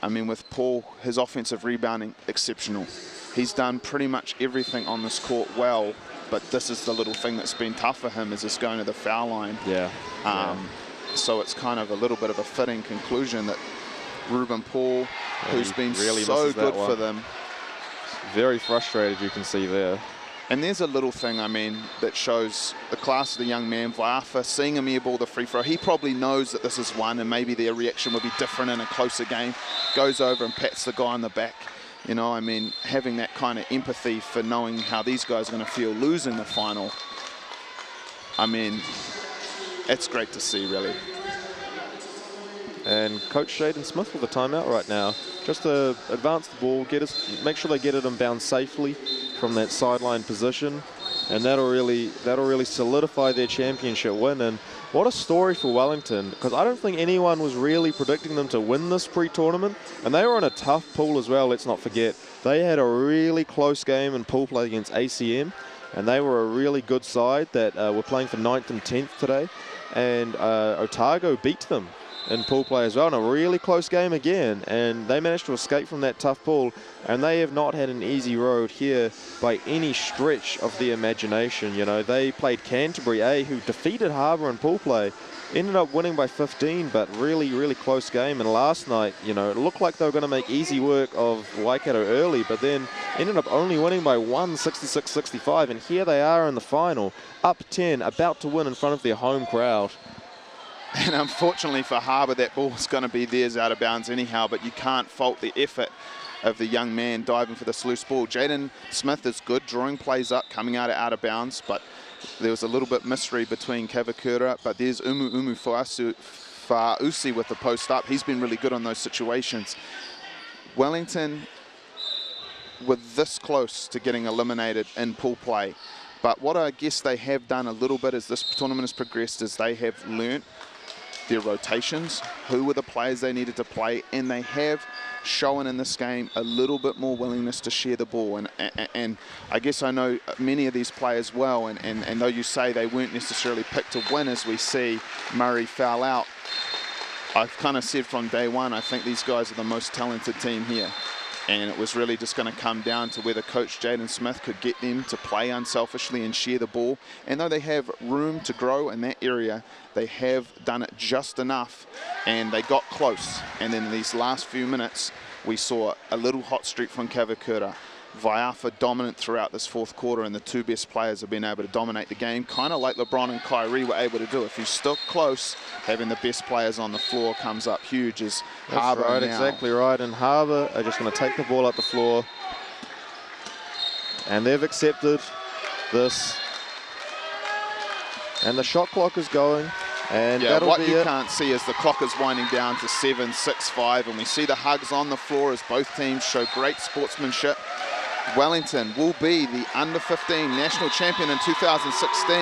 I mean, with Paul, his offensive rebounding, exceptional. He's done pretty much everything on this court well, but this is the little thing that's been tough for him, is just going to the foul line. Yeah. So it's kind of a little bit of a fitting conclusion that Ruben Paul, who's been really so good for them. Very frustrated, you can see there. And there's a little thing, I mean, that shows the class of the young man, Vaiafa, seeing him airball the free throw. He probably knows that this is one, and maybe their reaction would be different in a closer game. Goes over and pats the guy on the back. You know, I mean, having that kind of empathy for knowing how these guys are going to feel losing the final. I mean, it's great to see, really. And Coach Shaden Smith with a timeout right now, just to advance the ball, make sure they get it inbound safely from that sideline position, and that'll really solidify their championship win. And what a story for Wellington, because I don't think anyone was really predicting them to win this pre-tournament, and they were in a tough pool as well. Let's not forget they had a really close game in pool play against ACM, and they were a really good side that were playing for 9th and 10th today, and Otago beat them in pool play as well, and a really close game again, and they managed to escape from that tough pool, and they have not had an easy road here by any stretch of the imagination. You know, they played Canterbury, who defeated Harbour in pool play, ended up winning by 15, but really close game. And last night, you know, it looked like they were going to make easy work of Waikato early, but then ended up only winning by 66-65, and here they are in the final, up 10, about to win in front of their home crowd. And unfortunately for Harbour, that ball's going to be theirs out of bounds anyhow, but you can't fault the effort of the young man diving for this loose ball. Jaden Smith is good, drawing plays up, coming out of bounds, but there was a little bit mystery between Kavakura, but there's Umu Fa'usi with the post up. He's been really good on those situations. Wellington were this close to getting eliminated in pool play, but what I guess they have done a little bit as this tournament has progressed is they have learnt their rotations, who were the players they needed to play, and they have shown in this game a little bit more willingness to share the ball. And I guess I know many of these players well, and though you say they weren't necessarily picked to win, as we see Murray foul out, I've kind of said from day one, I think these guys are the most talented team here. And it was really just going to come down to whether Coach Jaden Smith could get them to play unselfishly and share the ball. And though they have room to grow in that area, they have done it just enough, and they got close. And then in these last few minutes, we saw a little hot streak from Kavakura. Vaiafa dominant throughout this fourth quarter, and the two best players have been able to dominate the game, kind of like LeBron and Kyrie were able to do. If you stuck close, having the best players on the floor comes up huge. As Harbour right, now. exactly right. And Harbour are just going to take the ball up the floor, and they've accepted this. And the shot clock is going. And yeah, what you it. can't see is the clock is winding down to 7, 6, 5, and we see the hugs on the floor as both teams show great sportsmanship. Wellington will be the under-15 national champion in 2016.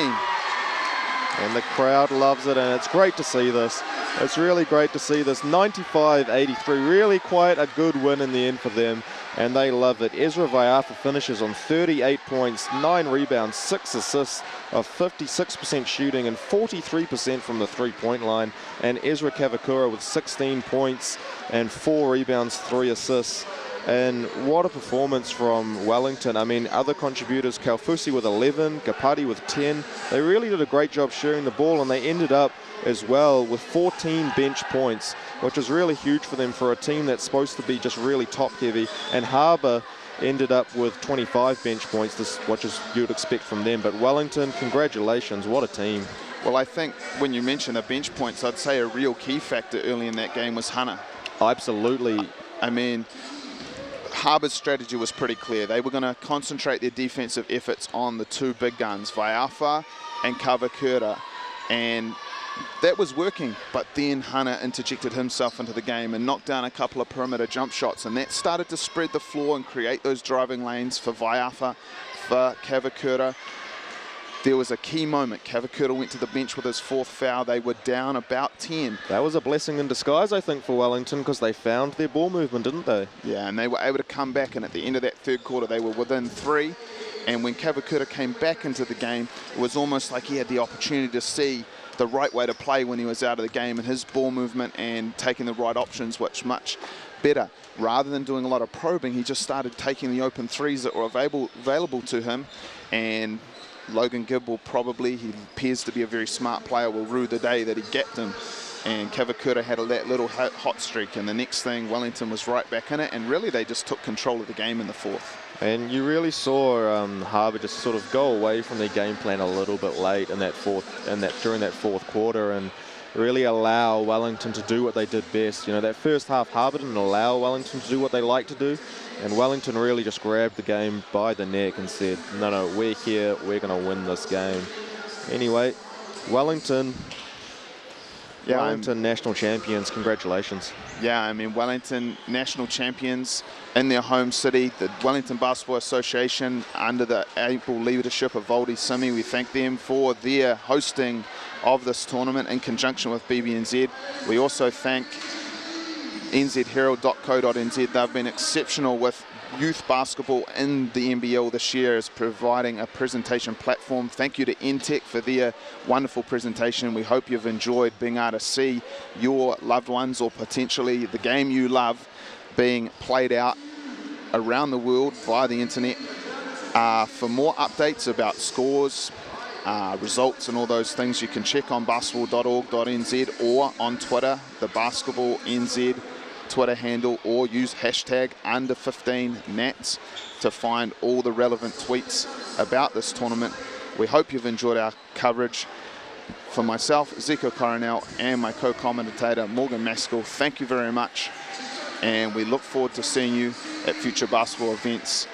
And the crowd loves it, and it's great to see this. It's really great to see this. 95-83, really quite a good win in the end for them, and they love it. Ezra Vaiafa finishes on 38 points, 9 rebounds, 6 assists, of 56% shooting and 43% from the three-point line. And Ezra Kavakura with 16 points and 4 rebounds, 3 assists. And what a performance from Wellington. I mean, other contributors, Kaufusi with 11, Kapati with 10. They really did a great job sharing the ball, and they ended up as well with 14 bench points, which is really huge for them for a team that's supposed to be just really top-heavy. And Harbour ended up with 25 bench points, which is you'd expect from them. But Wellington, congratulations, what a team. Well, I think when you mention the bench points, I'd say a real key factor early in that game was Hana. Absolutely. I mean, Harbour's strategy was pretty clear. They were going to concentrate their defensive efforts on the two big guns, Vaiafa and Kavakura, and that was working. But then Hana interjected himself into the game and knocked down a couple of perimeter jump shots, and that started to spread the floor and create those driving lanes for Vaiafa, for Kavakura. There was a key moment. Kavakura went to the bench with his 4th foul. They were down about 10. That was a blessing in disguise, I think, for Wellington, because they found their ball movement, didn't they? Yeah, and they were able to come back, and at the end of that third quarter, they were within 3. And when Kavakura came back into the game, it was almost like he had the opportunity to see the right way to play when he was out of the game, and his ball movement and taking the right options, which much better. Rather than doing a lot of probing, he just started taking the open threes that were available to him, and Logan Gibb will probably, he appears to be a very smart player, will rue the day that he gapped him. And Kavakura had that little hot streak, and the next thing, Wellington was right back in it, and really they just took control of the game in the 4th. And you really saw Harbour just sort of go away from their game plan a little bit late in that during that fourth quarter, and really allow Wellington to do what they did best. You know, that first half, Harbour didn't allow Wellington to do what they like to do, and Wellington really just grabbed the game by the neck and said, no, we're here, we're going to win this game. Anyway, Wellington national champions, congratulations. Yeah, I mean, Wellington national champions in their home city. The Wellington Basketball Association, under the able leadership of Voldy Simi, we thank them for their hosting of this tournament in conjunction with BBNZ. We also thank nzherald.co.nz. They've been exceptional with youth basketball in the NBL this year, as providing a presentation platform. Thank you to NTech for their wonderful presentation. We hope you've enjoyed being able to see your loved ones, or potentially the game you love, being played out around the world via the internet. For more updates about scores, results and all those things, you can check on basketball.org.nz or on Twitter, the Basketball NZ Twitter handle, or use hashtag under15nats to find all the relevant tweets about this tournament. We hope you've enjoyed our coverage. For myself, Zico Coronel, and my co-commentator Morgan Maskell, thank you very much, and we look forward to seeing you at future basketball events